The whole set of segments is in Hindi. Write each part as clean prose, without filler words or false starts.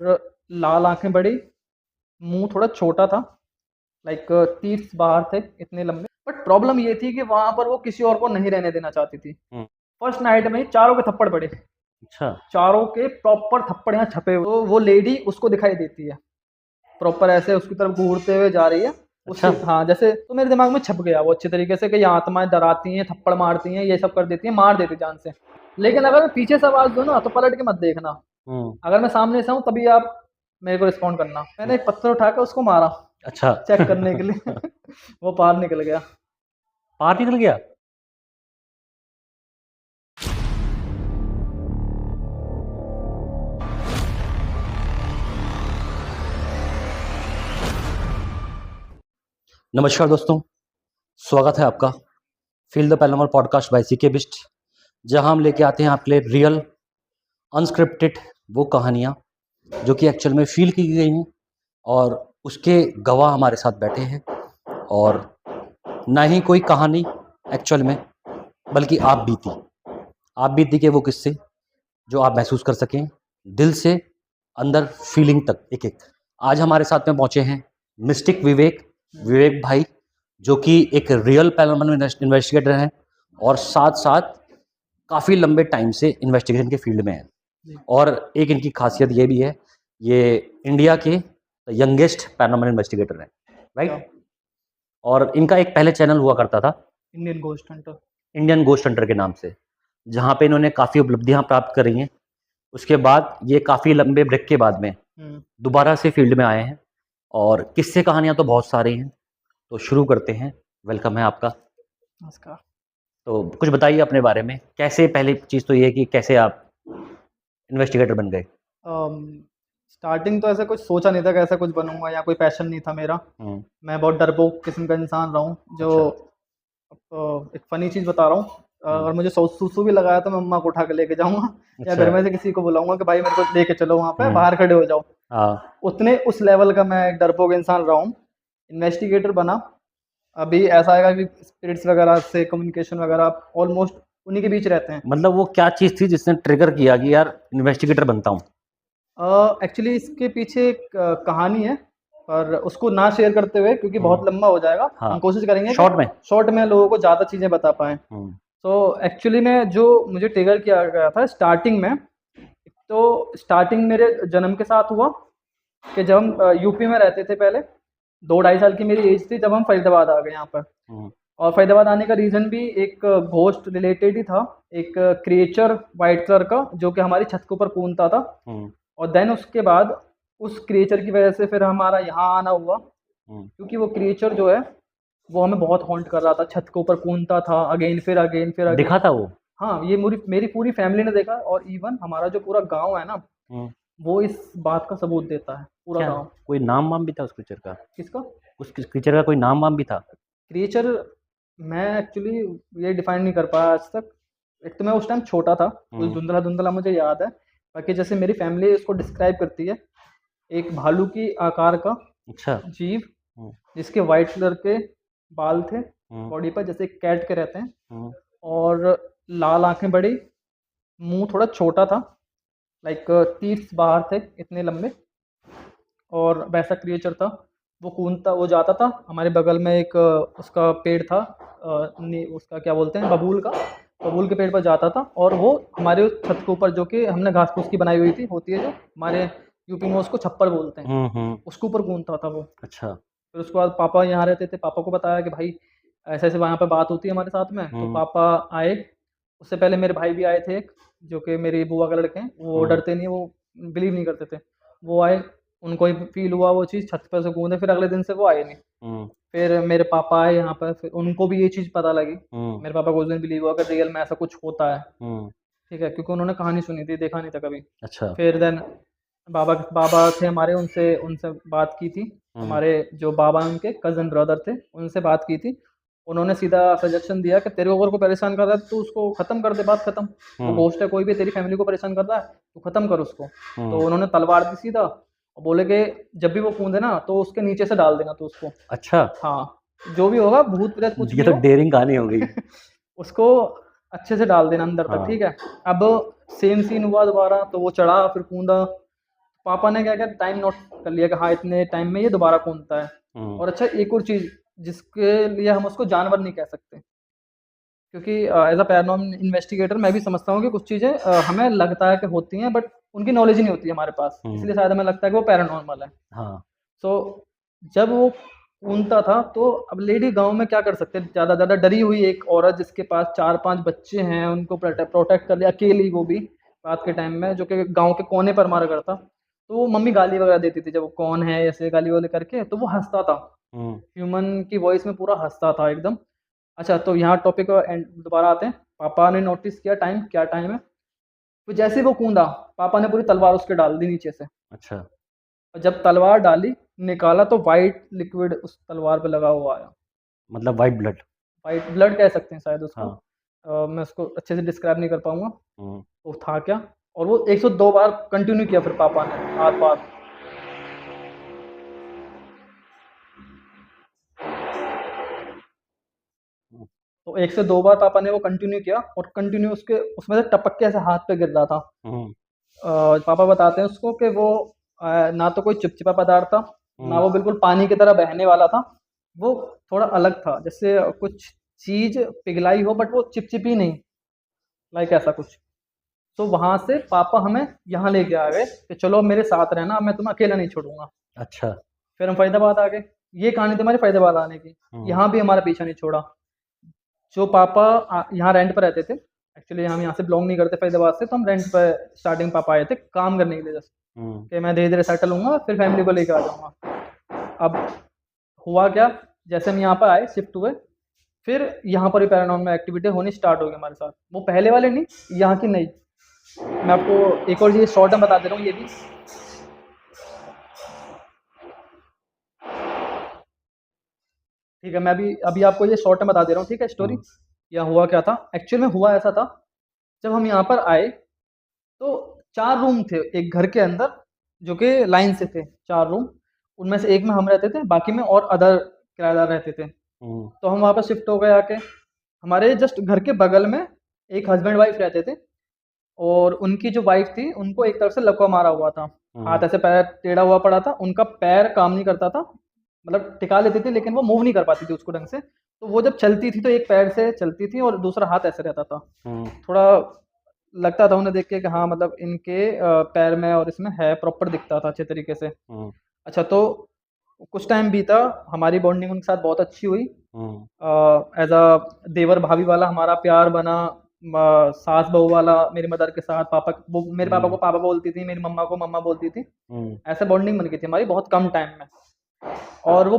लाल आंखें बड़ी, मुंह थोड़ा छोटा था, लाइक टीथ बाहर थे इतने लंबे। बट प्रॉब्लम ये थी कि वहां पर वो किसी और को नहीं रहने देना चाहती थी। हम्म, फर्स्ट नाइट में ही चारों के थप्पड़ पड़े, अच्छा चारों के प्रॉपर थप्पड़ यहाँ छपे हुए। तो वो लेडी उसको दिखाई देती है, प्रॉपर ऐसे उसकी तरफ घूरते हुए जा रही है। अच्छा। उसके हाँ, जैसे तो मेरे दिमाग में छप गया वो अच्छी तरीके से कि ये आत्माएं डराती हैं, थप्पड़ मारती हैं, ये सब कर देती हैं, मार देती जान से। लेकिन अगर मैं पीछे से आवाज दूं ना तो पलट के मत देखना। हम्म। अगर मैं सामने से हूँ तभी आप मेरे को रिस्पॉन्ड करना। मैंने एक पत्थर उठा के उसको मारा अच्छा। चेक करने के लिए। वो पार निकल गया। पार निकल गया। नमस्कार दोस्तों, स्वागत है आपका feel the paranormal podcast by CK Bisht, जहां हम लेके आते हैं आपके लिए रियल अनस्क्रिप्टेड वो कहानियां जो कि एक्चुअल में फील की गई हैं और उसके गवाह हमारे साथ बैठे हैं। और ना ही कोई कहानी एक्चुअल में, बल्कि आप बीती के वो किस्से जो आप महसूस कर सकें दिल से अंदर फीलिंग तक एक एक। आज हमारे साथ में पहुंचे हैं मिस्टिक विवेक भाई, जो कि एक रियल पैरानॉर्मल इन्वेस्टिगेटर हैं और साथ साथ काफ़ी लंबे टाइम से इन्वेस्टिगेशन के फील्ड में हैं। जी। और एक इनकी खासियत ये भी है, ये इंडिया के यंगेस्ट पैरानॉर्मल इन्वेस्टिगेटर हैं, राइट। और इनका एक पहले चैनल हुआ करता था, Indian ghost Hunter. Indian ghost Hunter के नाम से, जहाँ पे इन्होंने काफ़ी उपलब्धियाँ प्राप्त करी हैं। उसके बाद ये काफ़ी लंबे ब्रेक के बाद में दोबारा से फील्ड में आए हैं और किस्से कहानियाँ तो बहुत सारी हैं। तो शुरू करते हैं। वेलकम है आपका। नमस्कार। तो कुछ बताइए अपने बारे में, कैसे, पहली चीज़ तो ये है कि कैसे आप इन्वेस्टिगेटर बन गए। स्टार्टिंग तो ऐसा कुछ सोचा नहीं था कि ऐसा कुछ बनूंगा, या कोई पैशन नहीं था मेरा। मैं बहुत डरपोक किस्म का इंसान रहा हूँ जो एक फ़नी चीज़ बता रहा हूँ। अगर मुझे सूसू भी लगाया तो मैं मम्मा को उठा के लेके जाऊँगा, या अच्छा। घर में से किसी को बुलाऊँगा कि भाई मेरे को लेके चलो वहाँ पे, हम्म। बाहर खड़े हो जाओ। हाँ। उतने उस लेवल का मैं एक डरपोक इंसान रहा हूँ। इन्वेस्टिगेटर बना। अभी ऐसा आएगा कि स्पिरिट्स वगैरह से कम्युनिकेशन वगैरह ऑलमोस्ट उन्हीं के बीच रहते हैं। मतलब वो क्या चीज़ थी जिसने ट्रिगर किया कि यार इन्वेस्टिगेटर बनता हूँ। एक्चुअली इसके पीछे एक कहानी है, पर उसको ना शेयर करते हुए, क्योंकि बहुत लंबा हो जाएगा। हाँ, हम कोशिश करेंगे शॉर्ट में। कि शॉर्ट में लोगों को ज़्यादा चीज़ें बता पाएँ। हम्म, तो एक्चुअली में जो मुझे ट्रिगर किया गया था स्टार्टिंग में, तो स्टार्टिंग मेरे जन्म के साथ हुआ कि जब हम यूपी में रहते थे पहले। 2 ढाई साल की मेरी एज थी जब हम फरीदाबाद आ गए यहाँ पर। और फरीदाबाद आने का रीज़न भी एक घोस्ट रिलेटेड ही था। एक क्रिएचर वाइट कलर का जो कि हमारी छत के ऊपर कूदता था। और देन उसके बाद उस क्रिएचर की वजह से फिर हमारा यहाँ आना हुआ, क्योंकि वो क्रिएचर जो है वो हमें बहुत हॉन्ट कर रहा था, छत के ऊपर कूदता था अगेन फिर अगेन फिर अगेन। दिखा था वो। हाँ, ये मेरी पूरी फैमिली ने देखा, और इवन हमारा जो पूरा गांव है ना, वो इस बात का सबूत देता है, पूरा क्या गांव। कोई नाम वाम भी था उस क्रीचर का? किसका? उस क्रीचर का कोई नाम वाम भी था? क्रिएचर मैं एक्चुअली ये डिफाइन नहीं कर पाया आज तक। एक तो मैं उस टाइम छोटा था, कुछ धुंधला धुंधला मुझे याद है। बाकी जैसे मेरी फैमिली इसको डिस्क्राइब करती है, एक भालू की आकार का अच्छा। जीव, जिसके वाइट कलर के बाल थे बॉडी पर, जैसे कैट के रहते हैं। और लाल आंखें बड़ी, मुंह थोड़ा छोटा था, लाइक टीथ बाहर थे इतने लंबे। और वैसा क्रिएचर था। वो जाता था हमारे बगल में एक उसका पेड़ था, उसका क्या बोलते हैं, बबूल के पेड़ पर जाता था। और वो हमारे उस छत के ऊपर, जो कि हमने घास फूस की बनाई हुई थी, होती है जो हमारे यूपी में उसको छप्पर बोलते हैं, उसके ऊपर घूमता था वो। अच्छा। फिर उसके बाद पापा यहाँ रहते थे, पापा को बताया कि भाई ऐसे ऐसे वहाँ पे बात होती है हमारे साथ में। तो पापा आए। उससे पहले मेरे भाई भी आए थे एक, जो कि मेरी बुआ के लड़के हैं। वो डरते नहीं, वो बिलीव नहीं करते थे। वो आए, उनको ही फील हुआ वो चीज़, छत पर से कूदे, फिर अगले दिन से वो आए नहीं। फिर मेरे पापा आए यहाँ पर, फिर उनको भी ये चीज़ पता लगी। मेरे पापा को उस दिन बिलीव हुआ कि रियल में ऐसा कुछ होता है। ठीक है, क्योंकि उन्होंने कहानी सुनी थी, देखा नहीं था कभी। अच्छा। फिर देन बाबा थे हमारे, उनसे उनसे बात की थी। हमारे जो बाबा हैं उनके कज़न ब्रदर थे, उनसे बात की थी। उन्होंने सीधा सजेशन दिया कि तेरे अगर को परेशान कर रहा है तो उसको ख़त्म कर दे, बात ख़त्म। वो घोस्ट है, कोई भी तेरी फैमिली को परेशान कर रहा है तो ख़त्म कर उसको। तो उन्होंने तलवार दी सीधा, और बोले कि जब भी वो कूदे ना तो उसके नीचे से डाल देना तो उसको। अच्छा। हाँ, जो भी होगा, भूत प्रेत कुछ ये भी तो हो, डेयरिंग कहानी हो गई। उसको अच्छे से डाल देना अंदर तक। हाँ। ठीक है। अब सेम सीन हुआ दोबारा, तो वो चढ़ा फिर कूदा। पापा ने क्या किया, टाइम नोट कर लिया कि हाँ इतने टाइम में ये दोबारा कूदता है। और अच्छा एक और चीज़ जिसके लिए हम उसको जानवर नहीं कह सकते, क्योंकि एज अ पैरानॉर्मल इन्वेस्टिगेटर मैं भी समझता हूँ कि कुछ चीज़ें हमें लगता है कि होती हैं, बट उनकी नॉलेज ही नहीं होती है हमारे पास, इसलिए शायद हमें लगता है कि वो पैरानॉर्मल है। हाँ। सो जब वो कूदता था तो अब लेडी गांव में क्या कर सकते हैं, ज़्यादा ज़्यादा डरी हुई एक औरत जिसके पास 4-5 बच्चे हैं, उनको प्रोटेक्ट कर लिया अकेली, वो भी रात के टाइम में, जो कि गांव के कोने पर मारा करता। तो वो मम्मी गाली वगैरह देती थी, जब वो कौन है ऐसे गाली वाली करके, तो वो हंसता था, ह्यूमन की वॉइस में पूरा हंसता था एकदम। अच्छा, तो यहाँ टॉपिक दोबारा आते हैं। पापा ने नोटिस किया टाइम, क्या टाइम है, तो जैसे ही वो कूदा, पापा ने पूरी तलवार उसके डाल दी नीचे से। अच्छा। और जब तलवार डाली, निकाला, तो वाइट लिक्विड उस तलवार पे लगा हुआ आया। मतलब वाइट ब्लड। वाइट ब्लड कह सकते हैं शायद उसको। हाँ। मैं उसको अच्छे से डिस्क्राइब नहीं कर पाऊंगा, हम्म, वो था क्या। और वो 102 बार कंटिन्यू किया फिर पापा ने हाथ पाथ। हम्म, तो 102 बार पापा ने वो कंटिन्यू किया, और कंटिन्यू उसके उसमें से टपक के ऐसे हाथ पे गिर रहा था। हम्म, पापा बताते हैं उसको कि वो ना तो कोई चिपचिपा पदार्थ था, ना वो बिल्कुल पानी की तरह बहने वाला था। वो थोड़ा अलग था, जैसे कुछ चीज पिघलाई हो, बट वो चिपचिपी नहीं, लाइक ऐसा कुछ। तो वहां से पापा हमें यहाँ लेके आ गए कि चलो अब मेरे साथ रहना, अब मैं तुम्हें अकेला नहीं छोड़ूंगा। अच्छा। फिर हम फरीदाबाद आ गए। ये कहानी थी हमारी फरीदाबाद आने की। हम्म, यहाँ भी हमारा पीछा नहीं छोड़ा। जो पापा यहाँ रेंट पर रहते थे, एक्चुअली हम यहाँ से बिलोंग नहीं करते फरीदाबाद से, तो हम रेंट पर स्टार्टिंग पापा आए थे काम करने के लिए, जस्ट हम्म, कि मैं धीरे धीरे सेटल हूँगा, फिर फैमिली को लेकर आ जाऊँगा। अब हुआ क्या, जैसे हम यहाँ पर आए, शिफ्ट हुए, फिर यहाँ पर भी पैरानॉर्मल एक्टिविटी होनी स्टार्ट हो गई हमारे साथ। वो पहले वाले नहीं, यहाँ की नहीं। मैं आपको एक और चीज़ शॉर्ट में बता दे रहा हूँ, ये भी। ठीक है, मैं अभी आपको ये शॉर्ट में बता दे रहा हूँ, ठीक है स्टोरी। हम्म, या हुआ क्या था, एक्चुअल में हुआ ऐसा था, जब हम यहाँ पर आए तो 4 रूम थे एक घर के अंदर, जो कि लाइन से थे 4 रूम। उनमें से एक में हम रहते थे, बाकी में और अदर किराएदार रहते थे। हम्म, तो हम वहाँ पर शिफ्ट हो गए आके। हमारे जस्ट घर के बगल में एक हस्बैंड वाइफ रहते थे, और उनकी जो वाइफ थी, उनको एक तरफ से लकवा मारा हुआ था, हाथ हम्म, ऐसे पैर टेढ़ा हुआ पड़ा था, उनका पैर काम नहीं करता था, मतलब टिका लेती थी लेकिन वो मूव नहीं कर पाती थी उसको ढंग से। तो वो जब चलती थी तो एक पैर से चलती थी और दूसरा हाथ ऐसे रहता था। हम्म, थोड़ा लगता था उन्हें देख के कि हाँ मतलब इनके पैर में और इसमें है, प्रॉपर दिखता था अच्छे तरीके से। हम्म, अच्छा, तो कुछ टाइम बीता, हमारी बॉन्डिंग उनके साथ बहुत अच्छी हुई। हम्म, एज अ देवर भाभी वाला हमारा प्यार बना। सास बहू वाला मेरी मदर के साथ, पापा वो मेरे पापा को हम्म, पापा बोलती थी, मेरी मम्मा को मम्मा बोलती थी। हम्म, ऐसे बॉन्डिंग बन गई थी हमारी बहुत कम टाइम में। और वो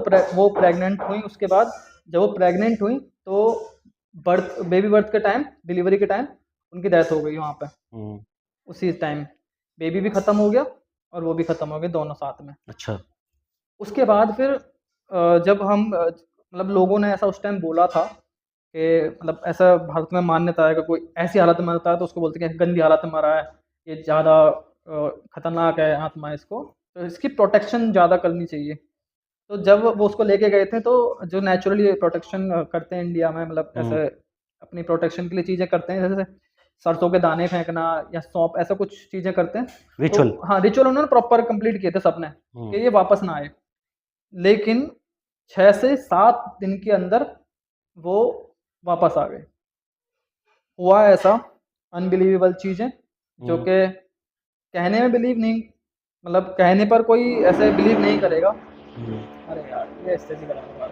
प्रेग्नेंट हुई, उसके बाद जब वो प्रेग्नेंट हुई तो बेबी बर्थ के टाइम, डिलीवरी के टाइम उनकी डेथ हो गई वहाँ पे। हम्म, उसी टाइम बेबी भी ख़त्म हो गया और वो भी ख़त्म हो गए, दोनों साथ में। अच्छा। उसके बाद फिर जब हम मतलब लोगों ने ऐसा उस टाइम बोला था कि मतलब ऐसा भारत में मान्यता है कि कोई ऐसी हालत में मरता है तो उसको बोलते हैं कि गंदी हालत में मरा है, ये ज़्यादा खतरनाक है आत्मा, इसको तो इसकी प्रोटेक्शन ज़्यादा करनी चाहिए। तो जब वो उसको लेके गए थे, तो जो नेचुरली प्रोटेक्शन करते हैं इंडिया में, मतलब हम्म, ऐसे अपनी प्रोटेक्शन के लिए चीज़ें करते हैं, जैसे सरसों के दाने फेंकना या सौंप, ऐसा कुछ चीज़ें करते हैं। तो रिचुअल। हाँ, रिचुअल उन्होंने प्रॉपर कंप्लीट किए थे सबने, हम्म, कि ये वापस ना आए। लेकिन 6 से 7 दिन के अंदर वो वापस आ गए। हुआ ऐसा, अनबिलीवेबल चीज़ें, जो हम्म, कि कहने में बिलीव नहीं, मतलब कहने पर कोई ऐसे बिलीव नहीं करेगा। हम्म। अरे यार, ये स्टेज करा हुआ है,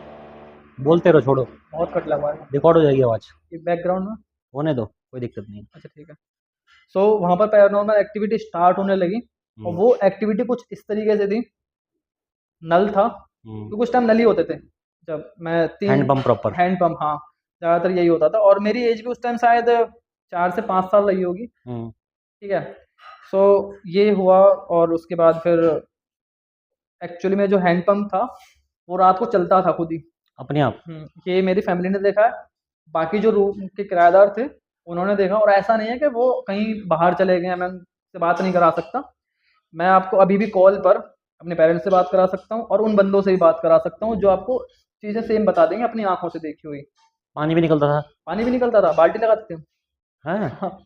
बोलते रहो, छोड़ो, बहुत कट लगा है रिकॉर्ड हो जाएगी आवाज। ये बैकग्राउंड में। होने दो, कोई दिक्कत नहीं। अच्छा ठीक है। सो वहाँ पर पैरानॉर्मल एक्टिविटी स्टार्ट होने लगी, और हम्म, वो एक्टिविटी कुछ इस तरीके से थी। नल था, हम्म, क्योंकि उस टाइम नल ही होते थे, जब मैं तीन। Hand pump proper. Hand pump, हाँ, ज़्यादातर यही होता था, और मेरी एज भी उस टाइम शायद 4 से 5 साल रही होगी। हम्म, ठीक है। सो ये हुआ, और उसके बाद फिर एक्चुअली में जो हैंड पंप था, वो रात को चलता था खुद ही। अपने आप। ये मेरी फैमिली ने देखा है, बाकी जो रूम के किराएदार थे उन्होंने देखा। और ऐसा नहीं है कि वो कहीं बाहर चले गए हैं, मैं उनसे बात नहीं करा सकता। मैं आपको अभी भी कॉल पर अपने पेरेंट्स से बात करा सकता हूँ, और उन बंदों से भी बात करा सकता हूँ जो आपको चीज़ें सेम बता देंगे अपनी आंखों से देखी हुई। पानी भी निकलता था। पानी भी निकलता था, बाल्टी लगाते थे हम। है। हाँ,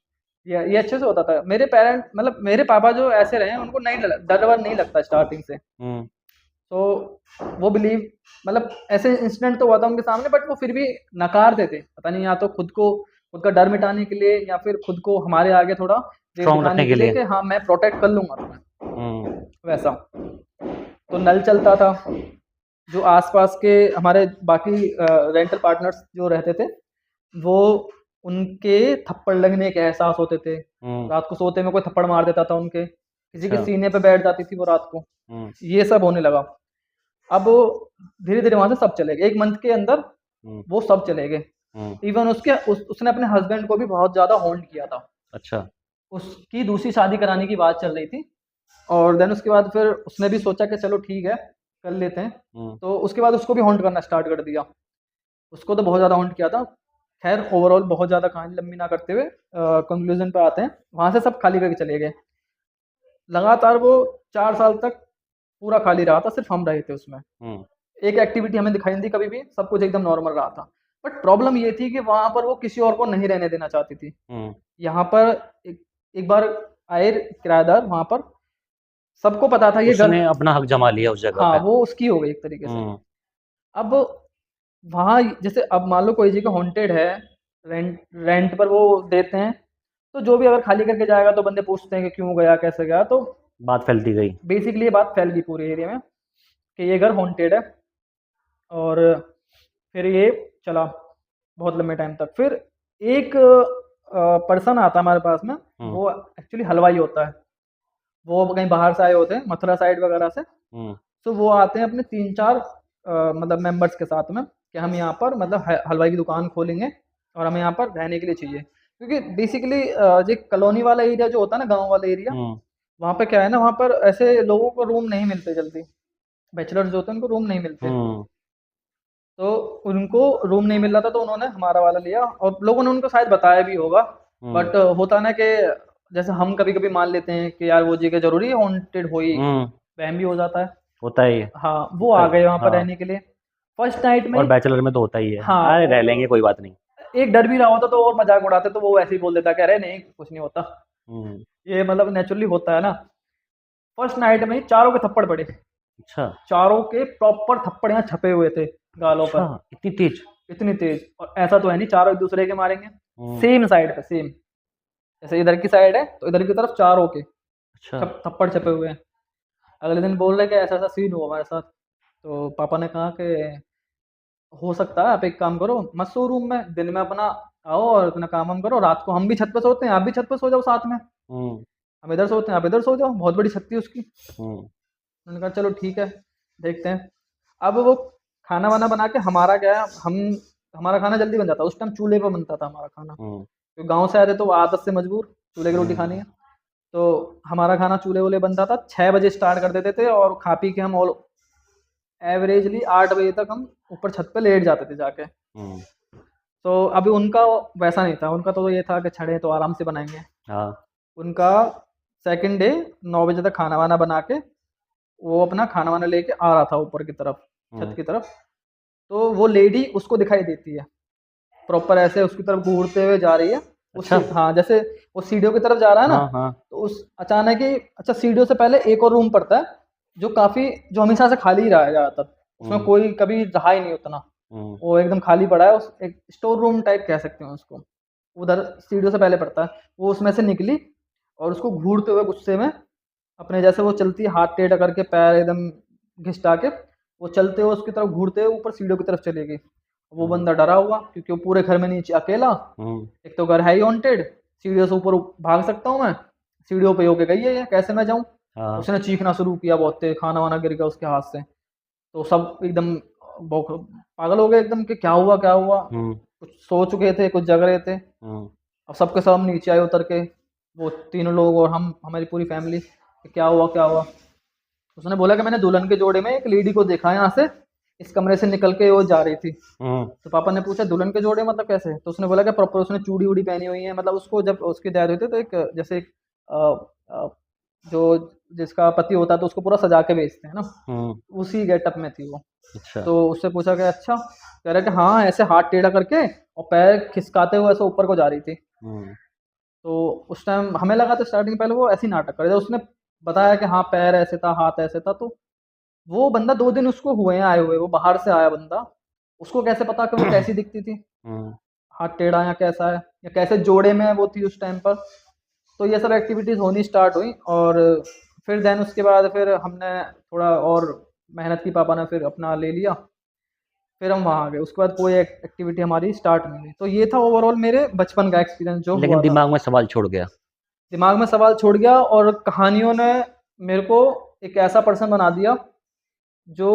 ये अच्छे से होता था। मेरे पेरेंट मतलब मेरे पापा जो ऐसे रहे हैं उनको नहीं डर वर नहीं लगता स्टार्टिंग से। हम्म। तो वो बिलीव मतलब ऐसे इंसिडेंट तो हुआ था उनके सामने, बट वो फिर भी नकार देते, पता नहीं या तो खुद का डर मिटाने के लिए या फिर खुद को हमारे आगे थोड़ा ये स्ट्रॉन्ग दिखाने रखने के के लिए लिए। कि हाँ मैं प्रोटेक्ट कर लूंगा तुम्हें, हम्म। वैसा। तो नल चलता था। जो आसपास के हमारे बाकी रेंटल पार्टनर्स जो रहते थे, वो उनके थप्पड़ लगने के एहसास होते थे। हम्म। रात को सोते में कोई थप्पड़ मार देता था उनके, किसी के अच्छा। सीने पे बैठ जाती थी वो रात को। हम्म। ये सब होने लगा। अब धीरे धीरे वहां से सब चले गए, 1 मंथ के अंदर हम्म। वो सब चले गए। हम्म। इवन उसने अपने हस्बैंड को भी बहुत ज्यादा हॉन्ट किया था। अच्छा। उसकी दूसरी शादी कराने की बात चल रही थी, और देन उसके बाद फिर उसने भी सोचा कि चलो ठीक है कर लेते हैं। हम्म। तो उसके बाद उसको भी हॉन्ट करना स्टार्ट कर दिया। उसको तो बहुत ज़्यादा हॉन्ट किया था। खैर ओवरऑल बहुत ज़्यादा कहानी लंबी ना करते हुए कंक्लूजन पे आते हैं। वहाँ से सब खाली करके चले गए। लगातार वो 4 साल तक पूरा खाली रहा था, सिर्फ हम रहे थे उसमें। हम्म। एक एक्टिविटी हमें दिखाई नहीं दी कभी भी, सब कुछ एकदम नॉर्मल रहा था। बट प्रॉब्लम ये थी कि वहाँ पर वो किसी और को नहीं रहने देना चाहती थी। हम्म। यहाँ पर एक बार आए किराएदार वहाँ पर, सबको पता था ये घर। उसने अपना हक जमा लिया उस जगह हाँ पे। वो उसकी हो गई एक तरीके से। हम्म। अब वहाँ जैसे अब मान लो कोई जगह हॉन्टेड है, रेंट रेंट पर वो देते हैं, तो जो भी अगर खाली करके जाएगा तो बंदे पूछते हैं कि क्यों गया कैसे गया। तो बात फैलती गई। बेसिकली ये बात फैल गई पूरे एरिया में कि ये घर हॉन्टेड है। और फिर ये चला बहुत लंबे टाइम तक। फिर एक पर्सन आता है हमारे पास में, हम्म। वो एक्चुअली हलवाई होता है। वो कहीं बाहर से आए होते हैं, मथुरा साइड वगैरह से। हम्म। तो वो आते हैं अपने 3-4 मतलब मेंबर्स के साथ में कि हम यहाँ पर मतलब हलवाई की दुकान खोलेंगे और हमें यहाँ पर रहने के लिए चाहिए। क्योंकि बेसिकली जो कॉलोनी वाला एरिया जो होता है ना, गांव वाला एरिया, हम्म। वहाँ पे क्या है ना, वहाँ पर ऐसे लोगों को रूम नहीं मिलते जल्दी। बैचलर्स जो होते हैं उनको रूम नहीं मिलते। हम्म। तो उनको रूम नहीं मिल रहा था, तो उन्होंने हमारा वाला लिया, और लोगों ने उनको शायद बताया भी होगा। हम्म। बट होता ना कि जैसे हम कभी कभी मान लेते हैं कि यार वो जगह जरूरी है हॉन्टेड हो ही, हम्म। वहम भी हो जाता है। होता ही है। हाँ वो होता आ ही गए वहाँ पर हाँ। रहने के लिए फर्स्ट नाइट में और ही। बैचलर में तो होता ही है, हाँ अरे रह और लेंगे कोई बात नहीं। एक डर भी रहा होता तो और मजाक उड़ाते, तो वो ऐसे ही बोल देता कि अरे नहीं कुछ नहीं होता। हम्म। ये मतलब नेचुरली होता है ना। फर्स्ट नाइट में ही चारों के थप्पड़ पड़े। अच्छा। चारों के प्रॉपर थप्पड़ यहाँ छपे हुए थे गालों अच्छा, पर। इतनी तेज। इतनी तेज, और ऐसा तो है नहीं चारों एक दूसरे के मारेंगे। हम्म। सेम साइड पे सेम, जैसे इधर की साइड है तो इधर की तरफ चारों के अच्छा। थप्पड़ छपे हुए हैं। अगले दिन बोल रहे कि ऐसा ऐसा सीन हुआ हमारे साथ। तो पापा ने कहा कि हो सकता है आप एक काम करो, मत सो रूम में, दिन में अपना आओ और अपना काम हम करो, रात को हम भी छत पे सोते हैं, आप भी छत पे सो जाओ साथ में। हम्म। हम इधर सोते हैं आप इधर सो जाओ, बहुत बड़ी छत थी उसकी। हम्म। उन्होंने कहा चलो ठीक है देखते हैं। अब वो खाना वाना बना के, हमारा क्या है, हम हमारा खाना जल्दी बन जाता, उस टाइम चूल्हे पे बनता था हमारा खाना। हम्म। तो गाँव से आए थे तो आदत से मजबूर चूल्हे की रोटी खानी हम्म। है। तो हमारा खाना चूल्हे वूल्हे बनता था, 6 बजे स्टार्ट कर देते थे, और खा पी के हम ऑल एवरेजली 8 बजे तक हम ऊपर छत पे लेट जाते थे जाके। हम्म। तो अभी उनका वैसा नहीं था, उनका तो ये था कि छड़े तो आराम से बनाएंगे। हाँ। उनका सेकंड डे 9 बजे तक खाना वाना बना के वो अपना खाना वाना लेके आ रहा था ऊपर की तरफ, छत हम्म। की तरफ। तो वो लेडी उसको दिखाई देती है, प्रॉपर ऐसे उसकी तरफ घूरते हुए जा रही है। अच्छा। हाँ जैसे वो सीढ़ियों की तरफ जा रहा है ना, हाँ हाँ। तो उस अचानक ही, अच्छा सीढ़ियों से पहले एक और रूम पड़ता है जो काफी, जो हमेशा से खाली ही रहा है ज्यादातर, उसमें हम्म। कोई कभी रहा ही नहीं उतना। हम्म। वो एकदम खाली पड़ा है, उस एक स्टोर रूम टाइप कह सकते हैं उसको। उधर सीढ़ियों से पहले पड़ता है। वो उसमें से निकली और उसको घूरते हुए गुस्से में, अपने जैसे वो चलती है हाथ टेढ़ा करके पैर एकदम घिसटा के, वो चलते हुए उसकी तरफ घूरते हुए ऊपर सीढ़ियों की तरफ चली गई। वो हम्म। बंदा डरा हुआ क्योंकि वो पूरे घर में नीचे अकेला। हम्म। एक तो घर है ही हॉन्टेड, सीढ़ियों से ऊपर भाग सकता हूँ मैं, सीढ़ियों पे होके गई है ये, कैसे मैं जाऊँ। हाँ। उसने चीखना शुरू किया बहुत तेज, खाना वाना गिर गया उसके हाथ से। तो सब एकदम पागल हो गए एकदम कि क्या हुआ क्या हुआ। हम्म। कुछ सो चुके थे कुछ जग रहे थे। हम्म। अब सबके सब नीचे आए उतर के, वो तीनों लोग और हम, हमारी पूरी फैमिली, कि क्या हुआ क्या हुआ। उसने बोला कि मैंने दुल्हन के जोड़े में एक लेडी को देखा यहाँ से, इस कमरे से निकल के वो जा रही थी। हम्म। तो पापा ने पूछा दुल्हन के जोड़े मतलब कैसे, तो उसने बोला कि प्रॉपर उसने चूड़ी उड़ी पहनी हुई है, मतलब उसको जब उसकी डेथ हुई थी तो एक जैसे एक जो जिसका पति होता है तो उसको पूरा सजा के बेचते हैं ना, हम्म। उसी गेटअप में थी वो। अच्छा। तो उससे पूछा कि अच्छा, कह रहा कि हाँ ऐसे हाथ टेढ़ा करके और पैर खिसकाते हुए ऐसे ऊपर को जा रही थी। हम्म। तो उस टाइम हमें लगा था स्टार्टिंग पहले वो ऐसे ही नाटक कर रहा था, उसने बताया कि हाँ पैर ऐसे था, हाथ ऐसे था, तो वो बंदा 2 दिन उसको हुए हैं आए हुए, वो बाहर से आया बंदा, उसको कैसे पता कि वो कैसी दिखती थी, हम्म, हाथ टेढ़ा या कैसा है, या कैसे जोड़े में वो थी उस टाइम पर। तो ये सब एक्टिविटीज़ होनी स्टार्ट हुई, और फिर देन उसके बाद फिर हमने थोड़ा और मेहनत की, पापा ने फिर अपना ले लिया, फिर हम वहाँ आ गए, उसके बाद कोई एक्टिविटी हमारी स्टार्ट नहीं हुई। तो ये था ओवरऑल मेरे बचपन का एक्सपीरियंस जो लेकिन हुआ था। दिमाग में सवाल छोड़ गया। दिमाग में सवाल छोड़ गया, और कहानियों ने मेरे को एक ऐसा पर्सन बना दिया जो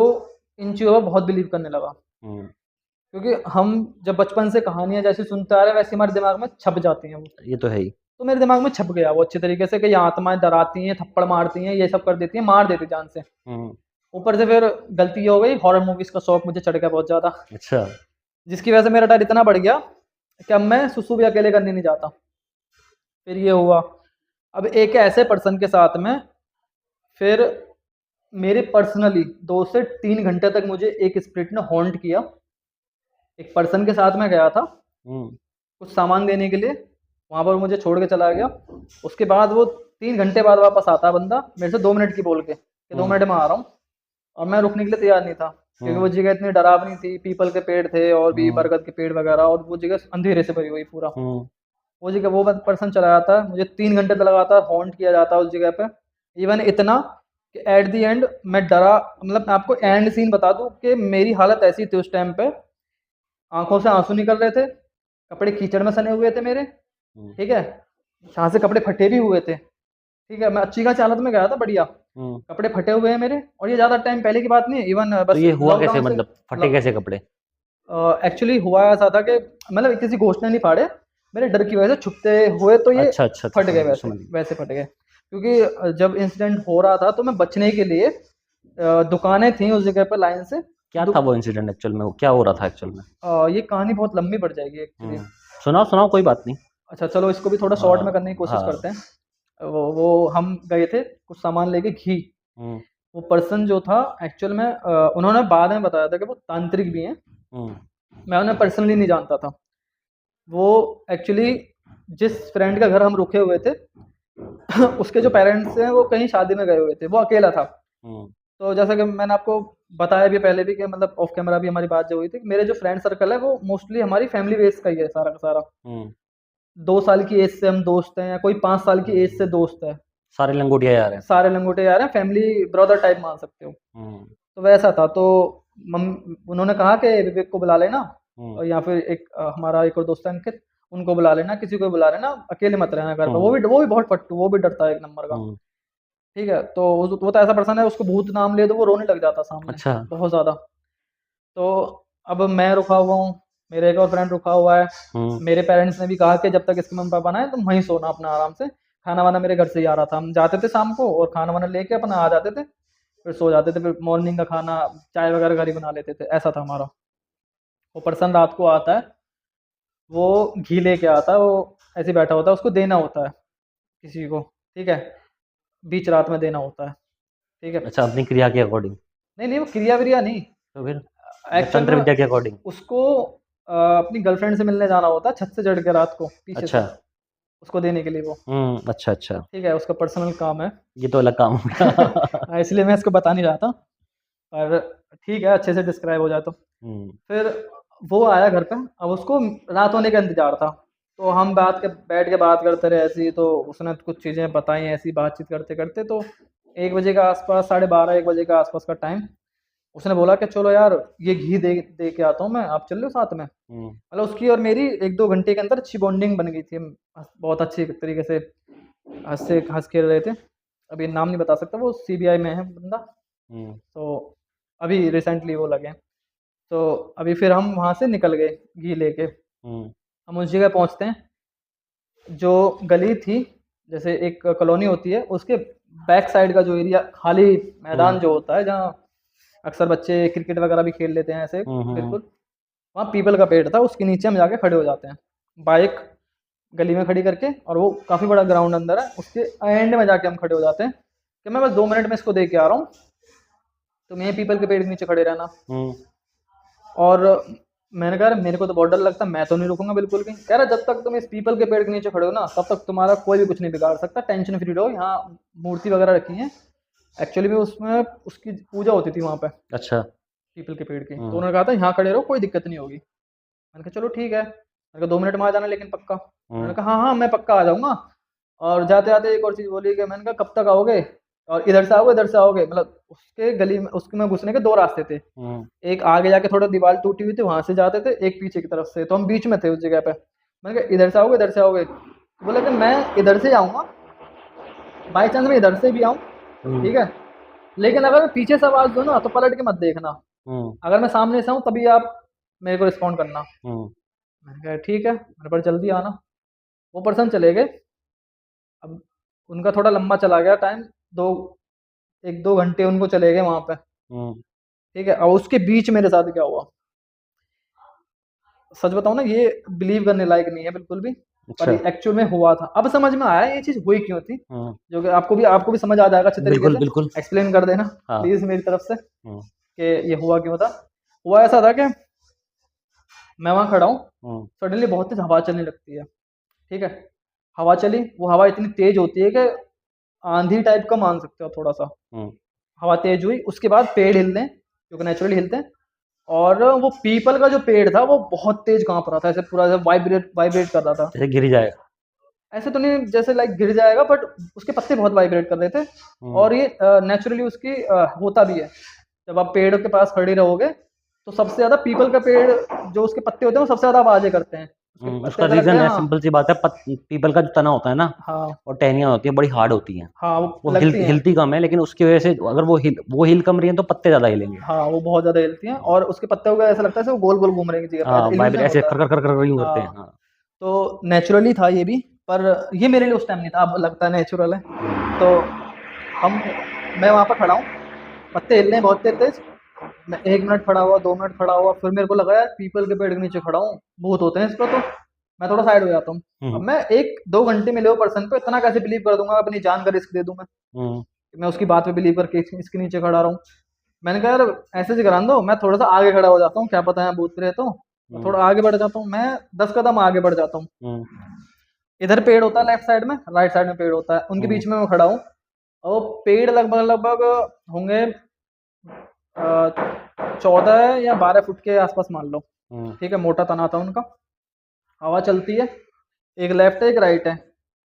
इन चीज़ों पर बहुत बिलीव करने लगा। हम्म, क्योंकि हम जब बचपन से कहानियाँ जैसे सुनते आ रहे हैं, वैसे हमारे दिमाग में छप जाती हैं वो। ये तो है ही। तो मेरे दिमाग में छप गया वो अच्छे तरीके से कि ये आत्माएँ डराती हैं, थप्पड़ मारती हैं, ये सब कर देती हैं, मार देती जान से। हम्म, ऊपर से फिर गलती ये हो गई, हॉरर मूवीज़ का शौक मुझे चढ़ गया बहुत ज़्यादा, अच्छा। जिसकी वजह से मेरा डर इतना बढ़ गया कि अब मैं सुसु भी अकेले करने नहीं जाता। फिर ये हुआ, अब एक ऐसे पर्सन के साथ में फिर मेरे पर्सनली 2 से 3 घंटे तक मुझे एक स्पिरिट ने हॉन्ट किया। एक पर्सन के साथ मैं गया था हम्म, कुछ सामान देने के लिए, वहाँ पर मुझे छोड़ के चला गया। उसके बाद वो 3 घंटे बाद वापस आता है बंदा मेरे से 2 मिनट की बोल के कि 2 हम्म, मिनट में आ रहा हूँ, और मैं रुकने के लिए तैयार नहीं था, क्योंकि वो हम्म, जगह इतनी डरावनी थी, पीपल के पेड़ थे और भी हम्म, बरगद के पेड़ वगैरह, और वो जगह अंधेरे से भरी हुई पूरा। हम्म, वो जगह वो पर्सन चला जाता है, मुझे 3 घंटे तक लगातार हॉन्ट किया जाता है उस जगह पे। इवन इतना कि एट द एंड मैं डरा, मतलब मैं आपको एंड सीन बता दूँ कि मेरी हालत ऐसी थी उस टाइम पे, आँखों से आँसू निकल रहे थे, कपड़े कीचड़ में सने हुए थे मेरे, हम्म, ठीक है? यहाँ से कपड़े फटे भी हुए थे, ठीक है? मैं अच्छी खासी हालत में गया था, बढ़िया। हम्म। कपड़े फटे हुए हैं मेरे, और ये ज़्यादा टाइम पहले की बात नहीं है, इवन तो बस ये हुआ कैसे, लॉकडाउन से मतलब फटे कैसे कपड़े? एक्चुअली हुआ ऐसा था कि मतलब किसी घोषणा नहीं फाड़े, मेरे डर की वजह से छुपते हुए तो ये अच्छा, अच्छा, अच्छा, फट गए, समझ गया, वैसे समझ गया। वैसे फट गए। क्योंकि जब इंसिडेंट हो रहा था तो मैं बचने के लिए दुकानें थी उस जगह पर लाइन से। क्या दु- था वो इंसिडेंट एक्चुअल में, वो क्या हो रहा था एक्चुअल में? ये कहानी बहुत लंबी पड़ जाएगी एक्चुअली। हम्म, सुनाओ सुनाओ, कोई बात नहीं। अच्छा चलो, इसको भी थोड़ा शॉर्ट में हाँ, करने की कोशिश हाँ। करते हैं। वो हम गए थे कुछ सामान लेके, घी। हम्म, वो पर्सन जो था एक्चुअल में उन्होंने बाद में बताया था कि वो तांत्रिक भी हैं। हम्म, मैं उन्हें पर्सनली नहीं जानता था। वो एक्चुअली जिस फ्रेंड का घर हम रुके हुए थे उसके जो पेरेंट्स हैं वो कहीं शादी में गए हुए थे, वो अकेला था। हम्म, तो जैसा कि मैंने आपको बताया भी पहले भी कि मतलब ऑफ कैमरा भी हमारी बात जो हुई थी, कि मेरे जो फ्रेंड सर्कल है वो मोस्टली हमारी फैमिली बेस का ही है सारा का सारा। हम्म। 2 साल की एज से हम दोस्त हैं, या कोई 5 साल की एज से दोस्त है। सारे लंगोटिया यार हैं। सारे लंगोटे यार हैं, फैमिली ब्रदर टाइप मान सकते हो। हम्म, तो वैसा था। तो मम उन्होंने कहा कि विवेक को बुला लेना, हम्म, और या फिर एक हमारा एक और दोस्त है अंकित, उनको बुला लेना, किसी को बुला लेना, अकेले मत रहना घर पर। हम्म, वो भी बहुत फट्टू, वो भी डरता है एक नंबर का। हम्म। ठीक है, तो वो तो ऐसा पर्सन है, उसको भूत नाम ले दो वो रोने लग जाता सामने, अच्छा। बहुत ज़्यादा। तो अब मैं रुका हुआ हूँ, मेरा एक और फ्रेंड रुका हुआ है। हम्म, मेरे पेरेंट्स ने भी कहा कि जब तक इसके मम्मी पापा ना आए तुम वहीं सोना अपना आराम से। खाना वाना मेरे घर से ही आ रहा था, हम जाते थे शाम को और खाना वाना लेके अपना आ जाते थे, फिर सो जाते थे, फिर मॉर्निंग का खाना चाय वगैरह घर ही बना लेते थे, ऐसा था हमारा। वो पर्सन रात को आता है, वो घी लेके आता है, वो ऐसे ही बैठा होता है, उसको देना होता है किसी को, ठीक है? बीच रात में देना होता है, ठीक है? अच्छा, अपनी क्रिया के अकॉर्डिंग? नहीं नहीं, वो क्रिया विरिया नहीं, तो फिर एक्चुअल तंत्र में विद्या के अकॉर्डिंग? उसको अपनी गर्लफ्रेंड से मिलने जाना होता है, छत से चढ़ के रात को पीछे अच्छा। से, उसको देने के लिए वो, अच्छा, अच्छा। ठीक है? उसका पर्सनल काम है। ये तो अलग काम हो गया। हाँ, इसलिए मैं इसको बता नहीं रहा था, पर ठीक है, अच्छे से डिस्क्राइब हो जाए तो। हम्म, फिर वो आया घर पे, अब उसको रात होने का इंतजार था, तो हम बैठ के बात करते रहे ऐसे ही। तो उसने कुछ चीज़ें बताई ऐसी बातचीत करते करते, तो 1 बजे के आसपास, 12:30 1 बजे के आसपास का टाइम, उसने बोला कि चलो यार ये घी दे दे के आता हूँ मैं, आप चल रहे हो साथ में? हम्म, मतलब उसकी और मेरी 1-2 घंटे के अंदर अच्छी बॉन्डिंग बन गई थी, हम बहुत अच्छी तरीके से हंस खेल रहे थे। अभी नाम नहीं बता सकता, वो सीबीआई में है बंदा, हम्म, तो अभी रिसेंटली वो लगे। तो अभी फिर हम वहाँ से निकल गए घी लेके। हम्म, हम उस जगह पहुँचते हैं, जो गली थी, जैसे एक कॉलोनी होती है, उसके बैक साइड का जो एरिया, खाली मैदान हम्म, जो होता है, जहाँ अक्सर बच्चे क्रिकेट वगैरह भी खेल लेते हैं ऐसे, हम्म, बिल्कुल वहाँ पीपल का पेड़ था, उसके नीचे हम जाके खड़े हो जाते हैं, बाइक गली में खड़ी करके, और वो काफ़ी बड़ा ग्राउंड अंदर है, उसके एंड में जाके हम खड़े हो जाते हैं कि मैं बस 2 मिनट में इसको दे के आ रहा हूँ, तुम यहीं पीपल के पेड़ के नीचे खड़े रहना। हम्म, और मैंने कहा मेरे को तो बहुत डर लगता है, मैं तो नहीं रुकूंगा बिल्कुल भी। कह रहा जब तक तुम इस पीपल के पेड़ के नीचे खड़े हो ना तब तक तुम्हारा कोई भी कुछ नहीं बिगाड़ सकता, टेंशन फ्री रहो। यहाँ मूर्ति वगैरह रखी है, एक्चुअली में उसमें उसकी पूजा होती थी वहाँ पे अच्छा। पीपल के पेड़ की। तो हम्म। उन्होंने कहा था यहाँ खड़े रहो, कोई दिक्कत नहीं होगी। मैंने कहा चलो ठीक है। मैंने कहा 2 मिनट में आ जाना लेकिन पक्का। हम्म। मैंने कहा हाँ हाँ मैं पक्का आ जाऊँगा। और जाते आते एक और चीज़ बोली कि मैंने कहा कब तक आओगे, और इधर से आओगे इधर से आओगे, मतलब उसके गली में उसके में घुसने के 2 रास्ते थे। हम्म। एक आगे जाके थोड़ा दीवार टूटी हुई थी वहां से जाते थे, एक पीछे की तरफ से, तो हम बीच में थे उस जगह पे। मैंने कहा इधर से आओगे इधर से आओगे, तो बोला कि मैं इधर से आऊँगा, बाई चांस मैं इधर से भी आऊँ, हम्म। ठीक है, लेकिन अगर मैं पीछे से आवाज़ दूँ ना तो पलट के मत देखना, हम्म। अगर मैं सामने से आऊँ तभी आप मेरे को रिस्पॉन्ड करना। हम्म। मैंने कहा ठीक है, मेरे पर जल्दी आना। वो पर्सन चले गए। अब उनका थोड़ा लंबा चला गया टाइम, दो 1-2 घंटे उनको चले गए वहाँ पे, हम्म। ठीक है। और उसके बीच मेरे साथ क्या हुआ, सच बताऊँ ना ये बिलीव करने लायक नहीं है बिल्कुल भी, पर अच्छा। ये एक्चुअल में हुआ था। अब समझ में आया ये चीज़ हुई क्यों थी, हम्म। जो कि आपको भी समझ आ जाएगा अच्छे तरीके बिल्कुल से। बिल्कुल। एक्सप्लेन कर देना हाँ। प्लीज़ मेरी तरफ से हम्म। कि ये हुआ क्यों था। हुआ ऐसा था कि मैं वहाँ खड़ा हूँ, हम्म। सडनली बहुत तेज़ हवा चलने लगती है, ठीक है। हवा चली, वो हवा इतनी तेज़ होती है कि आंधी टाइप का मान सकते हो थोड़ा सा। हम्म। हवा तेज़ हुई, उसके बाद पेड़ हिलने, क्योंकि नेचुरली हिलते हैं। और वो पीपल का जो पेड़ था वो बहुत तेज़ काँप रहा था, ऐसे पूरा ऐसे वाइब्रेट वाइब्रेट कर रहा था। जैसे गिर ही जाएगा। ऐसे तो नहीं जैसे लाइक गिर जाएगा, बट उसके पत्ते बहुत वाइब्रेट कर रहे थे। हम्म। और ये नेचुरली उसकी होता भी है, जब आप पेड़ के पास खड़े रहोगे तो सबसे ज़्यादा पीपल का पेड़ जो उसके पत्ते होते हैं वो सबसे ज़्यादा आवाज़ें करते हैं। उसके पत्ते उसका ऐसा लगता रीजन है है, हाँ, सिंपल सी बात है, पीपल का जो तना होता है ना, हाँ, और टहनियाँ होती है बड़ी हार्ड होती हैं। हाँ, वो वो लगती हैं। हिलती कम है, लेकिन उसकी वजह से अगर वो हिल कम रही है तो पत्ते ज़्यादा हिलेंगे। हाँ, वो बहुत ज़्यादा हिलती हैं और उसके पत्ते वगैरह ऐसा लगता है जैसे वो गोल-गोल घूम रहे हैं किसी जगह पे, हाँ, ऐसा वाइब्रेट इल्यूज़न ऐसे होता है। कर कर कर कर यूँ करते हैं। हाँ, हाँ। तो नेचुरली था ये भी, पर ये मेरे लिए उस टाइम नहीं था, अब लगता है नेचुरल है। हम्म। तो हम मैं वहाँ पे खड़ा हूँ, पत्ते हिल रहे हैं बहुत तेज़-तेज़। मैं 1 मिनट खड़ा हुआ, 2 मिनट खड़ा हुआ, फिर मेरे को लगा यार पीपल के पेड़ के नीचे खड़ा हूँ, भूत होते हैं इस पे तो। मैं थोड़ा साइड हो जाता हूँ। अब हम्म। मैं 1-2 घंटे मिले हुए पर्सन पे इतना कैसे बिलीव कर दूँगा, अपनी जान का रिस्क दे दूँ मैं? हम्म। मैं उसकी बात पे बिलीव करके इसके नीचे खड़ा रहूँ। मैंने कहा यार ऐसे ही कराने दो, मैं थोड़ा-सा आगे खड़ा हो जाता हूँ, क्या पता यहाँ भूत प्रेत हो। मैं हम्म। थोड़ा आगे बढ़ जाता हूँ, मैं 10 कदम आगे बढ़ जाता हूँ। हम्म। इधर पेड़ होता है लेफ्ट साइड में, राइट साइड में पेड़ होता है, उनके हम्म। बीच में मैं खड़ा हूँ। और वो पेड़ लगभग-लगभग होंगे 14 या 12 फुट के आसपास मान लो, हम्म। ठीक है, मोटा तना था उनका। हवा चलती है, एक लेफ्ट है एक राइट है।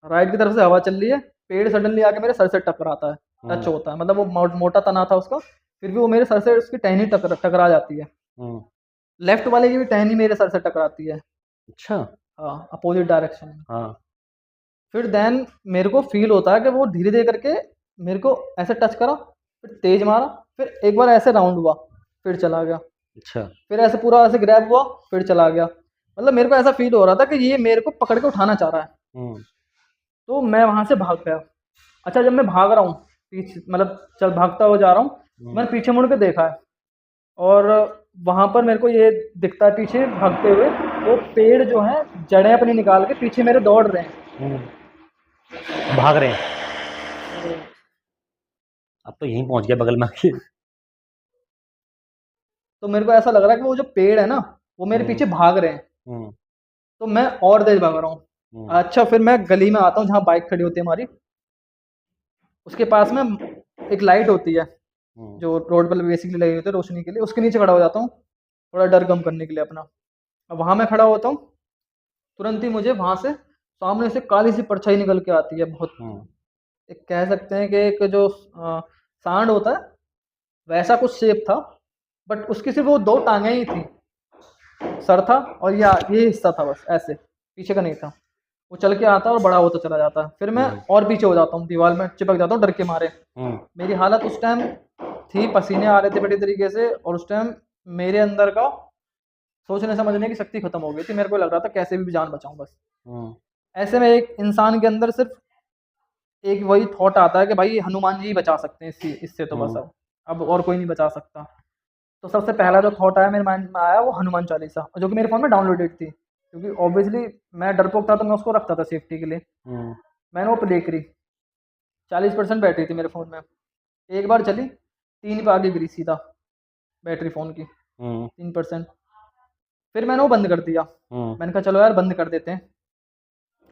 राइट की तरफ से हवा चल रही है, पेड़ सडनली आके मेरे सर से टकराता है, टच हम्म। होता है, मतलब वो मोटा तना था उसका, फिर भी वो मेरे सर से उसकी टहनी टकरा जाती है। हम्म। लेफ्ट वाले की भी टहनी मेरे सर से टकराती है, अच्छा। हाँ, अपोजिट डायरेक्शन में। हाँ। फिर देन मेरे को फ़ील होता है कि वो धीरे-धीरे करके मेरे को ऐसे टच करा, फिर तेज़ मारा, फिर एक बार ऐसे राउंड हुआ, फिर चला गया। अच्छा। फिर ऐसे पूरा ऐसे ग्रैब हुआ, फिर चला गया। मतलब मेरे को ऐसा फ़ील हो रहा था कि ये मेरे को पकड़ के उठाना चाह रहा है। हम्म। तो मैं वहाँ से भाग गया। अच्छा जब मैं भाग रहा हूँ, पीछे मतलब चल भागता हुआ जा रहा हूँ, हम्म। मैंने पीछे मुड़ के देखा है और वहाँ पर मेरे को ये दिखता है पीछे भागते हुए, वो पेड़ जो हैं जड़ें अपनी निकाल के पीछे मेरे दौड़ रहे हैं। हम्म। भाग रहे हैं। अब तो यहीं पहुंच गया बगल में आके। तो मेरे को ऐसा लग रहा है कि वो जो पेड़ है ना, वो मेरे हम्म। पीछे भाग रहे हैं। हम्म। तो मैं और तेज़ भाग रहा हूँ। हम्म। अच्छा फिर मैं गली में आता हूँ जहाँ बाइक खड़ी होती है हमारी, उसके पास में एक लाइट होती है, हम्म। जो रोड पर बेसिकली लगी होती है रोशनी के लिए, उसके नीचे खड़ा हो जाता हूँ, थोड़ा डर कम करने के लिए अपना। अब वहाँ मैं खड़ा होता हूँ, तुरंत ही मुझे वहाँ से सामने से काली सी परछाई निकल के आती है बहुत। हम्म। एक कह सकते हैं कि एक जो सांड होता है वैसा कुछ शेप था, बट उसकी सिर्फ वो 2 टांगें ही थी, सर था और ये हिस्सा था बस ऐसे, पीछे का नहीं था। वो चल के आता और बड़ा होता चला जाता है। फिर मैं हम्म। और पीछे हो जाता हूँ, दीवार में चिपक जाता हूँ डर के मारे। हम्म। मेरी हालत उस टाइम थी, पसीने आ रहे थे बड़ी तरीके से, और उस टाइम मेरे अंदर का सोचने समझने की शक्ति खत्म हो गई थी। मेरे को लग रहा था कैसे भी जान बचाऊं बस। हम्म। ऐसे में एक इंसान के अंदर सिर्फ एक वही थॉट आता है कि भाई हनुमान जी ही बचा सकते हैं इससे तो बस, हम्म। अब और कोई नहीं बचा सकता। तो सबसे पहला जो थॉट आया मेरे माइंड में आया वो हनुमान चालीसा, जो कि मेरे फ़ोन में डाउनलोडेड थी, क्योंकि ऑब्वियसली मैं डरपोक था तो मैं उसको रखता था सेफ्टी के लिए। हम्म। मैंने वो प्ले करी, 40% बैटरी थी मेरे फ़ोन में। एक बार चली, 3 पे आगे गिरी सीधा बैटरी फ़ोन की, हम्म। 3%। फिर मैंने वो बंद कर दिया। मैंने कहा चलो यार बंद कर देते हैं,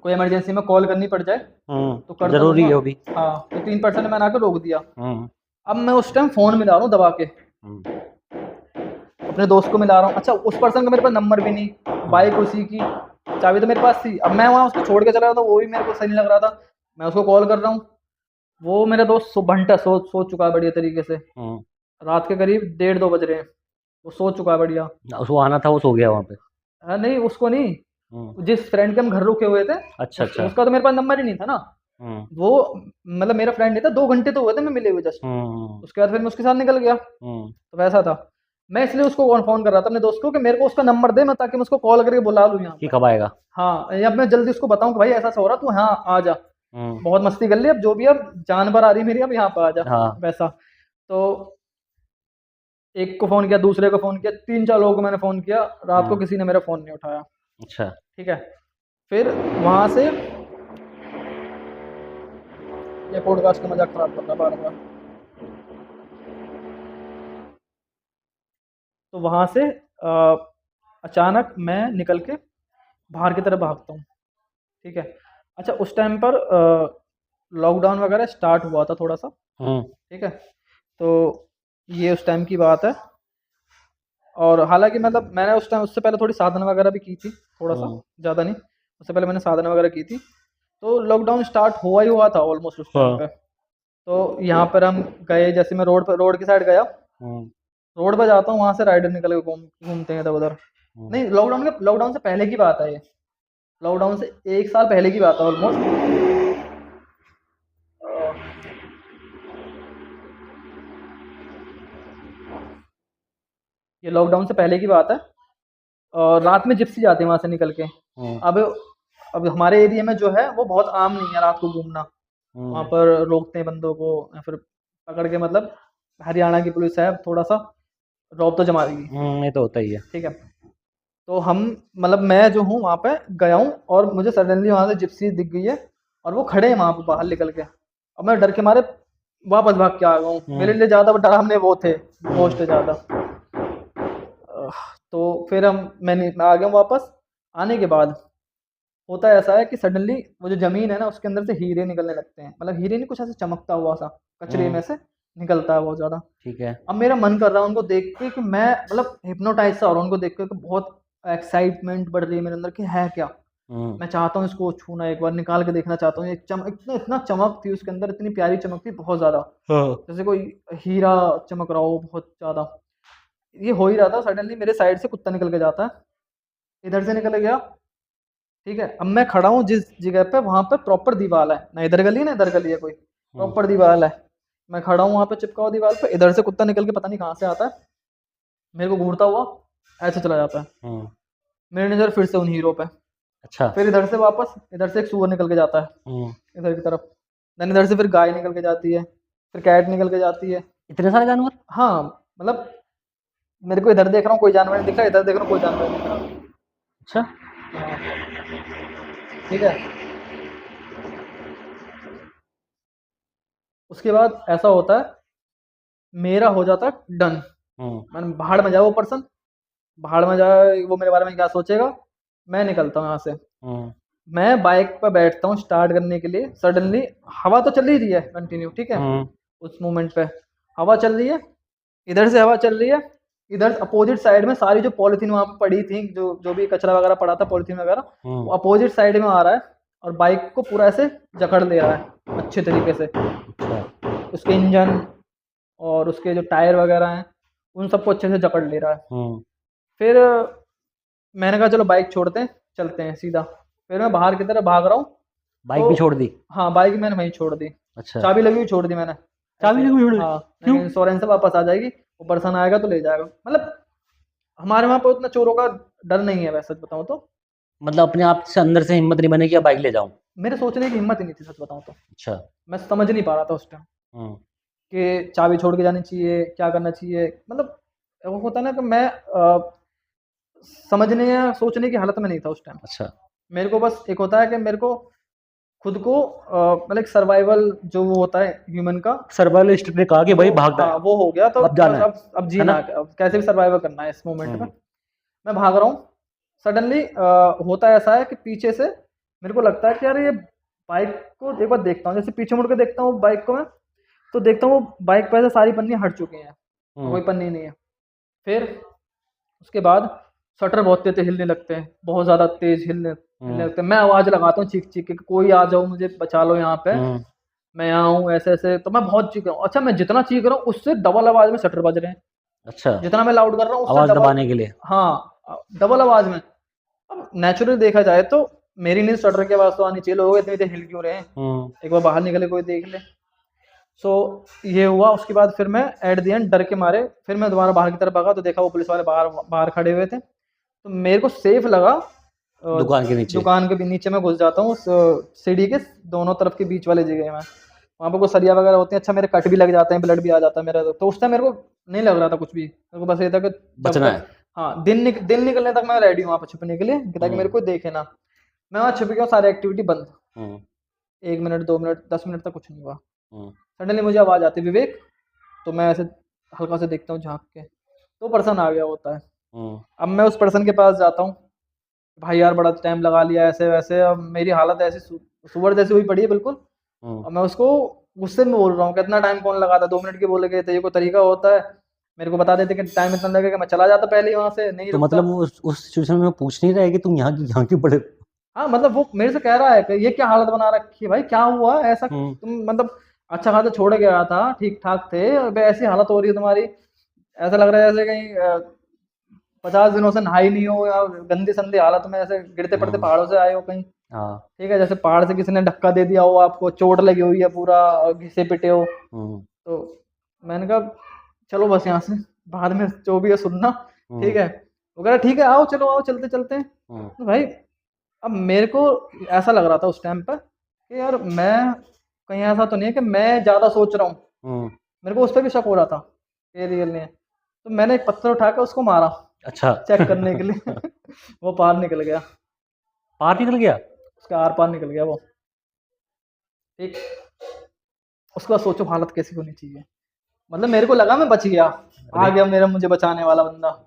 कोई इमरजेंसी में कॉल करनी पड़ जाए तो कर तो जरूरी है दूंगा। वो भी। हाँ, तो 3% मैंने आकर रोक दिया। हम्म अब मैं उस टाइम फ़ोन मिला रहा हूँ दबा के, हम्म अपने दोस्त को मिला रहा हूँ। अच्छा, उस पर्सन का मेरे पास नंबर भी नहीं, बाइक उसी की, चाबी तो मेरे पास थी। अब मैं वहाँ उसको छोड़ के चला रहा था, वो भी मेरे को सही नहीं लग रहा था। मैं उसको कॉल कर रहा हूँ, वो मेरा दोस्त घंटा सो चुका है बढ़िया तरीके से। हम्म। रात के करीब 1:30-2 बज रहे हैं, वो सो चुका है बढ़िया। उसको आना था, वो सो गया वहाँ पे। नहीं, उसको नहीं, हम्म। जिस फ्रेंड के हम घर रुके हुए थे, अच्छा अच्छा। उसका तो मेरे पास नंबर ही नहीं था ना। हम्म वो मतलब मेरा फ्रेंड नहीं था, 2 घंटे तो हुए थे मैं मिले हुए जस्ट। हम्म उसके बाद फिर मैं उसके साथ निकल गया, हम्म तो वैसा था। मैं इसलिए उसको फ़ोन कर रहा था अपने दोस्त को कि मेरे को उसका नंबर दे, मैं ताकि मैं उसको कॉल करके बुला लूँ यहाँ कि पे। कब आएगा। हाँ, या मैं जल्दी उसको बताऊँ कि भाई ऐसा हो रहा, तू हाँ आ जा, हम्म। बहुत मस्ती कर ली, अब जो भी, अब जान भर आ रही मेरी, अब यहाँ पे आ जा, हाँ। वैसा। तो एक को फ़ोन किया, दूसरे को फ़ोन किया, 3-4 लोगों को मैंने फ़ोन किया, रात को किसी ने मेरा फ़ोन नहीं उठाया। अच्छा। ठीक है, फिर वहाँ से, ये पॉडकास्ट का मजाक खराब कर रहा है बार बार। तो वहाँ से अचानक मैं निकल के बाहर की तरफ भागता हूँ। ठीक है। अच्छा, उस टाइम पर लॉकडाउन वगैरह स्टार्ट हुआ था थोड़ा सा। हम्म ठीक है, तो ये उस टाइम की बात है। और हालांकि मतलब मैंने उस टाइम, उससे पहले थोड़ी साधना वगैरह भी की थी, थोड़ा सा, हम्म। ज़्यादा नहीं। उससे पहले मैंने साधना वगैरह की थी, तो लॉकडाउन स्टार्ट हुआ ही हुआ था ऑलमोस्ट उस टाइम हाँ। पे। तो यहाँ पर हम गए, जैसे मैं रोड की साइड गया, हम्म रोड पर जाता हूँ, वहाँ से राइडर निकल के घूमते हैं इधर उधर। हम्म। नहीं, लॉकडाउन से पहले की बात है ये, लॉकडाउन से 1 साल पहले की बात है ऑलमोस्ट। ये लॉकडाउन से पहले की बात है। और रात में जिप्सी जाते हैं वहाँ से निकल के। हम्म अब अब हमारे एरिया में जो है वो बहुत आम नहीं है रात को घूमना। वहाँ हम्म पर रोकते हैं बंदों को, या फिर पकड़ के, मतलब हरियाणा की पुलिस है, थोड़ा सा रौब तो जमा देगी। ये तो होता ही है। ठीक है, तो हम, मतलब मैं जो हूँ वहाँ पे गया हूँ, और मुझे सडनली वहाँ से जिप्सी दिख गई है, और वो खड़े हैं वहाँ पे बाहर निकल के। अब मैं डर के मारे वापस भाग के आ गया हूँ। मेरे लिए ज़्यादा डरावने वो थे, पोस्ट ज़्यादा। तो फिर मैं आ गया हूँ वापस। आने के बाद होता ऐसा है कि सडनली वो जो ज़मीन है ना, उसके अंदर से हीरे निकलने लगते हैं, मतलब हीरे नहीं, कुछ ऐसे चमकता हुआ सा कचरे में हम्म। से निकलता है बहुत ज़्यादा। ठीक है। अब मेरा मन कर रहा है उनको देख के कि मैं, मतलब हिप्नोटाइज सा हो रहा हूँ उनको देख के, कि बहुत एक्साइटमेंट बढ़ रही है मेरे अंदर कि है क्या। हम्म। मैं चाहता हूँ इसको छूना, एक बार निकाल के देखना चाहता हूँ। इतना इतना चमक थी उसके अंदर, इतनी प्यारी चमक थी, बहुत ज़्यादा, हाँ। जैसे कोई हीरा चमक रहा हो बहुत ज़्यादा। ये हो ही रहा था, सडनली मेरे साइड से कुत्ता निकल के जाता है, इधर से निकल गया। ठीक है, अब मैं खड़ा हूँ जिस जगह पे, वहाँ पे प्रॉपर दीवार है, ना इधर गली है ना इधर गली है, कोई हम्म प्रॉपर दीवार है। मैं खड़ा हूँ वहाँ पे चिपका हुआ दीवार पे, इधर से कुत्ता निकल के पता नहीं कहाँ से आता है, मेरे को घूरता हुआ ऐसे चला जाता है। हम्म। मेरी नज़र फिर से उन हीरो पे। अच्छा। फिर इधर से वापस, इधर से एक सुअर निकल के जाता है हम्म। इधर की तरफ। देन इधर से फिर गाय निकल के जाती है, फिर कैट निकल के जाती है। इतने सारे जानवर। हाँ, मतलब मेरे को इधर देख रहा हूँ कोई जानवर नहीं दिख रहा, इधर देख रहा हूँ कोई जानवर नहीं दिख रहा। अच्छा। हाँ, ठीक है। उसके बाद ऐसा होता है, मेरा हो जाता है डन। हम्म मैंने भाड़ में जाए वो पर्सन, भाड़ में जाए वो, मेरे बारे में क्या सोचेगा। मैं निकलता हूँ यहाँ से। हम्म मैं बाइक पर बैठता हूँ स्टार्ट करने के लिए, सडनली हवा तो चल ही रही है कंटिन्यू, ठीक है। हम्म उस मोमेंट पे हवा चल रही है, इधर से हवा चल रही है, इधर अपोजिट साइड में सारी जो पॉलीथीन वहाँ पे पड़ी थी, जो जो भी कचरा वगैरह पड़ा था पॉलीथीन वगैरह, वो अपोजिट साइड में आ रहा है, और बाइक को पूरा ऐसे जकड़ ले रहा है अच्छे तरीके से। अच्छा। उसके इंजन और उसके जो टायर वगैरह हैं, उन सबको अच्छे से जकड़ ले रहा है। हम्म। फिर मैंने कहा चलो बाइक छोड़ते हैं, चलते हैं सीधा। फिर मैं बाहर की तरफ भाग रहा हूँ, बाइक तो भी छोड़ दी। हाँ, बाइक मैंने वहीं छोड़ दी, अच्छा। चाबी लगी हुई छोड़ दी मैंने चाबी ऐसे। लेके छोड़ दी। हाँ, क्यों। मैंने इंश्योरेंस से वापस आ जाएगी, वो पर्सन आएगा तो ले जाएगा। मतलब हमारे वहाँ पे उतना चोरों का डर नहीं है वैसे, सच बताऊँ तो। मतलब अपने आप से अंदर से हिम्मत नहीं बने कि अब बाइक ले जाऊं। मेरे सोचने की हिम्मत ही नहीं थी, सच बताऊँ तो। अच्छा। मैं समझ नहीं पा रहा था उस टाइम हम्म कि चाबी छोड़ के जानी चाहिए, क्या करना चाहिए। मतलब वो होता है ना कि मैं समझने या सोचने की हालत में नहीं था उस टाइम। अच्छा। मेरे को बस एक होता है कि मेरे को खुद को मतलब एक सर्वाइवल जो वो होता है ह्यूमन का, सर्वाइवल इंस्टिंक्ट ने कहा कि भाई वो, भागना हाँ, है। वो हो गया। तो अब जाना बस है अब है ना। जीना है, अब कैसे भी सर्वाइव करना है इस मोमेंट में। हम्म मैं भाग रहा हूँ, सडनली होता ऐसा है कि पीछे से मेरे को लगता है कि यार ये बाइक को एक बार देखता हूँ, जैसे पीछे मुड़ के देखता हूँ बाइक को मैं, तो देखता हूँ वो बाइक पर से सारी पन्नी हट चुकी हैं, कोई पन्नी नहीं है। फिर उसके बाद शटर बहुत तेज हिलने लगते हैं, बहुत ज़्यादा तेज हिलने हिलने लगते हैं। मैं आवाज़ लगाता हूँ चीख चीख के कि कोई आ जाओ, मुझे बचा लो यहाँ पे, मैं यहाँ हूँ, ऐसे ऐसे। तो मैं बहुत चीख रहा हूँ। अच्छा, मैं जितना चीख रहा हूँ उससे डबल आवाज़ में शटर बज रहे हैं। अच्छा, जितना मैं लाउड कर रहा हूँ उससे आवाज डबल। दबाने के लिए। हाँ, डबल आवाज़ में। अब नेचुरली देखा जाए तो मेरी नींद शटर की आवाज़ तो आनी चाहिए, लोग इतनी देर हिल क्यों रहे हैं, एक बार बाहर निकले कोई देख ले। सो ये हुआ। उसके बाद फिर मैं एट द एंड डर के मारे फिर मैं दोबारा बाहर की तरफ भागा, तो देखा वो पुलिस वाले बाहर बाहर खड़े हुए थे। तो मेरे को सेफ लगा। दुकान के नीचे। दुकान के भी नीचे मैं घुस जाता हूँ, उस सीढ़ी के दोनों तरफ के बीच वाले जगह में। वहाँ पे कुछ सरिया वगैरह होते हैं। अच्छा, मेरे कट भी लग जाते हैं, ब्लड भी आ जाता है मेरा। तो उस टाइम मेरे को नहीं लग रहा था कुछ भी, मेरे को बस ये था कि जब बचना तक है। हाँ दिन निकलने तक मैं रेडी हूँ वहाँ पर छुपने के लिए, ताकि मेरे को देखे ना। मैं वहाँ छुप गया, सारी एक्टिविटी बंद। 1 मिनट 2 मिनट 10 मिनट तक कुछ नहीं हुआ। सडनली मुझे आवाज़ आती, विवेक। तो मैं ऐसे हल्का से देखता हूँ झाँक के, तो पर्सन आ गया होता है। अब मैं उस पर्सन के पास जाता हूँ, भाई यार बड़ा टाइम लगा लिया, ऐसे वैसे। अब मेरी हालत ऐसी सुअर जैसी हुई पड़ी है बिल्कुल। अब मैं उसको गुस्से में बोल रहा हूँ कि इतना टाइम कौन लगाता, 2 मिनट के बोले गए थे, ये कोई तरीका होता है? मेरे को बता देते कि टाइम इतना लगेगा, मैं चला जाता पहले ही वहाँ से, नहीं तो रुकता। मतलब वो उस सिचुएशन में पूछ नहीं रहा है कि तुम यहाँ क्यों पड़े? हाँ, मतलब वो मेरे से कह रहा है कि ये क्या हालत बना रखी है भाई, क्या हुआ ऐसा? तुम मतलब अच्छा खासा छोड़ गया था, ठीक ठाक थे, अब ऐसी हालत हो रही है तुम्हारी। ऐसा लग रहा है जैसे कहीं 50 दिनों से नहाई नहीं हो, या गंदी संदी हालत में ऐसे गिरते पड़ते पहाड़ों से आए हो कहीं। हाँ। ठीक है, जैसे पहाड़ से किसी ने धक्का दे दिया हो, आपको चोट लगी हुई है, पूरा घिसे पिटे हो। तो मैंने कहा चलो बस यहाँ से, बाद में जो भी है सुनना, ठीक है? वो कह रहा ठीक है, आओ, चलो आओ, चलते चलते हैं। तो भाई अब मेरे को ऐसा लग रहा था उस टाइम पर कि यार मैं कहीं ऐसा तो नहीं है कि मैं ज़्यादा सोच रहा हूँ। मेरे को उस पर भी शक हो रहा था ये रियल नहीं है। तो मैंने एक पत्थर उठा के उसको मारा, अच्छा। चेक करने के लिए। वो पार निकल गया, पार निकल गया? उसका आर पार निकल गया वो। ठीक। उसके बाद सोचो हालत कैसी होनी चाहिए। मतलब मेरे को लगा मैं बच गया, आ गया मेरा मुझे बचाने वाला बंदा।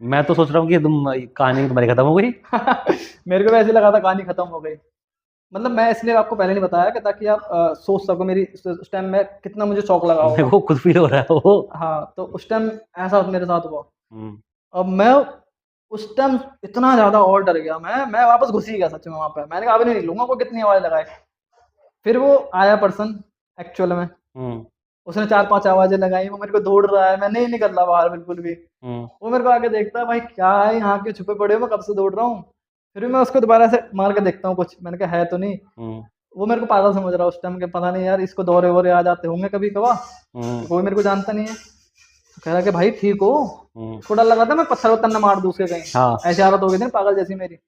मैं तो सोच रहा हूँ कि कहानी तुम्हारी खत्म हो गई। मेरे को वैसे लगा था कहानी खत्म हो गई। मतलब मैं इसलिए आपको पहले नहीं बताया कि ताकि आप सोच सको मेरी उस टाइम में कितना मुझे शौक लगा मेरे होगा। को खुद फील हो रहा है वो। हाँ, तो उस टाइम ऐसा मेरे साथ हुआ। अब मैं उस टाइम इतना ज़्यादा और डर गया, मैं वापस घुस ही गया सच में वहाँ पे। मैंने कहा अभी नहीं निकलूंगा, कोई कितनी आवाज़ लगाए। फिर वो आया पर्सन एक्चुअल में, उसने 4-5 आवाज़ें लगाई, वो मेरे को दौड़ रहा है, मैं नहीं निकल रहा बाहर बिल्कुल भी। वो मेरे को आके देखता है, भाई क्या है यहाँ के छुपे पड़े हो, मैं कब से दौड़ रहा हूँ। फिर भी मैं उसको दोबारा से मार के देखता हूँ कुछ, मैंने कहा है तो नहीं। वो मेरे को पागल समझ रहा है उस टाइम के, पता नहीं यार इसको दौरे वोरे आ जाते होंगे कभी कभार, कोई मेरे को जानता नहीं है। तो कह रहा कि भाई ठीक हो? उसको डर लगा था मैं पत्थर वत्थर न मार दूँ उसके कहीं। हाँ। ऐसी हालत हो गई थी ना पागल जैसी मेरी।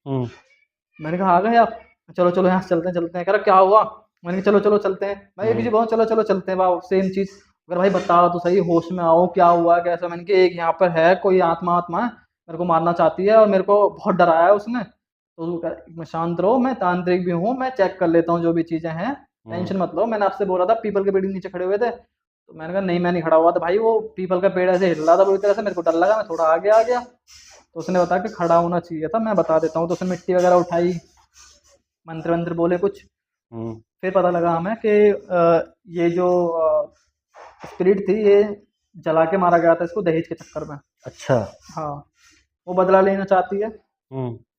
मैंने कहा आ गए आप, चलो चलो यहाँ से चलते हैं चलते हैं। कह रहा क्या हुआ? मैंने कहा चलो चलो चलते हैं। मैं एक चीज बहुत, चलो चलो चलते हैं। वाह, सेम चीज। अगर भाई बताओ तो सही, होश में आओ, क्या हुआ कैसा? मैंने कहा एक यहाँ पर है कोई आत्मा आत्मा है, मेरे को मारना चाहती है और मेरे को बहुत डराया है उसने। तो वो मैं शांत रहो, मैं तांत्रिक भी हूँ, मैं चेक कर लेता हूँ जो भी चीजें हैं, टेंशन मत लो। मैंने आपसे बोला था पीपल के पेड़ के नीचे खड़े हुए थे। तो मैंने कहा नहीं मैं नहीं खड़ा हुआ था भाई, वो पीपल का पेड़ ऐसे हिल रहा था पूरी तरह से, मेरे को डर लगा, मैं थोड़ा आगे आ गया। तो उसने बताया कि खड़ा होना चाहिए था, मैं बता देता हूँ। तो उसने मिट्टी वगैरह उठाई, मंत्र वंत्र बोले कुछ। फिर पता लगा हमें कि ये जो स्पिरिट थी, ये जला के मारा गया था इसको दहेज के चक्कर में। अच्छा। हाँ, वो बदला लेना चाहती है।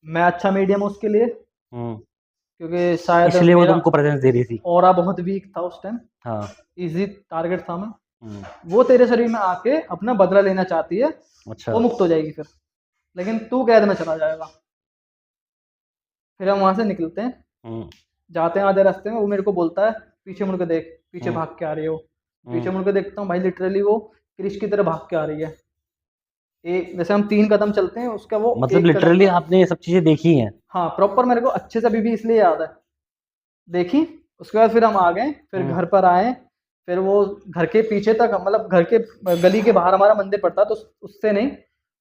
मैं अच्छा मीडियम हूँ उसके लिए, क्योंकि शायद इसलिए वो मेरा तुमको प्रेजेंस दे रही थी। ऑरा बहुत वीक था उस टाइम। हाँ। इजी टारगेट था मैं। वो तेरे शरीर में आके अपना बदला लेना चाहती है। अच्छा। वो मुक्त हो जाएगी फिर, लेकिन तू कैद में चला जाएगा। फिर हम वहां से निकलते हैं, जाते हैं आधे रास्ते में। वो मेरे को बोलता है पीछे मुड़ के देख, पीछे भाग के आ रही हो। पीछे मुड़ के देखता हूँ भाई, लिटरली वो क्रिश की तरह भाग के आ रही है। एक जैसे हम 3 कदम चलते हैं, उसका वो मतलब 1 कदम। लिटरली आपने ये सब चीजें देखी हैं? हाँ, प्रॉपर मेरे को अच्छे से अभी भी इसलिए याद है, देखी। उसके बाद फिर हम आ गए, फिर घर पर आए। फिर वो घर के पीछे तक, मतलब घर के गली के बाहर हमारा मंदिर पड़ता, तो उससे नहीं,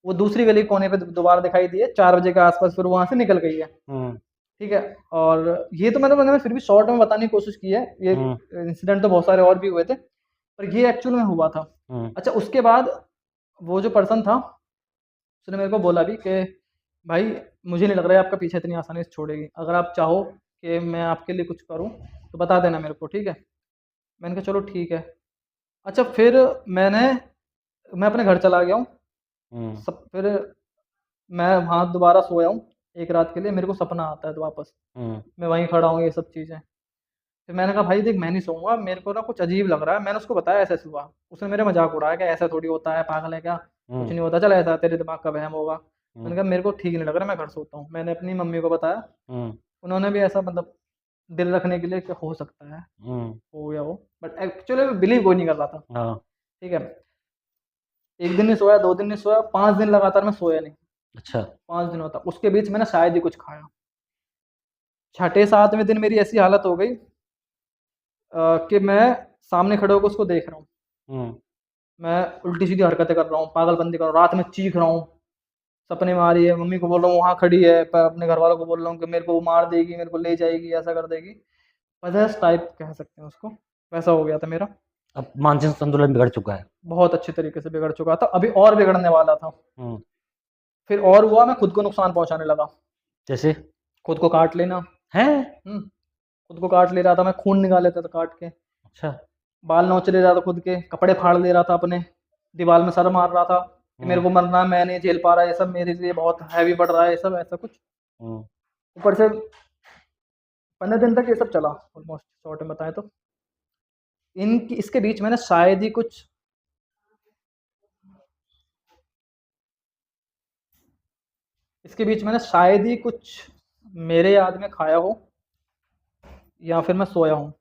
वो दूसरी गली कोने पे दोबारा दिखाई दिए 4 बजे के आसपास। फिर वहां से निकल गई है। ठीक है। और ये तो मैंने फिर भी शॉर्ट में बताने की कोशिश की है। ये इंसिडेंट तो बहुत सारे और भी हुए थे, पर ये एक्चुअल में हुआ था। अच्छा, उसके बाद वो जो पर्सन था उसने मेरे को बोला भी कि भाई मुझे नहीं लग रहा है आपका पीछे इतनी आसानी से छोड़ेगी। अगर आप चाहो कि मैं आपके लिए कुछ करूँ तो बता देना मेरे को, ठीक है? मैंने कहा चलो ठीक है। अच्छा फिर मैंने मैं अपने घर चला गया हूँ। हम्म। सब फिर मैं वहाँ दोबारा सोया हूँ एक रात के लिए, मेरे को सपना आता है तो वापस हम्म। मैं वहीं खड़ा हूँ, ये सब चीज़ें। फिर मैंने कहा भाई देख मैं नहीं सोऊंगा, मेरे को ना कुछ अजीब लग रहा है। मैंने उसको बताया ऐसे ऐसे हुआ, उसने मेरे मजाक उड़ाया कि ऐसा थोड़ी होता है, पागल है क्या, कुछ हम्म। नहीं होता, चल ऐसा तेरे दिमाग का वहम होगा। मैंने हम्म। कहा मेरे को ठीक नहीं लग रहा, मैं घर सोता हूँ। मैंने अपनी मम्मी को बताया, हम्म। उन्होंने भी ऐसा मतलब दिल रखने के लिए कि हो सकता है हम्म। हो गया वो, बट एक्चुअली बिलीव कोई नहीं कर रहा था। हाँ। ठीक है, एक दिन नहीं सोया, 2 दिन नहीं सोया, 5 दिन लगातार मैं सोया नहीं। अच्छा। 5 दिनों तक, उसके बीच मैंने शायद ही कुछ खाया। छठे सातवें दिन मेरी ऐसी हालत हो गई कि मैं सामने खड़े होकर उसको देख रहा हूँ, हम्म। मैं उल्टी सीधी हरकतें कर रहा हूँ, पागलपंती कर रहा हूँ, रात में चीख रहा हूँ, सपने में आ रही है, मम्मी को बोल रहा हूँ वहाँ खड़ी है, अपने घर वालों को बोल रहा हूँ कि मेरे को वो मार देगी, मेरे को ले जाएगी, ऐसा कर देगी। पजेस टाइप कह सकते हैं उसको, वैसा हो गया था मेरा। अब मानसिक संतुलन बिगड़ चुका है। बहुत अच्छी तरीके से बिगड़ चुका था, अभी और बिगड़ने वाला था। हम्म। फिर और हुआ, मैं खुद को नुकसान पहुंचाने लगा। जैसे? खुद को काट लेना। है? हम्म, खुद को काट ले रहा था मैं, खून निकाल लेता था काट के। अच्छा। बाल नोच ले रहा था खुद के, कपड़े फाड़ ले रहा था अपने, दीवार में सर मार रहा था कि मेरे हम्म। को मरना है, मैं नहीं झेल पा रहा, ये सब मेरे लिए बहुत हैवी पड़ रहा है, ये सब ऐसा कुछ। हम्म। ऊपर से 15 दिन तक ये सब चला ऑलमोस्ट, शॉर्ट में बताएं तो। इनकी इसके बीच मैंने शायद ही कुछ, इसके बीच मैंने शायद ही कुछ मेरे याद में खाया हो, या फिर मैं सोया हूँ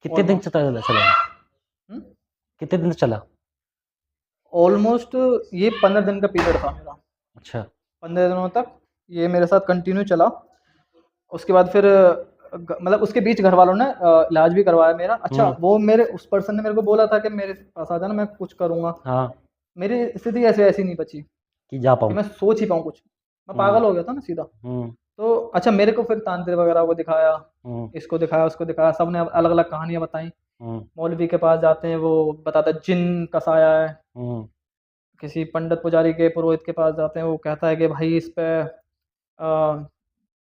कितने दिन ऑलमोस्ट। चला चला? कितने दिन चला? ऑलमोस्ट ये 15 दिन का पीरियड था मेरा। अच्छा। 15 दिनों तक ये मेरे साथ कंटिन्यू चला। उसके बाद फिर मतलब उसके बीच घर वालों ने इलाज भी करवाया मेरा। अच्छा हम्म। वो मेरे उस पर्सन ने मेरे को बोला था कि मेरे पास आ जाना, मैं कुछ करूँगा। हाँ। मेरी स्थिति ऐसे ऐसी नहीं बची कि जा कि पाऊँ। मैं सोच ही पाऊँ कुछ, मैं हम्म। पागल हो गया था ना सीधा। हम्म। तो अच्छा मेरे को फिर तांत्रिक वगैरह को दिखाया, हम्म। इसको दिखाया, उसको दिखाया, सब ने अलग अलग कहानियाँ बताई। हम्म। मौलवी के पास जाते हैं, वो बताता है जिन का साया है। हम्म। किसी पंडित पुजारी के, पुरोहित के पास जाते हैं, वो कहता है कि भाई इस पे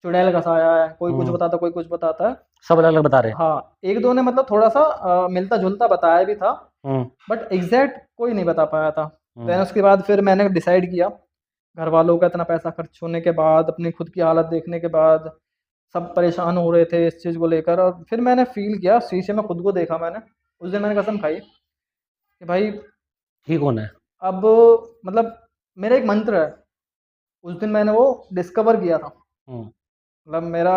चुड़ैल का साया है, कोई कुछ हम्म। बताता है, कोई कुछ बताता है। सब अलग अलग बता रहे हैं। हाँ, एक दो ने मतलब थोड़ा सा मिलता जुलता बताया भी था, हम्म। बट एग्जैक्ट कोई नहीं बता पाया था। देन हम्म। उसके बाद फिर मैंने डिसाइड किया, घर वालों का इतना पैसा खर्च होने के बाद, अपनी खुद की हालत देखने के बाद, सब परेशान हो रहे थे इस चीज़ को लेकर, और फिर मैंने फील किया, शीशे में खुद को देखा मैंने। उस दिन मैंने कसम खाई कि भाई ठीक होना है। अब मतलब मेरा एक मंत्र है, उस दिन मैंने वो डिस्कवर किया था। हम्म। मतलब मेरा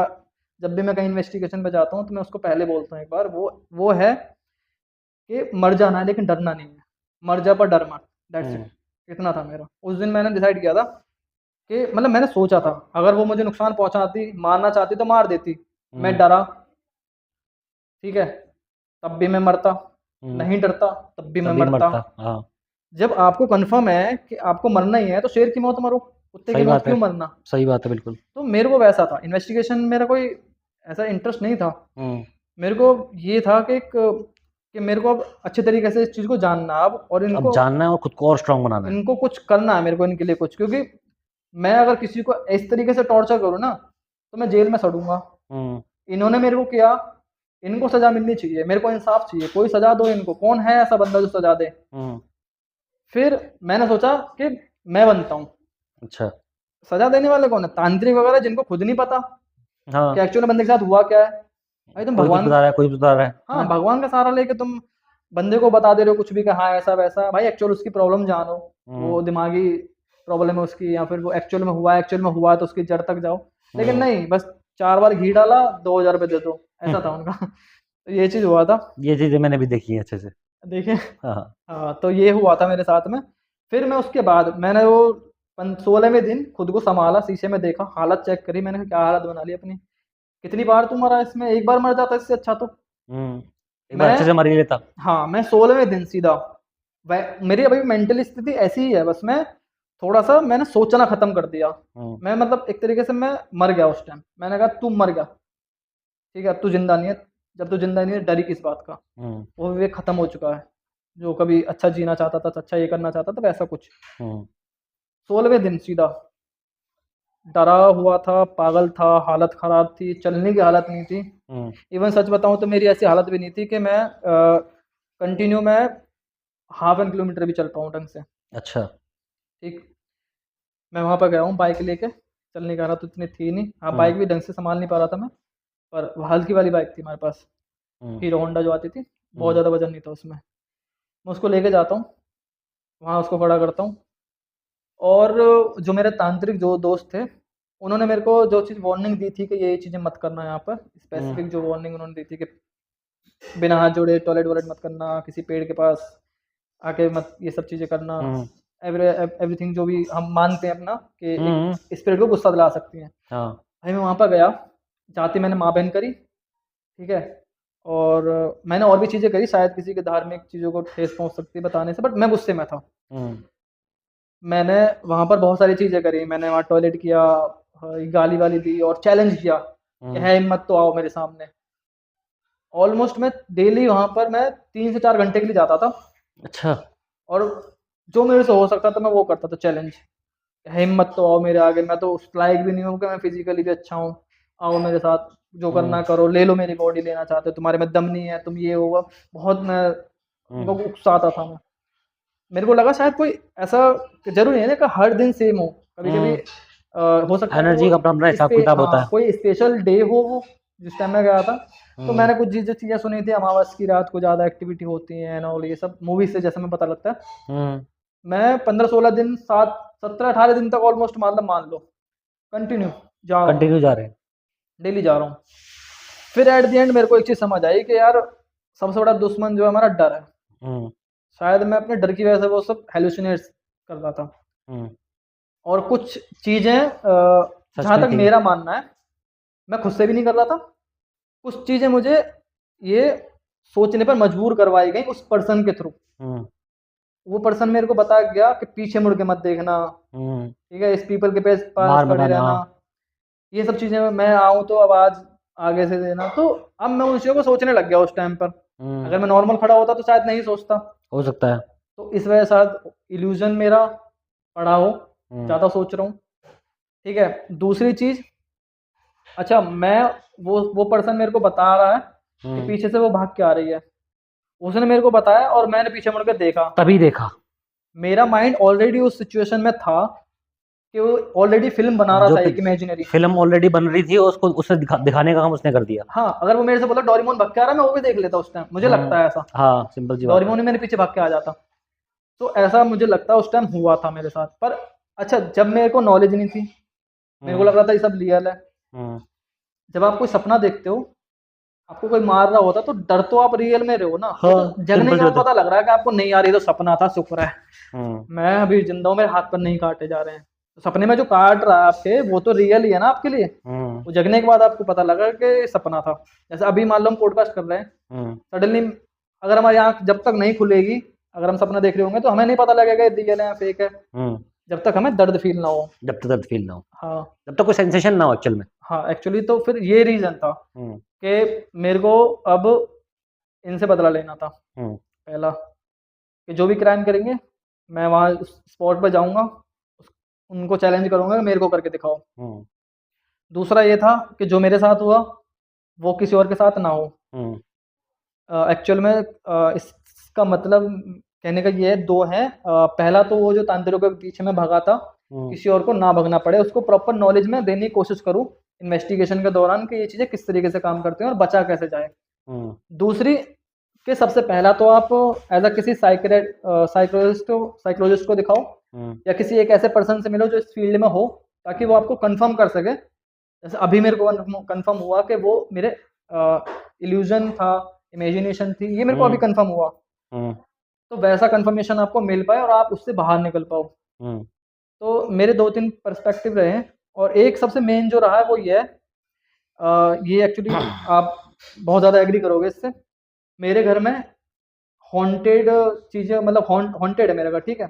जब भी मैं कहीं इन्वेस्टिगेशन पे जाता हूँ तो मैं उसको पहले बोलता हूँ एक बार, वो है कि मर जाना है लेकिन डरना नहीं है, मर जा पर डर मत, दैट्स इट। हम्म। इतना था मेरा। उस दिन मैंने डिसाइड किया था कि मतलब मैंने सोचा था अगर वो मुझे नुकसान पहुंचाती, मारना चाहती तो मार देती, मैं हम्म। डरा, ठीक है, तब भी मैं मरता, हम्म। नहीं डरता तब भी मैं तभी मरता। मरता, हाँ। जब आपको कंफर्म है कि आपको मरना ही है तो शेर की मौत मरो, कुत्ते की सही मौत बात है। क्यों मरना। सही बात है, बिल्कुल। तो मेरे को वैसा था, इन्वेस्टिगेशन मेरा कोई ऐसा इंटरेस्ट नहीं था। हम्म। मेरे को ये था कि मेरे को अब अच्छे तरीके से इस चीज़ को जानना अब, और अब इनको जानना है और खुद को और स्ट्रांग बनाना है। इनको कुछ करना है मेरे को, इनके लिए कुछ, क्योंकि मैं अगर किसी को इस तरीके से टॉर्चर करूँ ना तो मैं जेल में सड़ूंगा। हम्म। इन्होंने मेरे को किया, इनको सजा मिलनी चाहिए, मेरे को इंसाफ चाहिए, कोई सजा दो इनको, कौन है ऐसा बंदा जो सजा दे। हम्म। फिर मैंने सोचा कि मैं बनता हूँ। अच्छा। सजा देने वाले कौन है, तांत्रिक वगैरह जिनको खुद नहीं पता कि हाँ। एक्चुअल बंदे के साथ हुआ क्या है। भाई तुम कोई कुछ भगवान, बता रहा है, कोई कुछ बता रहा है, हाँ हाँ। भगवान का सहारा लेके तुम बंदे को बता दे रहे हो कुछ भी, कहा ऐसा वैसा। भाई एक्चुअल उसकी प्रॉब्लम जानो, वो हम्म। दिमागी प्रॉब्लम है उसकी, या फिर वो एक्चुअल में हुआ है, एक्चुअल में हुआ है तो उसकी जड़ तक जाओ। लेकिन हम्म। नहीं, बस 4 बार घी डाला, 2,000 रुपये दे दो, ऐसा था उनका। तो ये चीज़ हुआ था। ये चीजें मैंने भी देखी है अच्छे से। देखिए, हाँ, हाँ। हाँ तो ये हुआ था मेरे साथ में। फिर मैं उसके बाद मैंने वो 16वें दिन खुद को संभाला, शीशे में देखा, हालत चेक करी, मैंने कहा क्या हालत बना ली अपनी, कितनी बार तू मरा इसमें, एक बार मर जाता इससे अच्छा तो। हम्म। एक बार मैं, अच्छे से मर ही लेता। हाँ मैं 16वें दिन सीधा, मेरी अभी मेंटल स्थिति ऐसी ही है, बस मैं थोड़ा सा मैंने सोचना खत्म कर दिया। हम्म। मैं मतलब एक तरीके से मैं मर गया उस टाइम, मैंने कहा तू मर गया, ठीक है अब तू जिंदा नहीं है, जब तू जिंदा नहीं है डरी किस बात का। हम्म। वो विवेक खत्म हो चुका है, जो कभी अच्छा जीना चाहता था, अच्छा ये करना चाहता था, वैसा कुछ। हम्म। 16वें दिन सीधा डरा हुआ था, पागल था, हालत ख़राब थी, चलने की हालत नहीं थी। इवन सच बताऊँ तो मेरी ऐसी हालत भी नहीं थी कि मैं कंटिन्यू मैं हाफ एन किलोमीटर भी चल पाऊँ ढंग से। अच्छा। ठीक, मैं वहाँ पर गया हूँ बाइक लेके, चलने की हालत तो इतनी थी नहीं। हाँ, हम्म बाइक भी ढंग से संभाल नहीं पा रहा था मैं, पर वो हल्की वाली बाइक थी हमारे पास, हम्म हीरो होंडा जो आती थी, बहुत हम्म ज़्यादा वज़न नहीं था उसमें। मैं उसको लेके जाता हूँ, वहाँ उसको खड़ा करता हूँ, और जो मेरे तांत्रिक जो दोस्त थे, उन्होंने मेरे को जो चीज़ वार्निंग दी थी कि ये चीज़ें मत करना यहाँ पर, हम्म स्पेसिफिक जो वार्निंग उन्होंने दी थी कि बिना हाथ जोड़े टॉयलेट वॉयलेट मत करना, किसी पेड़ के पास आके मत ये सब चीज़ें करना, हम्म एवरीथिंग जो भी हम मानते हैं अपना कि हम्म, एक स्पिरिट को गुस्सा दिला सकती हैं। हाँ। भाई मैं वहाँ पर गया, जाते मैंने माँ बहन करी, ठीक है, और मैंने और भी चीज़ें करी, शायद किसी के धार्मिक चीज़ों को ठेस पहुँच सकती है बताने से, बट मैं गुस्से में था। हम्म मैंने वहाँ पर बहुत सारी चीज़ें करी, मैंने वहाँ टॉयलेट किया, गाली वाली दी और चैलेंज किया कि हम्म है हिम्मत तो आओ मेरे सामने। ऑलमोस्ट मैं डेली वहाँ पर मैं 3 से 4 घंटे के लिए जाता था, अच्छा। और जो मेरे से हो सकता था मैं वो करता था चैलेंज। हिम्मत तो आओ मेरे आगे, मैं तो उस लायक भी नहीं हूँ कि मैं फिजिकली भी अच्छा हूँ, आओ मेरे साथ, जो करना हम्म करो, ले लो मेरी बॉडी लेना चाहते हो, तुम्हारे में दम नहीं है, तुम ये होगा। बहुत मैं उनको हम्म उकसाता था मैं। मेरे को लगा शायद कोई ऐसा, जरूरी नहीं है ना कि हर दिन सेम हो, कभी कभी हम्म हो सकता है कि एनर्जी वो का अपना अपना हिसाब किताब होता हाँ है। कोई स्पेशल डे हो वो, जिस टाइम मैं गया था। तो हम्म मैंने कुछ चीज़ें चीज़ें सुनी थी, अमावस की रात को ज़्यादा एक्टिविटी होती है एंड ऑल, ये सब मूवी से जैसे मैं पता लगता है। हम्म मैं 15-16 दिन, 17-18 दिन तक ऑलमोस्ट मतलब मान लो कंटिन्यू जा रहा हूँ, कंटिन्यू जा रहे हैं। डेली जा रहा हूँ। फिर एट द एंड मेरे को एक चीज़ समझ आई कि यार सबसे बड़ा दुश्मन जो है हमारा डर है। हम्म शायद मैं अपने डर की वजह से वो सब हेलुसिनेट्स कर रहा था, हम्म और कुछ चीज़ें सच जहाँ में तक थी। मेरा मानना है, मैं खुद से भी नहीं कर रहा था। कुछ चीज़ें मुझे ये सोचने पर मजबूर करवाई गई उस पर्सन के थ्रू। हम्म वो पर्सन मेरे को बता गया कि पीछे मुड़ के मत देखना, हम्म ठीक है, इस पीपल के पास मार खड़े बनाना। रहना, ये सब चीज़ें। मैं आऊँ तो आवाज़ आगे से देना, तो अब मैं उन चीज़ों को सोचने लग गया उस टाइम पर। हम्म अगर मैं नॉर्मल खड़ा होता तो शायद नहीं सोचता। हो सकता है। तो इस वजह से शायद इल्यूजन मेरा पड़ा हो, हम्म ज़्यादा सोच रहा हूँ। ठीक है, दूसरी चीज़, अच्छा मैं, वो पर्सन मेरे को बता रहा है कि हम्म पीछे से वो भाग के आ रही है। उसने मेरे को बताया और मैंने पीछे मुड़ के देखा। तभी देखा। मेरा माइंड ऑलरेडी उस सिचुएशन में था कि वो ऑलरेडी फ़िल्म बना रहा जो था एक इमेजिनरी। फिल्म ऑलरेडी बन रही थी उसको उसे दिखाने का काम उसने कर दिया। हाँ, अगर वो मेरे से बोला डोरेमोन भाग के आ रहा है, मैं वो भी देख लेता उस टाइम, मुझे लगता है ऐसा। हाँ सिंपल सी बात है। डोरेमोन ही मेरे पीछे भाग के आ जाता। तो ऐसा मुझे लगता है उस टाइम हुआ था मेरे साथ। पर अच्छा, जब मेरे को नॉलेज नहीं थी, मेरे को हम्म लग रहा था ये सब रियल है। हम्म जब आप कोई सपना देखते हो, आपको कोई मार रहा होता तो डर तो आप रियल में रहे हो ना, वो तो हाँ जगने सिंपल के सी बाद बात है। पता लग रहा है कि आपको नहीं आ रही, तो सपना था, शुक्र है हम्म मैं अभी जिंदा हूँ, मेरे हाथ पर नहीं काटे जा रहे हैं। तो सपने में जो काट रहा है आपके, वो तो रियल ही है ना आपके लिए। हम्म वो जगने के बाद आपको पता लगा कि सपना था। जैसे अभी मान लो हम पॉडकास्ट कर रहे हैं, हम्म सडनली अगर हमारी आँख जब तक नहीं खुलेगी, अगर हम सपना देख रहे होंगे, तो हमें नहीं पता लगेगा ये रियल है या फेक है, हम्म जब तक हमें दर्द फील ना हो। जब तक दर्द फील ना हो, हाँ, जब तक कोई सेंसेशन ना हो एक्चुअल में। हाँ, एक्चुअली तो फिर ये रीज़न था हम्म कि मेरे को अब इनसे बदला लेना था। हम्म पहला, कि जो भी क्राइम करेंगे, मैं वहाँ उस स्पॉट पे जाऊँगा, उनको चैलेंज करूँगा कि मेरे को करके दिखाओ। हम्म दूसरा ये था कि जो मेरे साथ हुआ, वो किसी और के साथ ना हो। हम्म एक्चुअल में इसका मतलब कहने का ये है, 2 हैं। पहला तो वो जो तांत्रिकों के पीछे मैं भगा था, हम्म किसी और को ना भगना पड़े, उसको प्रॉपर नॉलेज में देने की कोशिश करूँ इन्वेस्टिगेशन के दौरान कि ये चीज़ें किस तरीके से काम करती हैं और बचा कैसे जाए। हम्म दूसरी, कि सबसे पहला तो आप एज़ अ किसी साइकोलॉजिस्ट को दिखाओ, हम्म या किसी एक ऐसे पर्सन से मिलो जो इस फील्ड में हो, ताकि वो आपको कंफर्म कर सके। जैसे अभी मेरे को कंफर्म हुआ कि वो मेरे इल्यूजन था, इमेजिनेशन थी, ये मेरे को अभी हम्म कंफर्म हुआ। हम्म तो वैसा कंफर्मेशन आपको मिल पाए और आप उससे बाहर निकल पाओ। हम्म तो मेरे 2-3 पर्सपेक्टिव रहे हैं, और एक सबसे मेन जो रहा है वो ये है, ये एक्चुअली आप बहुत ज़्यादा एग्री करोगे इससे। मेरे घर में हॉन्टेड चीज़ें, मतलब हॉन्टेड है मेरा घर, ठीक है?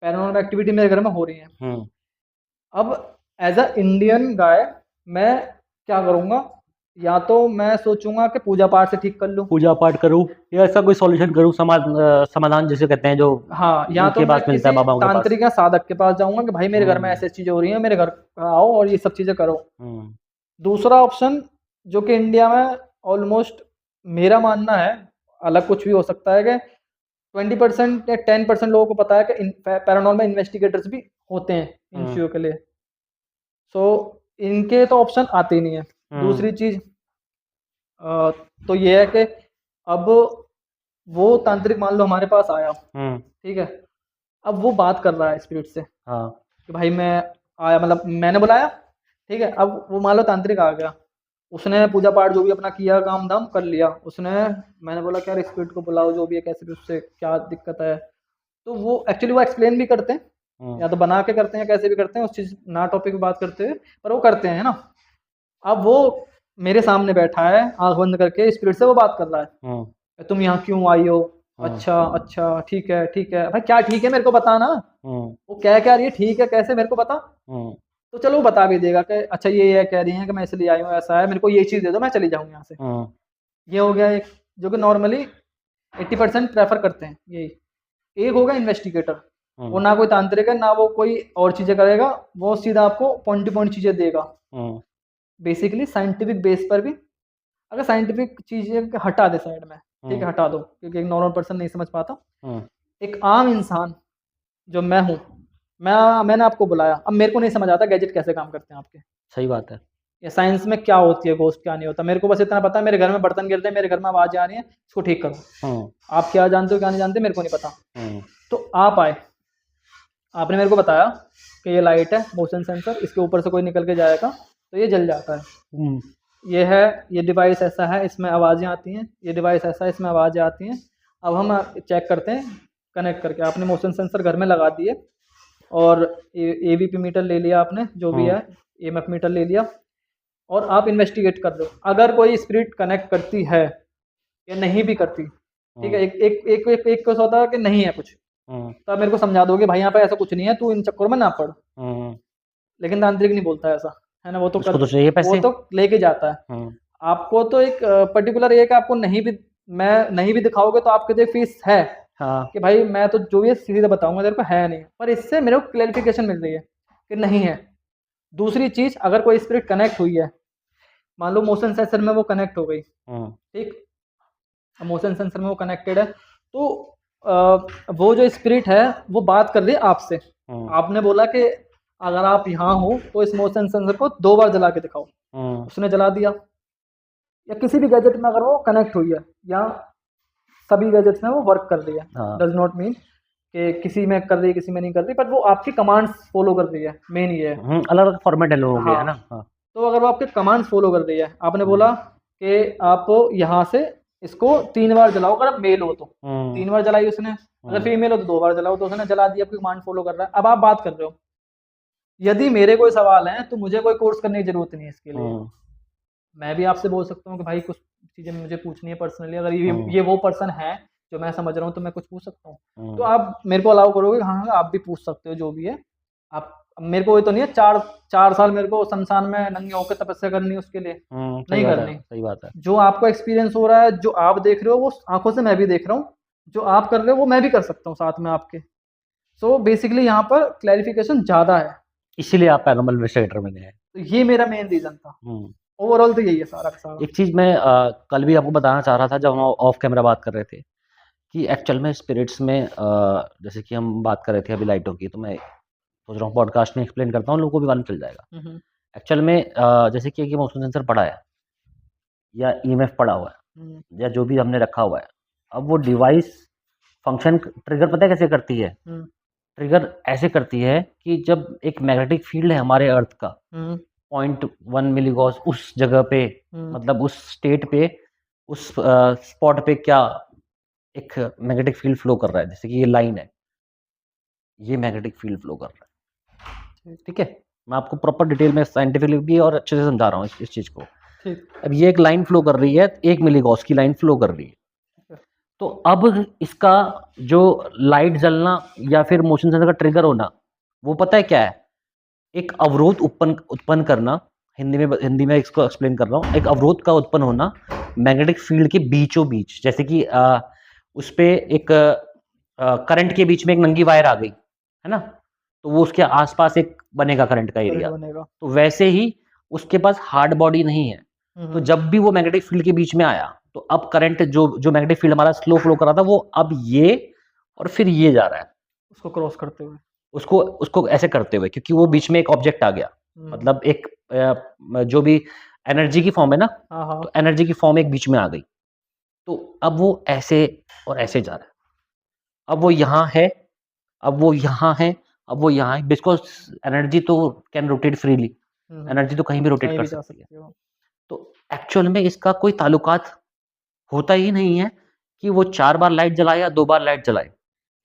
पैरानॉर्मल एक्टिविटी मेरे घर में हो रही है। हम्म अब एज़ अ इंडियन गाय मैं क्या करूँगा, या तो मैं सोचूंगा कि पूजा पाठ से ठीक कर लूँ। पूजा पाठ करूँ या ऐसा कोई सॉल्यूशन करूँ, समाधान जिसे कहते हैं, जो हाँ, या तो उनके मैं पास मिलता है, किसी बाबाओं के पास। तांत्रिक या साधक के पास जाऊंगा कि भाई मेरे घर में हम्म। ऐसी ऐसी चीजें हो रही हैं, मेरे घर आओ और ये सब चीजें करो। हम्म। दूसरा ऑप्शन जो कि इंडिया में ऑलमोस्ट मेरा मानना है, अलग कुछ भी हो सकता है, कि 20% या 10% लोगों को पता है कि पैरानॉर्मल इन्वेस्टिगेटर्स भी होते हैं इन हम्म। चीज़ों के लिए। सो इनके तो ऑप्शन आते ही नहीं है। हम्म। दूसरी चीज़ तो ये है कि अब वो तांत्रिक मान लो हमारे पास आया, हम्म। ठीक है, अब वो बात कर रहा है स्पिरिट से हाँ। कि भाई मैं आया, मतलब मैंने बुलाया, ठीक है। अब वो मान लो तांत्रिक आ गया, उसने पूजा पाठ जो भी अपना किया, काम धाम कर लिया उसने। मैंने बोला कि यार स्पिरिट को बुलाओ, जो भी है कैसे भी, उससे क्या दिक्कत है। तो वो एक्चुअली वो एक्सप्लेन भी करते हैं, हम्म। या तो बना के करते हैं, कैसे भी करते हैं, उस चीज़ ना टॉपिक पे बात करते हुए, पर वो करते हैं ना। अब वो मेरे सामने बैठा है, आंख बंद करके स्पिरिट से वो बात कर रहा है, हम्म। तुम यहाँ क्यों आई हो? हम्म। अच्छा अच्छा, ठीक है ठीक है। भाई क्या ठीक है, मेरे को बता ना। हम्म। वो क्या रही है, ठीक है कैसे, मेरे को बता। हम्म। तो चलो वो बता भी देगा कि अच्छा ये कह रही है कि मैं इसलिए आई हूँ, ऐसा है, मेरे को ये चीज़ दे दो, मैं चली जाऊँ यहाँ से। हम्म। ये हो गया एक, जो कि नॉर्मली 80% प्रेफर करते हैं यही। एक होगा इन्वेस्टिगेटर, वो ना कोई तांत्रिक है, ना वो कोई और चीज़ें करेगा, वो सीधा आपको पॉइंट टू पॉइंट चीज़ें देगा, हम्म। बेसिकली साइंटिफिक बेस पर भी। अगर साइंटिफिक चीज़ें हटा दे साइड में, ठीक है, हटा दो, क्योंकि एक नॉर्मल पर्सन नहीं समझ पाता। हम्म। एक आम इंसान जो मैं हूँ, मैंने आपको बुलाया, अब मेरे को नहीं समझ आता गैजेट कैसे काम करते हैं आपके, सही बात है। या साइंस में क्या होती है घोस्ट, क्या नहीं होता। मेरे को बस इतना पता है, मेरे घर में बर्तन गिर रहे हैं, मेरे घर में आवाज़ें आ रही हैं, इसको ठीक करो। हम्म। आप क्या जानते हो क्या नहीं जानते, मेरे को नहीं पता। हम्म। तो आप आए, आपने मेरे को बताया कि ये लाइट है, मोशन सेंसर, इसके ऊपर से कोई निकल के जाएगा तो ये जल जाता है। हम्म। ये है, ये डिवाइस ऐसा है, इसमें आवाज़ें आती हैं, ये डिवाइस ऐसा है, इसमें आवाज़ें आती हैं। अब हम चेक करते हैं कनेक्ट करके। आपने मोशन सेंसर घर में लगा दिए, और AVP मीटर ले लिया आपने, जो भी है EMF मीटर ले लिया, और आप इन्वेस्टिगेट कर दो। अगर कोई स्पिरिट कनेक्ट करती है या नहीं भी करती, ठीक है, एक एक एक एक, एक केस होता है कि नहीं है कुछ, तो आप मेरे को समझा दोगे भाई यहाँ पे ऐसा कुछ नहीं है, तू इन चक्करों में ना पड़। लेकिन तांत्रिक नहीं बोलता ऐसा, है ना, वो तो उसको तो चाहिए वो पैसे। तो लेके जाता है। आपको तो एक पर्टिकुलर एक, आपको नहीं भी दिखाओगे तो आपके जो फीस है, हाँ। कि भाई मैं तो जो भी सीधे बताऊंगा तेरे को, है नहीं, पर इससे मेरे को क्लैरिफिकेशन मिल रही है कि नहीं है। दूसरी चीज, अगर कोई स्पिरिट कनेक्ट हुई है, मान लो मोशन सेंसर में वो कनेक्ट हो गई, ठीक, मोशन सेंसर में वो कनेक्टेड है, तो वो जो स्पिरिट है वो बात कर रही है आपसे। आपने बोला कि अगर आप यहाँ हो तो इस मोशन सेंसर को 2 बार जला के दिखाओ, उसने जला दिया। या किसी भी गैजेट में अगर वो कनेक्ट हुई है, या सभी गैजेट्स में वो वर्क कर रही है, डज नॉट मीन कि किसी में कर रही है किसी में नहीं कर रही, पर वो आपकी कमांड्स फॉलो कर रही है, मेन ये है। अलग अलग फॉर्मेट है लोगों के, है ना। हाँ, तो अगर वो आपके कमांड्स फॉलो कर रही है, आपने बोला कि आप यहाँ से इसको 3 बार जलाओ, अगर आप मेल हो तो 3 बार जलाई उसने, अगर फीमेल हो तो 2 बार जलाओ, तो उसने जला दिया, आपकी कमांड फॉलो कर रहा है। अब आप बात कर रहे हो, यदि मेरे कोई सवाल है तो मुझे कोई कोर्स करने की जरूरत नहीं है इसके लिए। मैं भी आपसे बोल सकता हूँ कि भाई कुछ चीज़ें मुझे पूछनी है पर्सनली, अगर ये वो पर्सन है जो मैं समझ रहा हूँ, तो मैं कुछ पूछ सकता हूँ। तो आप मेरे को अलाउ करोगे, हाँ हाँ आप भी पूछ सकते हो जो भी है। आप मेरे को ये तो नहीं है 4 साल मेरे को शमशान में नंगे होकर तपस्या करनी है उसके लिए, नहीं करनी। सही बात है। जो आपको एक्सपीरियंस हो रहा है, जो आप देख रहे हो, वो आंखों से मैं भी देख रहा हूँ, जो आप कर रहे हो वो मैं भी कर सकता हूँ साथ में आपके। सो बेसिकली यहाँ पर क्लैरिफिकेशन ज़्यादा है, इसीलिए आप पैरानॉर्मल इन्वेस्टिगेटर में गए। तो ये मेरा मेन रीज़न था। ओवरऑल तो यही है सारा का सारा। एक चीज़ मैं कल भी आपको बताना चाह रहा था जब हम ऑफ कैमरा बात कर रहे थे, कि एक्चुअल में स्पिरिट्स में जैसे कि हम बात कर रहे थे अभी लाइटों की, तो मैं सोच रहा हूँ पॉडकास्ट में एक्सप्लेन करता हूँ, लोगों को भी मालूम चल जाएगा। एक्चुअल में जैसे कि मोशन सेंसर पड़ा है या EMF पड़ा हुआ है, या जो भी हमने रखा हुआ है, अब वो डिवाइस फंक्शन ट्रिगर पता है कैसे करती है? ट्रिगर ऐसे करती है कि जब एक मैग्नेटिक फील्ड है हमारे अर्थ का 0.1 मिलीगॉस उस जगह पे, मतलब उस स्टेट पे, उस स्पॉट पे क्या एक मैग्नेटिक फील्ड फ्लो कर रहा है, जैसे कि ये लाइन है, ये मैग्नेटिक फील्ड फ्लो कर रहा है, ठीक है। मैं आपको प्रॉपर डिटेल में साइंटिफिकली भी और अच्छे से समझा रहा हूँ इस चीज़ को। अब ये एक लाइन फ्लो कर रही है, 1 मिलीगॉस की लाइन फ्लो कर रही है। तो अब इसका जो लाइट जलना या फिर मोशन सेंसर का ट्रिगर होना, वो पता है क्या है? एक अवरोध उत्पन्न करना हिंदी में इसको एक्सप्लेन कर रहा हूँ। एक अवरोध का उत्पन्न होना मैग्नेटिक फील्ड के बीचों बीच, जैसे कि उस पे एक करंट के बीच में एक नंगी वायर आ गई है ना, तो वो उसके आसपास एक बनेगा करंट का करंट एरिया। बनेगा। तो वैसे ही उसके पास हार्ड बॉडी नहीं है, तो जब भी वो मैग्नेटिक फील्ड के बीच में आया तो अब करंट जो मैग्नेटिक फील्ड हमारा स्लो फ्लो कर रहा था वो अब ये और फिर ये जा रहा है उसको क्रॉस करते हुए। उसको उसको ऐसे करते हुए, क्योंकि वो बीच में एक ऑब्जेक्ट आ गया, मतलब एक जो भी एनर्जी की फॉर्म है ना, हाँ तो एनर्जी की फॉर्म एक बीच में आ गई, तो अब वो ऐसे और ऐसे जा रहा है। अब वो यहाँ है, अब वो यहाँ है, अब वो यहाँ है, बिकॉज एनर्जी तो कैन रोटेट फ्रीली, एनर्जी तो कहीं भी रोटेट कहीं कर भी जा सकती है। सकती है वो। तो एक्चुअल में इसका कोई ताल्लुकात होता ही नहीं है कि वो 4 बार लाइट जलाए या 2 बार लाइट जलाए।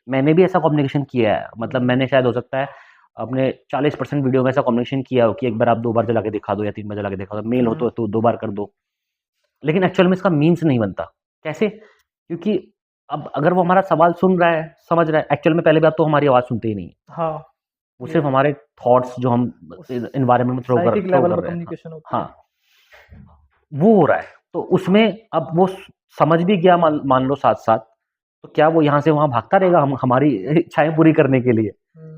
मैंने भी ऐसा कम्युनिकेशन किया है, मतलब मैंने शायद हो सकता है अपने 40% वीडियो में ऐसा कम्युनिकेशन किया हो कि एक बार आप 2 बार जला के दिखा दो या 3 बार जला के दिखा दो, मेल हो तो 2 बार कर दो। लेकिन एक्चुअल में इसका मीन्स नहीं बनता। कैसे? क्योंकि अब अगर वो हमारा सवाल सुन रहा है, समझ रहा है, एक्चुअल में पहली बात तो हमारी आवाज़ सुनते ही नहीं है। हाँ, वो सिर्फ़ हमारे थॉट्स जो हम एनवायरनमेंट में थ्रो साइकिक कर लेवल पे रहे हैं। कम्युनिकेशन होती है। हाँ, वो हो रहा है। तो उसमें अब वो समझ भी गया, मान लो साथ-साथ, तो क्या वो यहाँ से वहाँ भागता रहेगा हमारी इच्छाएँ पूरी करने के लिए?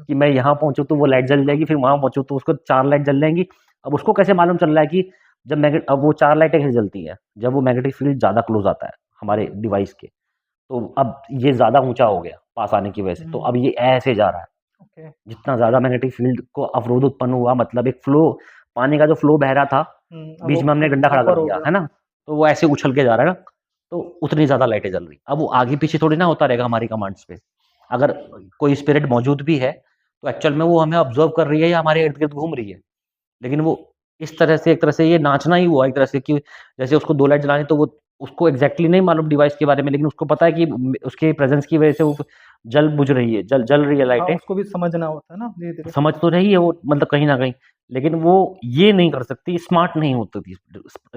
कि मैं यहाँ पहुँचूँ तो वो लाइट जल जाएगी, फिर वहाँ पहुँचूँ तो उसको 4 लाइट जल जाएँगी। अब उसको कैसे मालूम चल रहा है कि अब वो 4 लाइटें कैसे जलती हैं? जब वो मैग्नेटिक फील्ड ज़्यादा क्लोज़ आता है हमारे डिवाइस के। तो अब ये ज़्यादा ऊँचा हो गया पास आने की वजह से, तो अब ये ऐसे जा रहा है। ओके। जितना ज़्यादा मैग्नेटिक फील्ड को अवरोध उत्पन्न हुआ, मतलब एक फ्लो, पानी का जो फ्लो बह रहा था, अब बीच वो में हमने डंडा खड़ा ऊपर कर हो दिया, गया। है ना? तो वो ऐसे उछल के जा रहा है ना, तो उतनी ज़्यादा लाइटें जल रही। अब वो आगे-पीछे थोड़ी ना होता रहेगा हमारी कमांड्स पे। अगर कोई स्पिरिट मौजूद भी है, तो एक्चुअल में वो हमें ऑब्ज़र्व कर रही है या हमारे इर्द-गिर्द घूम रही है। लेकिन वो इस तरह से, एक तरह से ये नाचना ही हुआ एक तरह से, कि जैसे उसको 2 लाइट जलानी, तो वो उसको एग्ज़ैक्टली नहीं मालूम डिवाइस के बारे में, लेकिन उसको पता है कि उसके प्रेज़ेंस की वजह से वो जल बुझ रही है, जल रही है हाँ, लाइटें। उसको भी समझना होता है ना धीरे-धीरे। समझ तो रही है वो, मतलब कहीं न कहीं, लेकिन वो ये नहीं कर सकती, स्मार्ट नहीं होती थी।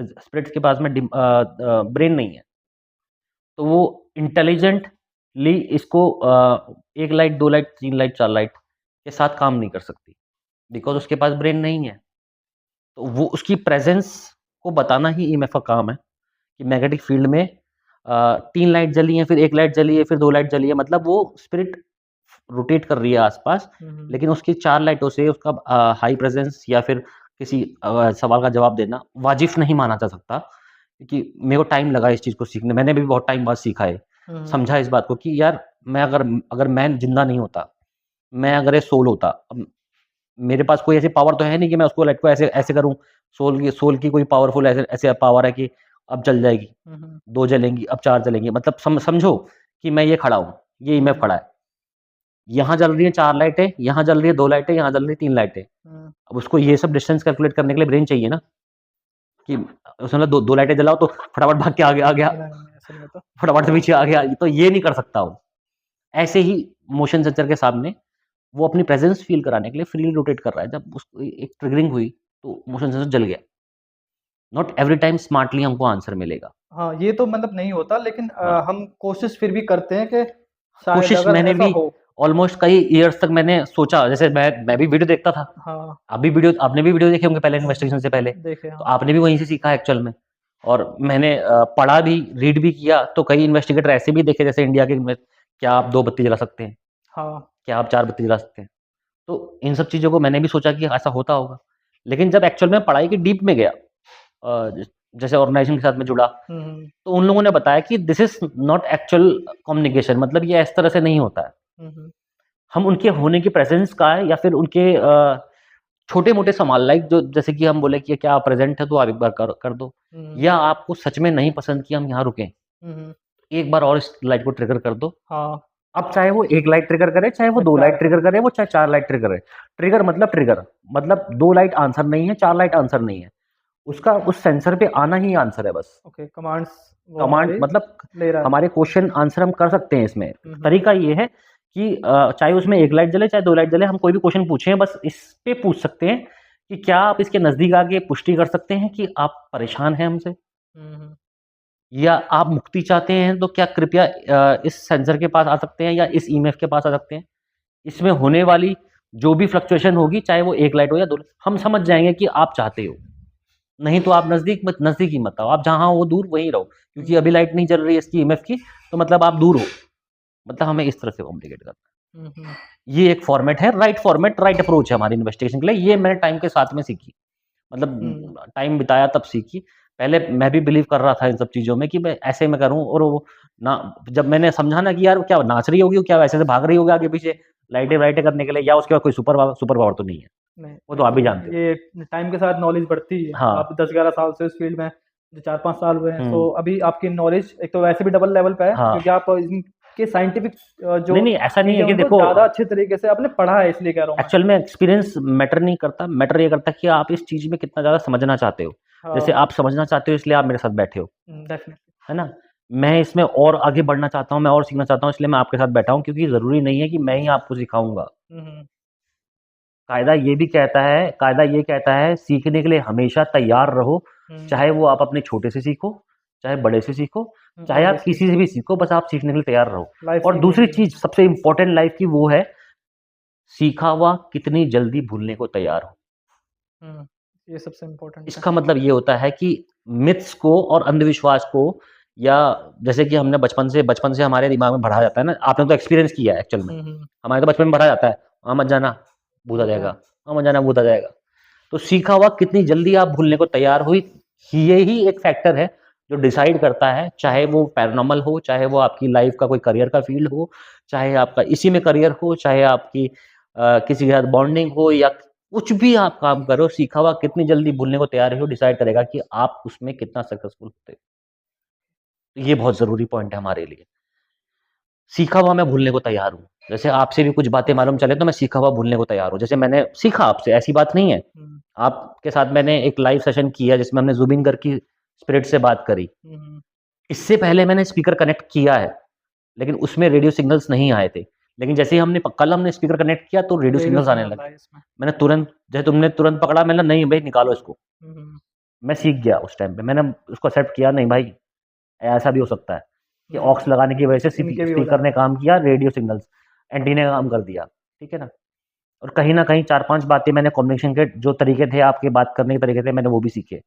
स्पिरिट्स के पास में ब्रेन नहीं है। तो वो इंटेलिजेंटली इसको 1 लाइट, 2 लाइट, 3 लाइट, 4 लाइट के साथ काम नहीं कर सकती, बिकॉज़ उसके पास ब्रेन नहीं है। तो वो उसकी प्रेज़ेंस को बताना ही ईएमएफ का काम है, कि मैग्नेटिक फ़ील्ड में 3 लाइट जली हैं, फिर 1 लाइट जली है, फिर 2 लाइट जली है, मतलब वो स्पिरिट रोटेट कर रही है आस-पास, लेकिन उसकी 4 लाइटों से उसका हाई प्रेज़ेंस या फिर किसी सवाल का जवाब देना वाजिब नहीं माना जा सकता। क्योंकि मेरे को टाइम लगा इस चीज़ को सीखने, मैंने भी बहुत टाइम बाद सीखा है, समझा इस बात को कि यार, मैं अगर मैं ज़िंदा नहीं होता, मैं अगर एक सोल होता, अब मेरे पास कोई ऐसी पावर तो है नहीं कि मैं उसको लाइट को ऐसे ऐसे करूँ, सोल की कोई पावरफुल ऐसे ऐसे पावर है कि अब जल जाएगी, 2 जलेंगी, अब 4 जलेंगी, मतलब समझो कि मैं ये खड़ा हूँ, ये ईएमएफ खड़ा है। यहाँ जल रही है 4 लाइटें, यहाँ जल रही है 2 लाइटें, यहाँ जल रही है 3 लाइटें। अब उसको ये सब डिस्टेंस कैलकुलेट करने के लिए ब्रेन चाहिए ना, कि उसने 2 लाइटें जलाओ तो फटाफट भाग के आगे आ गया, नहीं, ऐसा नहीं होता। फटाफट से पीछे आ गया, तो ये नहीं कर सकता वो। ऐसे ही मोशन सेंसर के सामने वो अपनी प्रेज़ेंस फ़ील कराने के लिए फ्रीली रोटेट कर रहा है। जब उसको एक ट्रिगरिंग हुई, तो मोशन सेंसर जल गया। नॉट एवरी टाइम स्मार्टली हमको आंसर मिलेगा। हाँ, ये तो मतलब नहीं होता, लेकिन हाँ। हम कोशिश फिर भी करते हैं कि शायद कोशिश अगर मैंने ऐसा भी हो। ऑलमोस्ट कई इयर्स तक मैंने सोचा, जैसे मैं भी वीडियो देखता था। हाँ, आपने भी वीडियो देखे होंगे पहले इन्वेस्टिगेशन से पहले, देखे तो हाँ। आपने भी वहीं से सीखा एक्चुअल में। और मैंने पढ़ा भी, रीड भी किया, तो कई इन्वेस्टिगेटर ऐसे भी देखे, जैसे इंडिया के में, क्या आप 2 बत्ती जला सकते हैं? हाँ, क्या आप 4 बत्ती जला सकते हैं? तो इन सब चीज़ों को मैंने भी सोचा कि ऐसा होता होगा। लेकिन जब एक्चुअल में पढ़ाई के डीप में गया, ज जैसे ऑर्गेनाइज़ेशन के साथ में जुड़ा, तो उन लोगों ने बताया कि this is not actual communication, मतलब ये इस तरह से नहीं होता है। हम उनके होने की प्रेज़ेंस का है, या फिर उनके छोटे-मोटे सवाल, लाइक जो, जैसे कि हम बोले कि क्या आप प्रेज़ेंट है तो आप एक बार कर दो, या आपको सच में नहीं पसंद कि हम यहाँ रुकें, एक बार और इस लाइट को ट्रिगर कर दो। हाँ, अब चाहे वो 1 लाइट ट्रिगर करे, चाहे वो 2 चार लाइट ट्रिगर करे, वो चाहे 4 लाइट ट्रिगर करे। ट्रिगर, मतलब 2 लाइट आंसर नहीं है, 4 लाइट आंसर नहीं है। उसका उस सेंसर पे आना ही आंसर है बस। ओके, कमांड्स वो कमांड हमारे मतलब ले रहा है। हमारे क्वेश्चन आंसर हम कर सकते हैं इसमें। तरीका ये है कि चाहे उसमें 1 लाइट जले, चाहे 2 लाइट जले, हम कोई भी क्वेश्चन पूछें, बस इस पे पूछ सकते हैं कि क्या आप इसके नज़दीक आके पुष्टि कर सकते हैं कि आप परेशान हैं हमसे? या आप मुक्ति चाहते हैं, तो क्या कृपया इस सेंसर के पास आ सकते हैं, या इस ईएमएफ के पास आ सकते हैं? इसमें होने वाली जो भी फ्लक्चुएशन होगी, चाहे वो 1 लाइट हो या 2 लाइट, हम समझ जाएँगे कि आप चाहते हो। नहीं तो आप नज़दीक ही मत आओ, आप जहाँ हो दूर वहीं रहो, क्योंकि अभी लाइट नहीं चल रही है इसकी ईएमएफ की, तो मतलब आप दूर हो, मतलब हमें इस तरह से कम्युनिकेट करना है। ये एक फॉर्मेट है, राइट अप्रोच है हमारी इन्वेस्टिगेशन के लिए। ये मैंने टाइम के साथ में सीखी, मतलब टाइम बिताया तब सीखी। पहले मैं भी बिलीव कर रहा था इन सब चीज़ों में कि मैं ऐसे में करूँ, और वो ना, जब मैंने समझा ना कि यार क्या नाच रही होगी, क्या वैसे से भाग रही होगी आगे पीछे लाइटें वाइटें करने के लिए, या उसके बाद कोई सुपर पावर तो नहीं है, नहीं, वो तो आप भी जानते हो। ये टाइम के साथ नॉलेज बढ़ती है। हाँ। आप 10-11 साल से इस फील्ड में, जो 4-5 साल हुए हैं, तो हम्म। अभी आपकी नॉलेज एक तो वैसे भी डबल लेवल पे है, हाँ। क्योंकि आप इनके साइंटिफिक जो नहीं नहीं, ऐसा नहीं चीज़ें है हैं कि उनको देखो, ज़्यादा अच्छे तरीके से आपने पढ़ा है, इसलिए कह रहा हूँ मैं। एक्चुअल में एक्सपीरियंस मैटर नहीं करता, मैटर ये करता है कि आप इस चीज़ में कितना ज़्यादा समझना चाहते हो। जैसे हाँ, आप समझना चाहते हो इसलिए आप मेरे साथ बैठे हो, डेफिनेटली। है ना? मैं इसमें और आगे बढ़ना चाहता हूँ, मैं और सीखना चाहता हूँ, इसलिए मैं आपके साथ बैठा हूँ, क्योंकि ज़रूरी नहीं है कि मैं ही आपको सिखाऊँगा। हुँ, हुँ, कायदा ये कहता है सीखने के लिए हमेशा तैयार रहो, हुँ, चाहे वो आप अपने छोटे से सीखो, चाहे बड़े से सीखो, चाहे आप ऑब्वियसली किसी से भी सीखो, बस आप सीखने के लिए तैयार रहो। लाइफ और स्किल दूसरी यही है। चीज़ सबसे इम्पोर्टेंट लाइफ़ की वो है, सीखा हुआ कितनी जल्दी भूलने को तैयार हो। हुँ, ये सबसे इम्पोर्टेंट है। इसका मतलब ये होता है कि मिथ्स को और अंधविश्वास को, या जैसे कि हमने बचपन से हमारे दिमाग में भरा जाता है ना, आपने तो एक्सपीरियंस किया है एक्चुअल में, हुँ, हुँ, हमारे तो बचपन में भरा जाता है, वहाँ मत जाना, भूत आ वो तो है। जाएगा, वहाँ मत जाना, भूत आ जाएगा। तो सीखा हुआ कितनी जल्दी आप भूलने को तैयार हुई, ये ही एक फैक्टर है जो डिसाइड करता है, चाहे वो पैरानॉर्मल हो, चाहे वो आपकी लाइफ का कोई करियर का फील्ड हो, चाहे आपका इसी में करियर हो, चाहे आपकी किसी के साथ बॉन्डिंग हो, या कुछ भी आप काम करो, सीखा हुआ कितनी जल्दी भूलने को तैयार हो डिसाइड करेगा कि आप उसमें कितना सक्सेसफुल होते हो। ये बहुत ज़रूरी पॉइंट है हमारे लिए। सीखा हुआ मैं भूलने को तैयार हूँ। जैसे आपसे भी कुछ बातें मालूम चले तो मैं सीखा हुआ भूलने को तैयार हूँ। जैसे मैंने सीखा आपसे, ऐसी बात नहीं है। हुँ, आपके साथ मैंने एक लाइव सेशन किया जिसमें हमने ज़ुबिन गर्ग की स्पिरिट से बात करी। हुँ, हुँ, इससे पहले मैंने स्पीकर कनेक्ट किया है, लेकिन उसमें रेडियो सिग्नल्स नहीं आए थे। लेकिन जैसे ही कल हमने स्पीकर कनेक्ट किया तो रेडियो रेडियो सिग्नल्स आने सिग्नल लगे। आए इसमें। मैंने तुरंत, जैसे तुमने तुरंत पकड़ा, मैंने नहीं भाई निकालो इसको। हुँ, हुँ, मैं सीख गया उस टाइम पे, मैंने उसको एक्सेप्ट किया, नहीं भाई ऐसा भी हो सकता है कि ऑक्स हुँ, लगाने की वजह से इनके भी हो स्पीकर ने जाते हैं। काम किया, रेडियो सिग्नल्स एंटीने का काम कर दिया, ठीक है ना? और कहीं न कहीं 4-5 बातें मैंने कम्युनिकेशन के जो तरीके थे, आपके बात करने के तरीके थे, मैंने वो भी सीखे।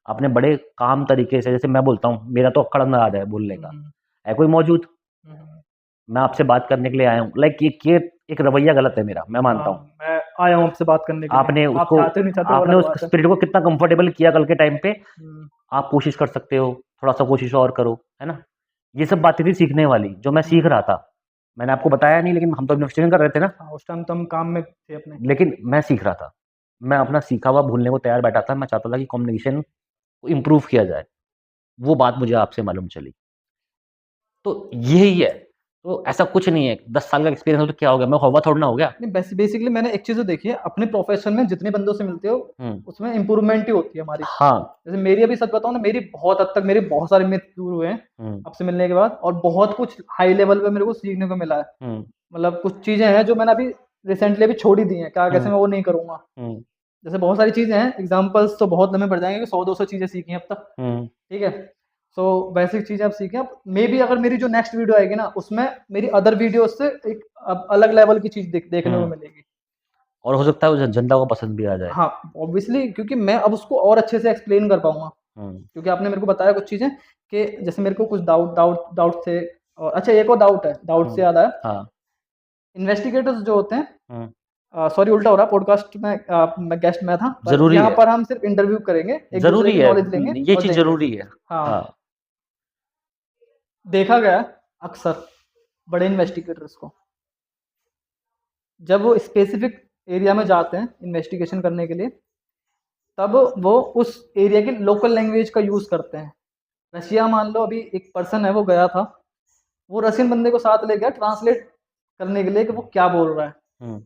आपने बड़े काम तरीके से, जैसे मैं बोलता हूँ, मेरा तो अक्कड़ अंदाज़ है बोलने हुँ, का। हुँ, है कोई मौजूद? हुँ, हुँ। मैं आपसे बात करने के लिए आया हूँ। लाइक ये एक रवैया गलत है मेरा, मैं मानता हाँ, हूँ। मैं आया हूँ आपसे बात करने के लिए। आपने आप उसको चाहते हो नहीं चाहते वो आपने अलग उस बात है। स्पिरिट को कितना कंफर्टेबल किया कल के टाइम पे, हुँ, आप कोशिश कर सकते हो, थोड़ा-सा कोशिश और करो, है ना? ये सब बातें थी सीखने वाली, जो मैं सीख हुँ, रहा था। मैंने आपको बताया नहीं, लेकिन हम तो इन्वेस्टिगेशन कर रहे थे ना, हाँ, उस टाइम तो हम काम में थे अपने। लेकिन मैं सीख रहा था। मैं अपना सीखा हुआ भूलने को तैयार बैठा था, मैं चाहता था कि कम्युनिकेशन को इम्प्रूव किया जाए। वो बात मुझे आपसे मालूम चली। तो यही है, तो ऐसा कुछ नहीं है, 10 साल का एक्सपीरियंस हो तो क्या हो गया? मैं कौवा थोड़ी ना हो गया। नहीं, बेसिकली मैंने एक चीज़ तो देखी है, अपने प्रोफ़ेशन में जितने बंदों से मिलते हो, हुँ। उसमें इम्प्रूवमेंट ही होती है हमारी। हाँ। जैसे मेरी अभी सच बताऊँ ना, मेरी बहुत हद तक मेरे बहुत सारे मिथ दूर हुए हैं, हुँ, आपसे मिलने के बाद, और बहुत कुछ हाई लेवल पे मेरे को सीखने को मिला है। हुँ, मतलब कुछ चीज़ें हैं जो मैंने अभी रिसेंटली अभी छोड़ ही दी हैं, क्या कैसे हुँ, मैं वो नहीं करूँगा। हुँ, जैसे बहुत सारी चीज़ें हैं, एग्ज़ाम्पल्स तो बहुत लंबे पड़ जाएँगे कि 100-200 चीज़ें सीखी हैं अब तक, हुँ, ठीक है? सो बेसिक चीज़ें अब सीखी हैं, अब मेबी अगर मेरी जो नेक्स्ट वीडियो आएगी ना, उसमें मेरी अदर वीडियोज़ से एक अब अलग लेवल की चीज़ देखने को हुँ। मिलेगी। और हो सकता है वो जनता को पसंद भी आ जाए। हाँ, ऑब्वियसली, क्योंकि मैं अब उसको और अच्छे से एक्सप्लेन कर पाऊँगा, हुँ, क्योंकि आपने मेरे को बताया कुछ चीज़ें कि जैसे मेरे को कुछ डाउट थे। और अच्छा, एक और डाउट है, डाउट से हुँ, याद आया, हाँ, इन्वेस्टिगेटर्स जो होते हैं, हुँ, सॉरी उल्टा हो रहा है, पॉडकास्ट में मैं गेस्ट मैं था, पर ज़रूरी यहाँ है, पर हम सिर्फ इंटरव्यू करेंगे, एक-दूसरे ज़रूरी की है, नॉलेज लेंगे ये और चीज़ देंगे। ज़रूरी है। हाँ, हाँ, देखा गया है अक्सर बड़े इन्वेस्टिगेटर्स को, जब वो स्पेसिफिक एरिया में जाते हैं इन्वेस्टिगेशन करने के लिए, तब वो उस एरिया की लोकल लैंग्वेज का यूज़ करते हैं। रशिया, मान लो अभी एक पर्सन है वो गया था, वो रशियन बंदे को साथ ले गया ट्रांसलेट करने के लिए कि वो हुँ, क्या बोल रहा है। हुँ,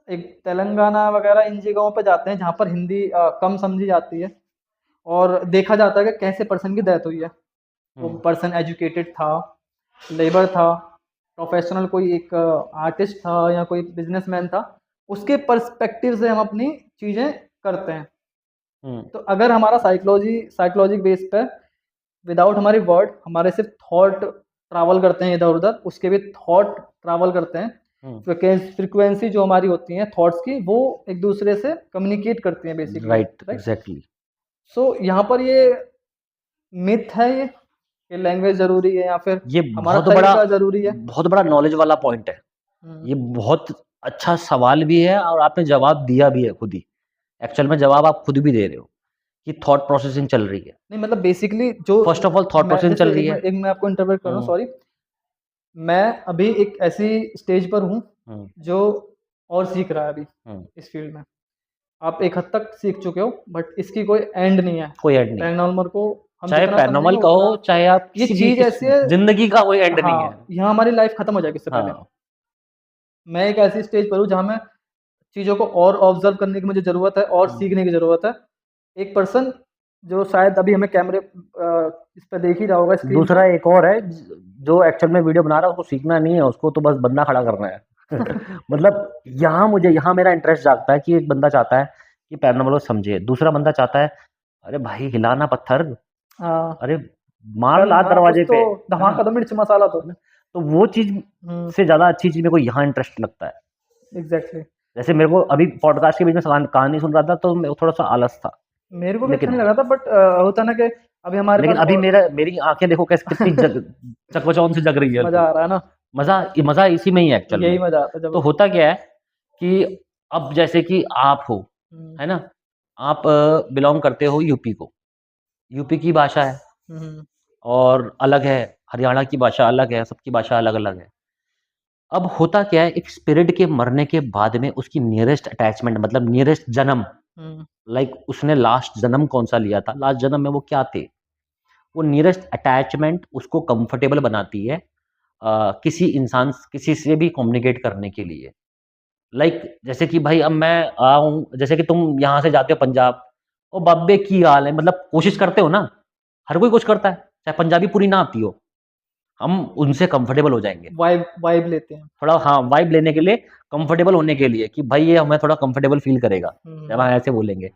एक तेलंगाना वगैरह इन जगहों पे जाते हैं जहाँ पर हिंदी कम समझी जाती है, और देखा जाता है कि कैसे पर्सन की डेथ हुई है। वो हुँ, पर्सन एजुकेटेड था, लेबर था, प्रोफेशनल कोई एक आर्टिस्ट था या कोई बिज़नेसमैन था। उसके पर्सपेक्टिव से हम अपनी चीज़ें करते हैं। हुँ, तो अगर हमारा साइकोलॉजी बेस पे विदाउट हमारी वर्ड, हमारे सिर्फ थॉट ट्रैवल करते हैं इधर-उधर, उसके भी थॉट ट्रैवल करते हैं। फ्रिक्वेंसी जो हमारी होती है थॉट्स की, वो एक दूसरे से कम्युनिकेट करती हैं बेसिकली, राइट, एग्जैक्टली। सो यहाँ पर ये मिथ है ये कि लैंग्वेज जरूरी है या फिर ये हमारा बहुत बड़ा तरीका जरूरी है। बहुत बड़ा नॉलेज वाला पॉइंट है। हम्म, ये बहुत अच्छा सवाल भी है और आपने जवाब दिया भी है खुद ही। एक्चुअल में जवाब आप खुद भी दे रहे हो कि थॉट प्रोसेसिंग चल रही है। नहीं मतलब बेसिकली जो फर्स्ट ऑफ ऑल थॉट मैं प्रोसेसिंग जैसे चल रही है। मैं आपको इंटरप्रेट कर रहा हूँ, हम्म, सॉरी। मैं अभी एक ऐसी स्टेज पर हूँ हम्म, जो और सीख रहा है अभी हम्म, इस फील्ड में। आप एक हद तक सीख चुके हो, बट इसकी कोई एंड नहीं है। कोई एंड नहीं है। पैरानॉर्मल को हम चाहे जितना समझेंगे पैरानॉर्मल कहो, उतना चाहे आप ये किसी भी चीज ऐसी है। जिंदगी का कोई एंड नहीं है। हाँ, यहाँ हमारी लाइफ खत्म हो जाएगी इससे पहले। हाँ, मैं एक ऐसी स्टेज पर हूँ जहाँ मैं चीज़ों को और ऑब्जर्व करने की मुझे ज़रूरत है और सीखने की ज़रूरत है। एक पर्सन जो शायद अभी हमें कैमरे इस पे देख ही रहा होगा स्क्रीन दूसरा एक और है जो एक्चुअल में वीडियो बना रहा है, उसको सीखना नहीं है, उसको तो बस बंदा खड़ा करना है। मतलब यहाँ मेरा इंटरेस्ट जागता है कि एक बंदा चाहता है कि पैरानॉर्मल को समझे, दूसरा बंदा चाहता है अरे भाई हिलाना पत्थर, हाँ, अरे मार ला हाँ, कुछ दरवाजे तो पे, है धमाका ना? तो मिर्च मसाला तो। तो वो चीज हम्म, से ज्यादा अच्छी चीज मेरे को यहाँ इंटरेस्ट लगता है। एग्जैक्टली। जैसे मेरे को अभी पॉडकास्ट के बीच में कहानी सुन रहा था तो मैं थोड़ा सा आलस था, मेरे को भी अच्छा लेकिन नहीं लगा था, बट होता ना कि अभी हमारे लेकिन पास अभी और मेरी आंखें देखो कैसे कितनी चकचौंध से जग रही है मजा अभी। आ रहा है ना। मजा इसी में ही है एक्चुअल यही में। मजा आता है तो जब। होता क्या है कि अब जैसे कि आप हो, हम्म, है ना? आप बिलोंग करते हो यूपी को, यूपी की भाषा है हम्म, और अलग है, हरियाणा की भाषा अलग है, सबकी भाषा अलग अलग है। अब होता क्या है, एक स्पिरिट के मरने के बाद में उसकी नियरेस्ट अटैचमेंट, मतलब नियरेस्ट जन्म, हम्म, लाइक उसने लास्ट जन्म कौन सा लिया था, लास्ट जन्म में वो क्या थे, वो नियरेस्ट अटैचमेंट उसको कंफर्टेबल बनाती है किसी से भी कम्युनिकेट करने के लिए। लाइक जैसे कि भाई अब मैं आऊँ, जैसे कि तुम यहाँ से जाते हो पंजाब, ओ बाबे की हाल है, मतलब कोशिश करते हो ना, हर कोई कोशिश करता है, चाहे पंजाबी पूरी ना आती हो, हम उनसे कंफर्टेबल हो जाएंगे वाइब वाइब लेते हैं। थोड़ा, हाँ वाइब लेने के लिए, कंफर्टेबल होने के लिए कि भाई ये हमें थोड़ा कंफर्टेबल फील करेगा जब हम ऐसे बोलेंगे।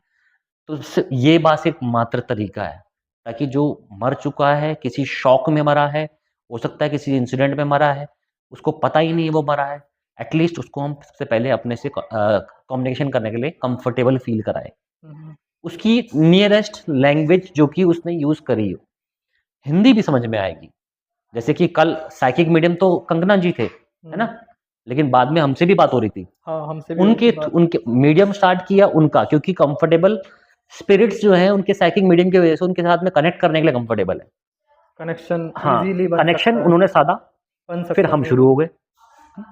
तो ये बस एक मात्र तरीका है ताकि जो मर चुका है, किसी शॉक में मरा है, हो सकता है किसी इंसिडेंट में मरा है, उसको पता ही नहीं है वो मरा है, एटलीस्ट उसको हम सबसे पहले अपने से कम्युनिकेशन करने के लिए कंफर्टेबल फील कराएं। हम्म, उसकी नियरेस्ट लैंग्वेज जो कि उसने यूज करी हो, हिंदी भी समझ में आएगी। जैसे कि कल साइकिक मीडियम तो कंगना जी थे, है ना? लेकिन बाद में हमसे भी बात हो रही थी। हाँ, हमसे भी हुई थी बात। उनके मीडियम स्टार्ट किया उनका, क्योंकि कंफर्टेबल स्पिरिट्स जो हैं उनके साइकिक मीडियम की वजह से उनके साथ में कनेक्ट करने के लिए कंफर्टेबल है। कनेक्शन हाँ, इजीली बन कनेक्शन सकता है। उन्होंने साधा, बन फिर सकता हम था शुरू हो इजीली। गए।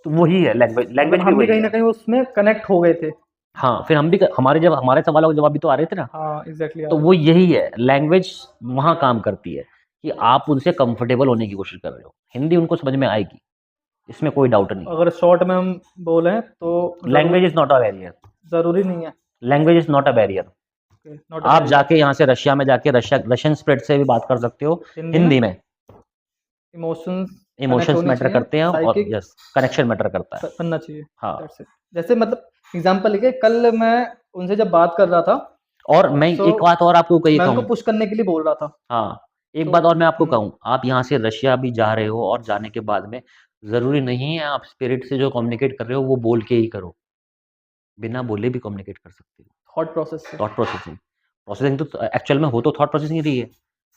तो वही है लैंग्वेज, मतलब लैंग्वेज भी हम भी वही कहीं ना है। कहीं उसमें कनेक्ट हो गए थे। हाँ, फिर हम भी हमारे सवालों के जवाब भी तो आ रहे थे ना। हाँ, एग्जैक्टली आ तो रहे वो थे। यही है, लैंग्वेज वहाँ काम करती है कि आप उनसे कंफर्टेबल होने की कोशिश कर रहे हो, हिंदी उनको समझ में आएगी, इसमें कोई डाउट नहीं है। अगर शॉर्ट में हम बोलें तो language is not a barrier, जरूरी नहीं है। Language is not a barrier. Not a आप बैरियर। जाके यहाँ से रशिया में जाके रशियन स्प्रेड से भी बात कर सकते हो हिंदी में हिंदी में। इमोशंस कनेक्ट इमोशंस होनी मैटर चाहिए, करते हैं और साइकिक यस, कनेक्शन मैटर करता है। बनना चाहिए। हाँ, दैट्स इट। जैसे मतलब एग्जांपल लेके कल मैं उनसे जब बात कर रहा था, और मैं सो एक बात और आपको कही मैं उनको कहूँ। पुश करने के लिए बोल रहा था। हाँ, एक सो बात और मैं आपको कहूँ, आप यहाँ से रशिया भी जा रहे हो और जाने के बाद में ज़रूरी नहीं है आप स्पिरिट से जो कम्युनिकेट कर रहे हो वो बोल के ही करो, बिना बोले भी कम्युनिकेट कर सकते हो। थॉट प्रोसेस से। थॉट प्रोसेसिंग, प्रोसेसिंग तो एक्चुअल में हो तो थॉट प्रोसेसिंग ही रही है,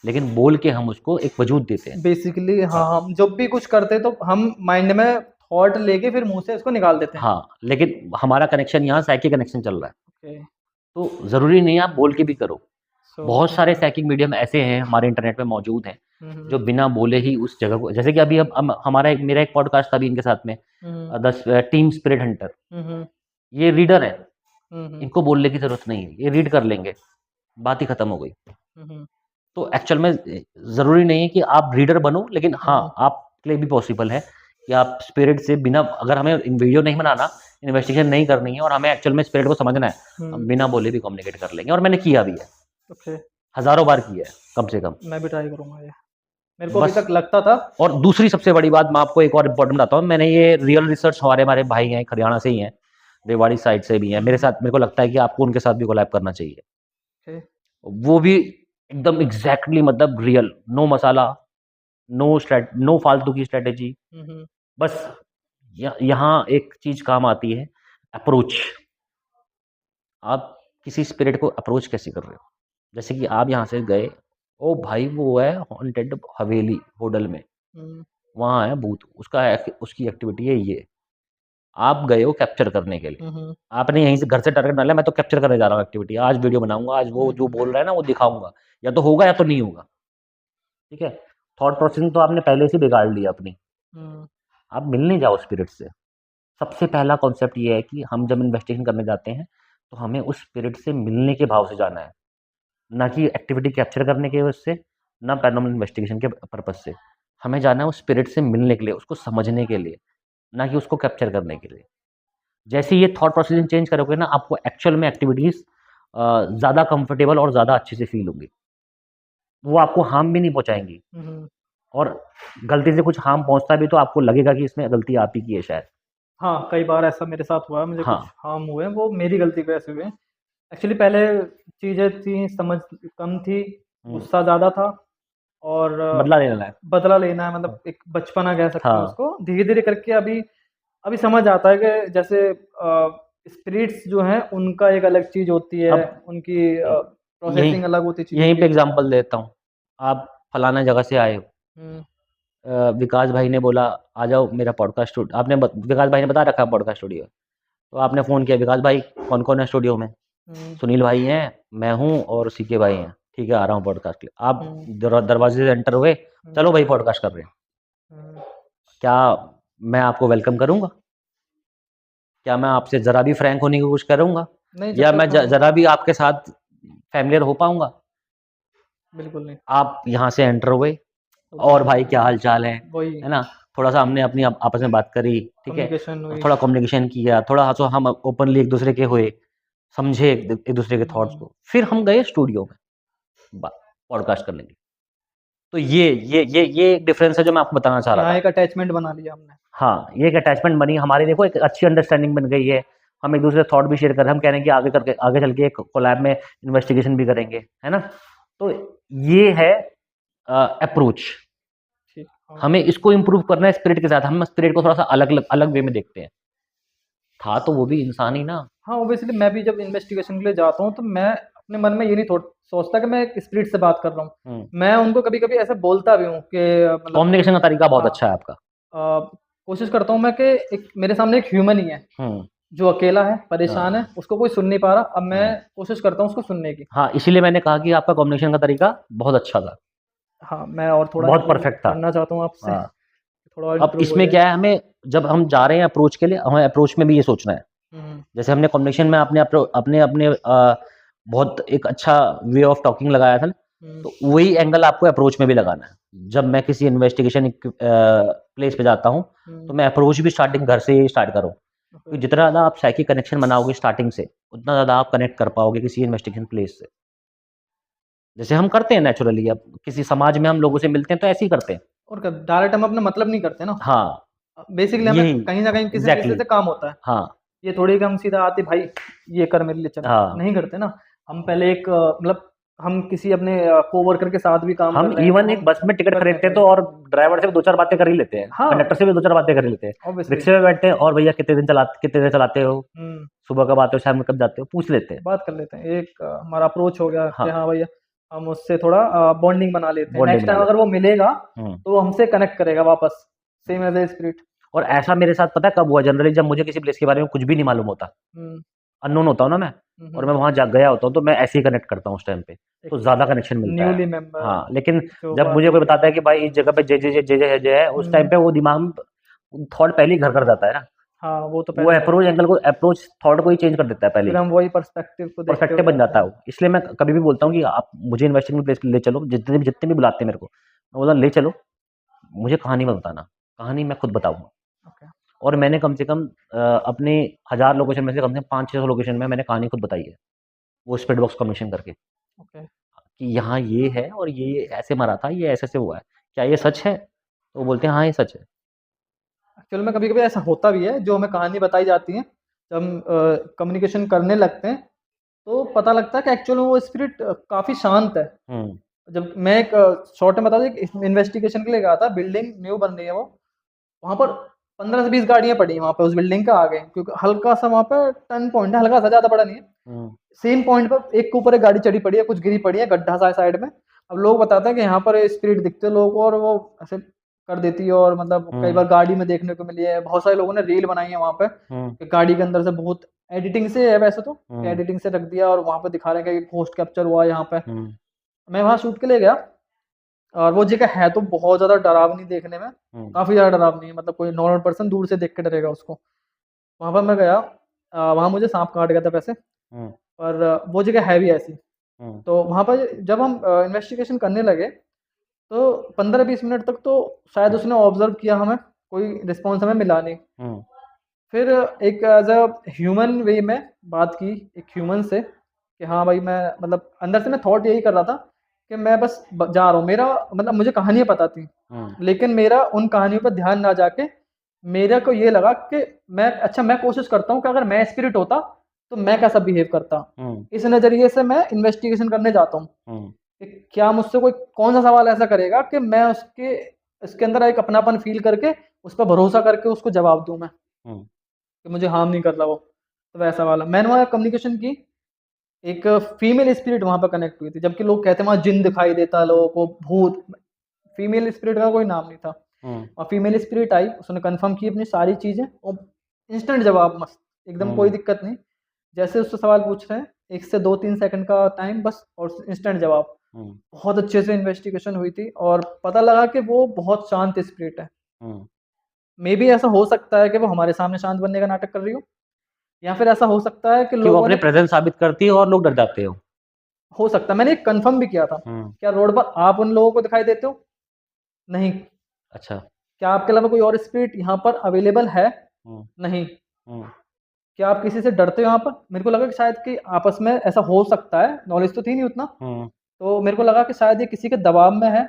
लेकिन बोल के हम उसको एक वजूद देते हैं। बेसिकली हाँ, हाँ, हम जब भी कुछ करते तो हम माइंड में थॉट लेके फिर मुंह से इसको निकाल देते हैं। हाँ, लेकिन हमारा कनेक्शन यहाँ साइकिक कनेक्शन चल रहा है, ओके। तो ज़रूरी नहीं है आप बोल के भी करो। सो बहुत सारे साइकिक मीडियम ऐसे हैं हमारे इंटरनेट में मौजूद हैं, हम्म, जो बिना बोले ही उस जगह को, जैसे कि अभी हमारा मेरा एक पॉडकास्ट था अभी इनके साथ में, हम्म, द टीम स्पिरिट हंटर, हम्म, ये रीडर है, हम्म, इनको बोलने की ज़रूरत नहीं है, ये रीड कर लेंगे, बात ही खत्म हो गई। हम्म, तो एक्चुअल में ज़रूरी नहीं है कि आप रीडर बनो, लेकिन हाँ, आपके लिए भी पॉसिबल है कि आप स्पिरिट से बिना, अगर हमें वीडियो नहीं बनाना, इन्वेस्टिगेशन नहीं करनी है और हमें एक्चुअल में स्पिरिट को समझना है, हम बिना बोले भी कम्युनिकेट कर लेंगे, और मैंने किया भी है, ओके। हज़ारों बार किया है कम से कम। मैं भी ट्राई करूंगा ये। मेरे को अभी बस, तक लगता था। और दूसरी सबसे बड़ी बात मैं आपको एक और इम्पोर्टेंट बताता हूँ, मैंने ये रियल रिसर्च, हमारे भाई हैं हरियाणा से ही हैं, रेवाड़ी साइड से भी हैं मेरे साथ, मेरे को लगता है कि आपको उनके साथ भी कोलैब करना चाहिए। ओके। वो भी एकदम एग्जैक्टली मतलब रियल, नो मसाला, नो फालतू की स्ट्रेटेजी, हम्म, बस यहाँ एक चीज़ काम आती है, अप्रोच। आप किसी स्पिरिट को अप्रोच कैसे कर रहे हो? जैसे कि आप यहाँ से गए, ओ भाई वो है हॉन्टेड हवेली होडल में, हुँ, वहाँ है भूत, उसकी एक्टिविटी है ये। आप गए हो कैप्चर करने के लिए। हुँ, हुँ, आपने यहीं से घर से टारगेट डाला, मैं तो कैप्चर करने जा रहा हूँ एक्टिविटी, आज वीडियो बनाऊँगा, आज वो हुँ, जो हुँ, बोल रहा है ना वो दिखाऊँगा, या तो होगा या तो नहीं होगा, ठीक है? थॉट प्रोसेसिंग तो आपने पहले से बिगाड़ ली अपनी। हुँ, आप मिलने जाओ स्पिरिट से। सबसे पहला कॉन्सेप्ट ये है कि हम जब इन्वेस्टिगेशन करने जाते हैं, तो हमें उस स्पिरिट से मिलने के भाव से जाना है, ना कि एक्टिविटी कैप्चर करने की वजह से, ना पैरानॉर्मल इन्वेस्टिगेशन के पर्पज़ से। हमें जाना है उस स्पिरिट से मिलने के लिए, उसको समझने के लिए, ना कि उसको कैप्चर करने के लिए। जैसे ही ये थॉट प्रोसेसिंग चेंज करोगे ना, आपको एक्चुअल में एक्टिविटीज़ ज़्यादा कंफर्टेबल और ज़्यादा अच्छे से फ़ील होंगी। वो आपको हार्म भी नहीं पहुँचाएँगी, हुँ, हुँ। और गलती से कुछ हार्म पहुँचता भी तो आपको लगेगा कि इसमें गलती आप ही की है शायद। हाँ, कई बार ऐसा मेरे साथ हुआ है, मुझे कुछ हाँ। हार्म हुए हैं, वो मेरी गलती की वजह से हुए हैं। एक्चुअली पहले चीज़ें थी, समझ कम थी, हुँ, गुस्सा ज़्यादा था और बदला लेना लायक। बदला लेना है हाँ, मतलब एक बचपना कह सकते हैं हाँ, उसको। धीरे-धीरे करके अभी अभी समझ आता है कि जैसे स्पिरिट्स जो हैं उनका एक अलग चीज़ होती है, अब उनकी य यहीं प्रोसेसिंग अलग होती है चीज़ों यहीं की। पे एग्ज़ाम्पल देता हूँ। आप फलाना जगह से आए हो, हुँ, विकास भाई ने बोला आ जाओ मेरा पॉडकास्ट आपने विकास भाई ने बता रखा है पॉडकास्ट स्टूडियो, तो आपने फ़ोन किया, विकास भाई कौन-कौन है स्टूडियो में? हुँ, सुनील भाई हैं, मैं हूँ और सीके भाई हैं। ठीक है, आ रहा हूँ पॉडकास्ट के लिए। आप हुँ, दरवाज़े से एंटर हुए, हुँ, चलो भाई पॉडकास्ट कर रहे हैं। हुँ। क्या मैं आपको वेलकम करूँगा? क्या मैं आपसे ज़रा भी फ्रैंक होने की कोशिश करूँगा? नहीं जब या मैं तक हम ज़रा भी आपके साथ फ़ैमिलियर हो पाऊँगा? बिल्कुल नहीं, आप यहाँ से एंटर हुए, ओके, और भाई क्या हाल-चाल वही है ना? थोड़ा-सा हमने अपनी आपस में बात करी, ठीक है? कम्युनिकेशन हुई। थोड़ा कम्युनिकेशन किया, थोड़ा सो हम ओपनली एक-दूसरे के हुए, समझे एक-दूसरे के थॉट्स हुँ। को। फिर हम गए स्टूडियो में बा पॉडकास्ट करने के लिए। तो ये एक डिफ़रेंस है जो मैं आपको बताना चाह रहा यहाँ था। एक अटैचमेंट बना लिया हमने। हाँ, ये एक अटैचमेंट बनी हमारी, देखो एक अच्छी अंडरस्टैंडिंग बन गई है। हम एक-दूसरे थॉट भी शेयर कर रहे हैं, हम कह रहे हैं कि आगे चल के एक कोलैब में इन्वेस्टिगेशन भी करेंगे, है ना? तो ये है अप्रोच। ठीक, हाँ। हमें इसको इम्प्रूव करना है स्पिरिट के साथ, हम स्पिरिट को थोड़ा-सा अलग वे में देखते हैं। था तो वो भी इंसान ही ना। हाँ, ऑब्वियसली मैं भी जब इन्वेस्टिगेशन के लिए जाता हूँ, तो मैं अपने मन में ये नहीं सोचता कि मैं एक स्पिरिट से बात कर रहा हूँ। हुँ, मैं उनको कभी-कभी ऐसा बोलता भी हूँ कि मतलब कम्युनिकेशन का तरीका बहुत हाँ, अच्छा है आपका। कोशिश करता हूँ मैं कि एक मेरे सामने एक ह्यूमन ही है, हुँ, जो अकेला है, परेशान है, हाँ, उसको कोई सुन नहीं पा रहा। अब मैं हाँ। कोशिश करता हूँ उसको सुनने की। हाँ, इसीलिए मैंने कहा कि आपका कम्युनिकेशन का तरीका बहुत अच्छा था, हाँ, मैं और थोड़ा बहुत इम्प्रूव परफेक्ट था। करना चाहता हूँ आपसे, हाँ, थोड़ा और अब इम्प्रूव हो इसमें जाए। क्या है, हमें जब हम जा रहे हैं अप्रोच के लिए, हमें अप्रोच में भी ये सोचना है। हुँ, जैसे हमने कम्युनिकेशन में अपने बहुत एक अच्छा वे ऑफ टॉकिंग लगाया था ना, हुँ, तो वही एंगल आपको अप्रोच में भी लगाना है। जब मैं किसी इन्वेस्टिगेशन प्लेस पे जाता हूँ, तो हुँ, मैं अप्रोच भी स्टार्टिंग घर से ही स्टार्ट करूँ। ओके, क्योंकि जितना ज़्यादा आप साइकिक कनेक्शन बनाओगे स्टार्टिंग से, उतना ज़्यादा आप कनेक्ट कर पाओगे किसी इन्वेस्टिगेशन प्लेस से। जैसे हम करते हैं नेचुरली, अब किसी समाज में हम लोगों से मिलते हैं तो ऐसे ही करते हैं। और क्या डायरेक्ट हम अपना मतलब नहीं करते ना। हाँ, बेसिकली हमें यही कहीं न कहीं किसी न किसी एग्ज़ैक्टली। से काम होता है। हाँ, ये थोड़ी कि हम सीधा आते भाई ये कर मेरे लिए चल, हाँ। नहीं करते ना। हम पहले एक मतलब हम किसी अपने कोवर्कर के साथ भी काम कर हम रहे हैं तो इवन एक हम बस में टिकट करते हैं खरीदते हैं पहले। तो और ड्राइवर से भी 2-4 बातें कर ही लेते हैं, हाँ, कंडक्टर से भी 2-4 बातें कर ही लेते हैं। ऑब्वियसली। रिक्शे में बैठते हैं, और भैया कितने देर चलाते हो? हुँ, सुबह कब आते हो? शाम में कब जाते हो? पूछ लेते हैं। बात कर लेते हैं। एक हमारा अप्रोच हो गया कि हाँ, हाँ भैया हम उससे थोड़ा बॉन्डिंग बना लेते हैं। बॉन्डिंग नेक्स्ट बना टाइम अगर लेते वो मिलेगा हैं। हुँ। तो वो हमसे कनेक्ट करेगा वापस, सेम एज़ ए स्पिरिट। और ऐसा मेरे साथ पता है कब हुआ, जनरली जब मुझे किसी प्लेस के बारे में कुछ भी नहीं मालूम होता, हुँ, अननोन होता हूँ ना मैं, हुँ, और हुँ। मैं वहाँ जा गया होता हूँ, तो मैं ऐसे ही कनेक्ट करता हूँ उस टाइम पे, एक तो ज़्यादा कनेक्शन मिलता है। न्यूली मेंबर हाँ, लेकिन जो जब बात मुझे कोई होती है। बताता है कि भाई इस जगह पे जय है, उस टाइम हुँ, पे वो दिमाग में थॉट पहले ही घर कर जाता है ना। हाँ, वो तो वो पहले घर कर जाता है। अप्रोच थॉट को ही चेंज कर देता है पहले फिर ही, हम वही पर्सपेक्टिव को देखते पर्सपेक्टिव हुए बन जाते जाता है हैं। वो। इसलिए मैं कभी भी बोलता हूँ कि आप मुझे इन्वेस्टिंग प्लेस पे ले चलो, जितने भी बुलाते हैं मेरे को, मैं बोला ले चलो, मुझे कहानी मत बताना, कहानी मैं खुद बताऊँगा। ओके, और मैंने कम से कम अपने 1000 लोकेशन में से कम से कम 500-600 लोकेशन में मैंने कहानी खुद बताई है, वो स्पिरिट बॉक्स कमीशन करके, ओके। कि यहाँ ये है और ये ऐसे मरा था, ये ऐसे-ऐसे हुआ है। क्या ये सच है? तो वो बोलते हैं हाँ, ये सच है। एक्चुअल में कभी-कभी ऐसा होता भी है, जो हमें कहानी बताई जाती है, जब हम कम्युनिकेशन करने लगते हैं, तो पता लगता है कि एक्चुअल में वो स्पिरिट काफ़ी शांत है। हुँ, जब मैं एक शॉर्ट में बता दूँ, एक इन्वेस्टिगेशन के लिए गया था, बिल्डिंग न्यू बन रही है वो, वहाँ पर 15 से 20 गाड़ियाँ पड़ी हैं वहाँ पे उस बिल्डिंग के आगे, क्योंकि हल्का सा वहाँ पे टर्न पॉइंट है, हल्का सा, ज़्यादा बड़ा नहीं है। सेम पॉइंट पर एक के ऊपर एक गाड़ी चढ़ी पड़ी है, कुछ गिरी पड़ी है, गड्ढा सा साइड में। अब लोग बताते हैं कि यहाँ पर स्पिरिट दिखते हैं लोगों को और वो ऐसे कर देती है, और मतलब कई बार गाड़ी में देखने को मिली है। बहुत सारे लोगों ने रील बनाई है वहाँ पे कि गाड़ी के अंदर से बहुत एडिटिंग से है वैसे तो, एडिटिंग से रख दिया और वहाँ पे दिखा रहे हैं कि पोस्ट कैप्चर हुआ है यहाँ पे। मैं वहाँ शूट के लिए गया और वो जगह है तो बहुत ज़्यादा डरावनी देखने में, काफ़ी ज़्यादा डरावनी है, मतलब कोई नॉर्मल पर्सन दूर से देख के डरेगा उसको। वहाँ पर मैं गया, वहाँ मुझे सांप काट गया था वैसे, पर वो जगह है भी ऐसी। तो वहाँ पर जब हम इन्वेस्टिगेशन करने लगे तो 15-20 मिनट तक तो शायद उसने ऑब्जर्व किया हमें, कोई रिस्पॉन्स हमें मिला नहीं। फिर एक एज अ ह्यूमन वे में बात की एक ह्यूमन से कि हाँ भाई, मैं मतलब अंदर से मैं थॉट यही कर रहा था कि मैं बस जा रहा हूँ, मेरा मतलब मुझे कहानियाँ पता थी, लेकिन मेरा उन कहानियों पर ध्यान ना जाके मेरे को ये लगा कि मैं कोशिश करता हूँ कि अगर मैं स्पिरिट होता तो मैं कैसा बिहेव करता। इस नज़रिए से मैं इन्वेस्टिगेशन करने जाता हूँ कि क्या मुझसे कोई कौन सा सवाल ऐसा करेगा कि मैं उसके अंदर एक अपनापन फील करके उस पर भरोसा करके उसको जवाब दूँ मैं, कि मुझे हार्म नहीं कर रहा वो। तो वैसा वाला मैंने वहाँ कम्युनिकेशन की। एक फीमेल स्पिरिट वहाँ पर कनेक्ट हुई थी, जबकि लोग कहते हैं वहाँ जिन दिखाई देता है लोगों को, भूत। फीमेल स्पिरिट का कोई नाम नहीं था। और फीमेल स्पिरिट आई, उसने कंफर्म की अपनी सारी चीज़ें और इंस्टेंट जवाब, मस्त एकदम, कोई दिक्कत नहीं। जैसे उससे सवाल पूछ रहे हैं 1 से 2-3 सेकंड का टाइम बस और इंस्टेंट जवाब। बहुत अच्छे से इन्वेस्टिगेशन हुई थी और पता लगा कि वो बहुत शांत स्पिरिट है। मे बी ऐसा हो सकता है कि वो हमारे सामने शांत बनने का नाटक कर रही हो, या फिर ऐसा हो सकता है कि कि वो लोगों अपने ने, प्रेजेंस साबित करती है और लोग डर जाते हो सकता है, मैंने एक कंफर्म भी किया था। क्या रोड पर आप उन लोगों को दिखाई देते हो? नहीं। अच्छा। क्या आपके अलावा कोई और स्पिरिट यहाँ पर अवेलेबल है? नहीं। क्या आप किसी से डरते हो यहाँ पर? मेरे को लगा कि शायद कि आपस में ऐसा हो सकता है, नॉलेज तो थी नहीं उतना, तो मेरे को लगा कि शायद ये किसी के दबाव में है,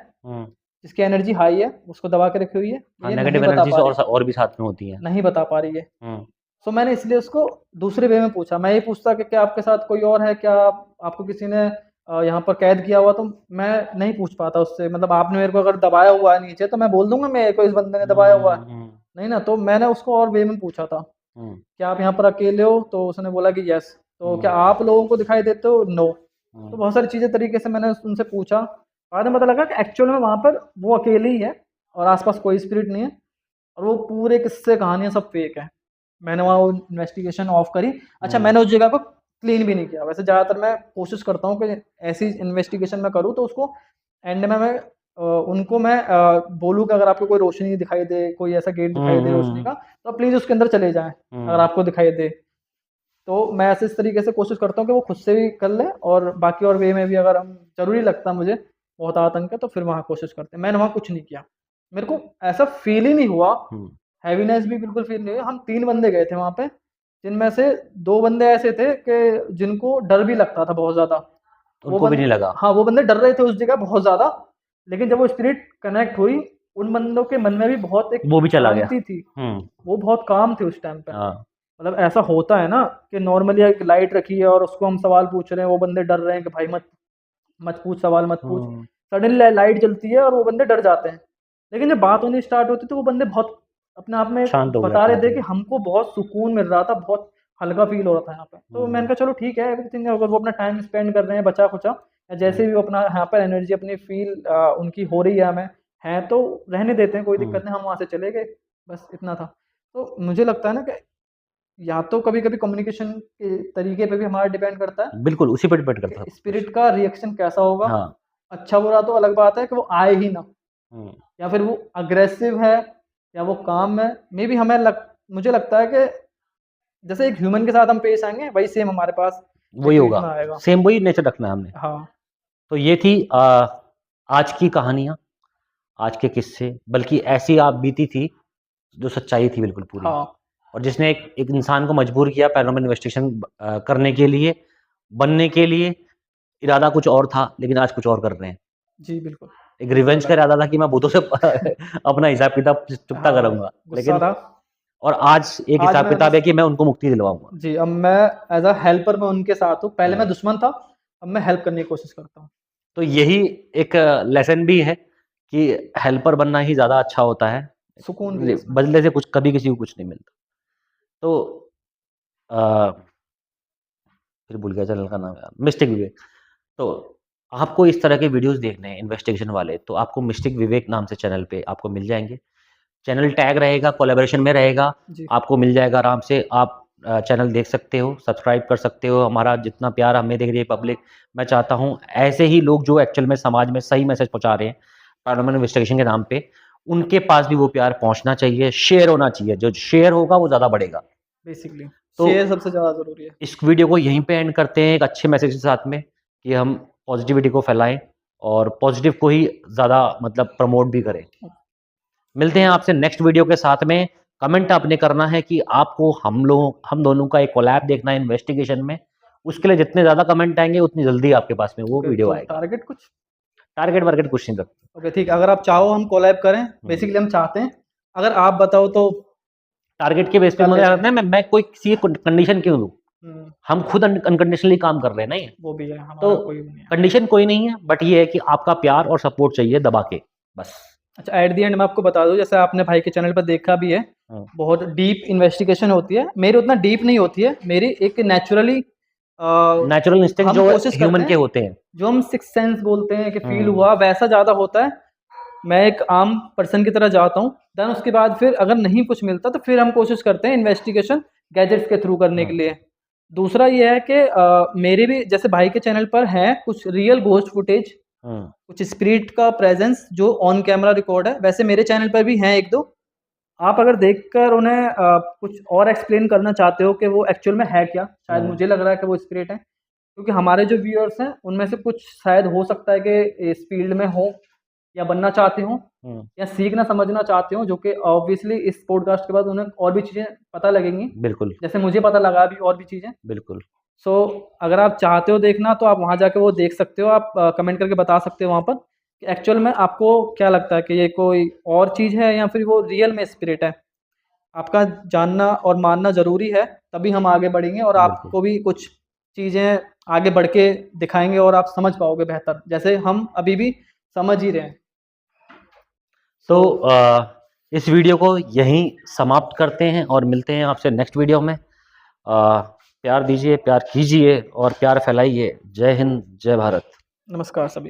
जिसकी एनर्जी हाई है, उसको दबा के रखी हुई है, हाँ, ये नहीं नेगेटिव बता एनर्जीज पा रही, और भी साथ में होती हैं। नहीं बता पा रही है। सो मैंने इसलिए उसको दूसरे वे में पूछा। मैं ये पूछता कि क्या आपके साथ कोई और है, क्या आपको किसी ने यहाँ पर कैद किया हुआ, तो मैं नहीं पूछ पाता उससे। मतलब आपने मेरे को अगर दबाया हुआ है नीचे तो मैं बोल दूंगा मेरे को इस बंदे ने दबाया हुआ है, नहीं ना। तो मैंने उसको और वे में पूछा था, क्या आप यहाँ पर अकेले हो? तो उसने बोला कि यस। तो क्या आप लोगों को दिखाई देते हो? नो। तो बहुत सारी चीज़ें तरीके से मैंने उनसे पूछा। बाद में पता लगा कि एक्चुअल में वहाँ पर वो अकेले ही है और आसपास कोई स्पिरिट नहीं है, और वो पूरे किस्से कहानियाँ सब फेक है। मैंने वहाँ वो इन्वेस्टिगेशन ऑफ करी। अच्छा, मैंने उस जगह को क्लीन भी नहीं किया। वैसे ज़्यादातर मैं कोशिश करता हूँ कि ऐसी इन्वेस्टिगेशन मैं करूँ तो उसको एंड में मैं उनको मैं बोलूँ कि अगर आपको कोई रोशनी दिखाई दे, कोई ऐसा गेट दिखाई दे रोशनी का, तो प्लीज़ उसके अंदर चले जाएँ अगर आपको दिखाई दे। तो मैं ऐसे इस तरीके से कोशिश करता हूँ कि वो खुद से भी कर ले, और बाकी और वे में भी अगर हम ज़रूरी लगता है मुझे बहुत आतंक है तो फिर वहाँ कोशिश करते हैं। मैंने वहाँ कुछ नहीं किया, मेरे को ऐसा फील ही नहीं हुआ, हैवीनेस भी बिल्कुल फील नहीं हुई। हम 3 बंदे गए थे वहाँ पे, जिनमें से 2 बंदे ऐसे थे कि जिनको डर भी लगता था बहुत ज़्यादा। उनको भी नहीं लगा। हाँ, वो बंदे डर रहे थे उस जगह बहुत ज़्यादा, लेकिन जब वो स्पिरिट कनेक्ट हुई, उन बंदों के मन में भी बहुत एक वो भी चला गया। शांति थी। वो बहुत काम थे उस टाइम पे। मतलब ऐसा होता है ना कि नॉर्मली एक लाइट रखी है और उसको हम सवाल पूछ रहे हैं, वो बंदे डर रहे हैं कि भाई मत मत पूछ सवाल, मत पूछ। सडनली लाइट जलती है और वो बंदे डर जाते हैं, लेकिन जब बात होनी स्टार्ट होती तो वो बंदे बहुत अपने आप में शांत हो गए बता अपने रहे थे आप कि में। हमको बहुत सुकून मिल रहा था, बहुत हल्का फील हो रहा था यहाँ पे। तो मैंने कहा चलो ठीक है, एवरीथिंग, अगर वो अपना टाइम स्पेंड कर रहे हैं बचा खुचा, या जैसे भी वो अपना यहाँ पर एनर्जी अपनी फील उनकी हो रही है हमें, है तो रहने देते हैं, कोई दिक्कत नहीं, हम वहाँ से चले गए, बस इतना था। तो मुझे लगता है ना कि या तो कभी-कभी कम्युनिकेशन के तरीके पे भी हमारा डिपेंड करता है बिल्कुल, उसी पे डिपेंड करता है कि सब कुछ। स्पिरिट का रिएक्शन कैसा होगा। हाँ। अच्छा-बुरा तो अलग बात है कि वो आए ही ना, या फिर वो अग्रेसिव है या वो काम है। मेबी मुझे लगता है कि जैसे एक ह्यूमन के साथ हम पेश आएँगे, वही सेम हमारे पास वही रिट्रीट होगा, में आएगा। सेम वही नेचर रखना है हमने। हाँ, तो ये थी आज की कहानियाँ, आज के किस्से, बल्कि ऐसी आप बीती थी जो सच्चाई थी बिल्कुल पूरी, हाँ, और जिसने एक इंसान को मजबूर किया पैरानॉर्मल इन्वेस्टिगेशन करने के लिए, बनने के लिए। इरादा कुछ और था, लेकिन आज कुछ और कर रहे हैं। जी बिल्कुल। एक रिवेंज का इरादा था कि मैं भूतों से अपना हिसाब-किताब चुकता हाँ, करूँगा, गुस्सा लेकिन था। और आज एक आज मैं हिसाब-किताब बस, है कि मैं उनको मुक्ति दिलवाऊँगा। जी, अब मैं एज़ अ हेल्पर मैं उनके साथ हूँ। पहले मैं हाँ। दुश्मन था, अब मैं हेल्प करने की कोशिश करता हूँ। तो यही एक लेसन भी है कि हेल्पर बनना ही ज़्यादा अच्छा होता है, सुकून भी है इसमें। बदले से कुछ कभी किसी को कुछ नहीं मिलता। तो फिर भूल गया चैनल का नाम यार, मिस्टिक विवेक। तो आपको इस तरह के वीडियोस देखने हैं इन्वेस्टिगेशन वाले, तो आपको मिस्टिक विवेक नाम से चैनल पे आपको मिल जाएंगे। चैनल टैग रहेगा, कोलैबोरेशन में रहेगा, जी, आपको मिल जाएगा आराम से। आप चैनल देख सकते हो, सब्सक्राइब कर सकते हो। हमारा जितना प्यार हमें देख रही है पब्लिक, मैं चाहता हूँ ऐसे ही लोग जो एक्चुअल में समाज में सही मैसेज पहुँचा रहे हैं पैरानॉर्मल इन्वेस्टिगेशन के नाम पे, उनके पास भी वो प्यार पहुँचना चाहिए, शेयर होना चाहिए। जो शेयर होगा वो ज़्यादा बढ़ेगा। बेसिकली तो शेयर सबसे ज़्यादा ज़रूरी है। इस वीडियो को यहीं पे एंड करते हैं एक अच्छे मैसेज के साथ में, कि हम पॉजिटिविटी को फैलाएं और पॉजिटिव को ही ज़्यादा मतलब प्रमोट भी करें। मिलते हैं आपसे नेक्स्ट वीडियो के साथ में। कमेंट आपने करना है कि आपको हम दोनों का एक कोलैब देखना है इन्वेस्टिगेशन में। उसके लिए जितने ज़्यादा कमेंट आएंगे उतनी जल्दी आपके पास में वो ओके, वीडियो तो आएगा। टारगेट कुछ? टारगेट वारगेट कुछ नहीं रखते। ओके ठीक है, अगर आप चाहो हम कोलैब करें, बेसिकली हम चाहते हैं, अगर आप बताओ तो टारगेट के बेस पे कर मुझे लेते लगता है मैं कोई किसी कंडीशन क्यों दूँ? हम खुद अनकंडीशनली काम कर रहे हैं ना ये। वो भी है, तो हमारा कोई भी नहीं है। कंडीशन कोई नहीं है, बट ये है कि आपका प्यार और सपोर्ट चाहिए दबा के, बस। अच्छा, एट द एंड मैं आपको बता दूं, जैसे आपने भाई के चैनल पर देखा भी है, हाँ। बहुत डीप इन्वेस्टिगेशन होती है। मेरी उतना डीप नहीं होती है, मेरी एक नेचुरली नेचुरल इंस्टिंक्ट हम जो कोशिश करते ह्यूमन के हैं, होते हैं। जो हम सिक्स सेंस बोलते हैं कि फील हम्म, हुआ, वैसा ज़्यादा होता है। मैं एक आम पर्सन की तरह जाता हूँ, देन उसके बाद फिर अगर नहीं कुछ मिलता तो फिर हम कोशिश करते हैं इन्वेस्टिगेशन गैजेट्स के थ्रू करने के हाँ, लिए। दूसरा ये है कि मेरे भी जैसे भाई के चैनल पर है कुछ रियल घोस्ट फुटेज, हाँ, कुछ स्पिरिट का प्रेजेंस जो ऑन कैमरा रिकॉर्ड है, वैसे मेरे चैनल पर भी हैं एक दो। आप अगर देखकर उन्हें कुछ और एक्सप्लेन करना चाहते हो कि वो एक्चुअल में है क्या, शायद मुझे लग रहा है कि वो स्पिरिट है, क्योंकि हमारे जो व्यूअर्स हैं उनमें से कुछ शायद हो सकता है कि इस फील्ड में हो या बनना चाहते हो हाँ, या सीखना समझना चाहते हो, जो कि ऑब्वियसली इस पॉडकास्ट के बाद उन्हें और भी चीज़ें पता लगेंगी, बिल्कुल, जैसे मुझे पता लगा अभी और भी चीज़ें। बिल्कुल। सो अगर आप चाहते हो देखना तो आप वहाँ जाके वो देख सकते हो, आप कमेंट करके बता सकते हो वहाँ पर कि एक्चुअल में आपको क्या लगता है कि ये कोई और चीज़ है या फिर वो रियल में स्पिरिट है। आपका जानना और मानना ज़रूरी है, तभी हम आगे बढ़ेंगे और बिल्कुल। आपको भी कुछ चीज़ें आगे बढ़ के दिखाएँगे और आप समझ पाओगे बेहतर, जैसे हम अभी भी समझ ही रहे हैं। तो सो इस वीडियो को यहीं समाप्त करते हैं और मिलते हैं आपसे नेक्स्ट वीडियो में। प्यार दीजिए, प्यार कीजिए और प्यार फैलाइए। जय हिंद, जय भारत। नमस्कार सभी।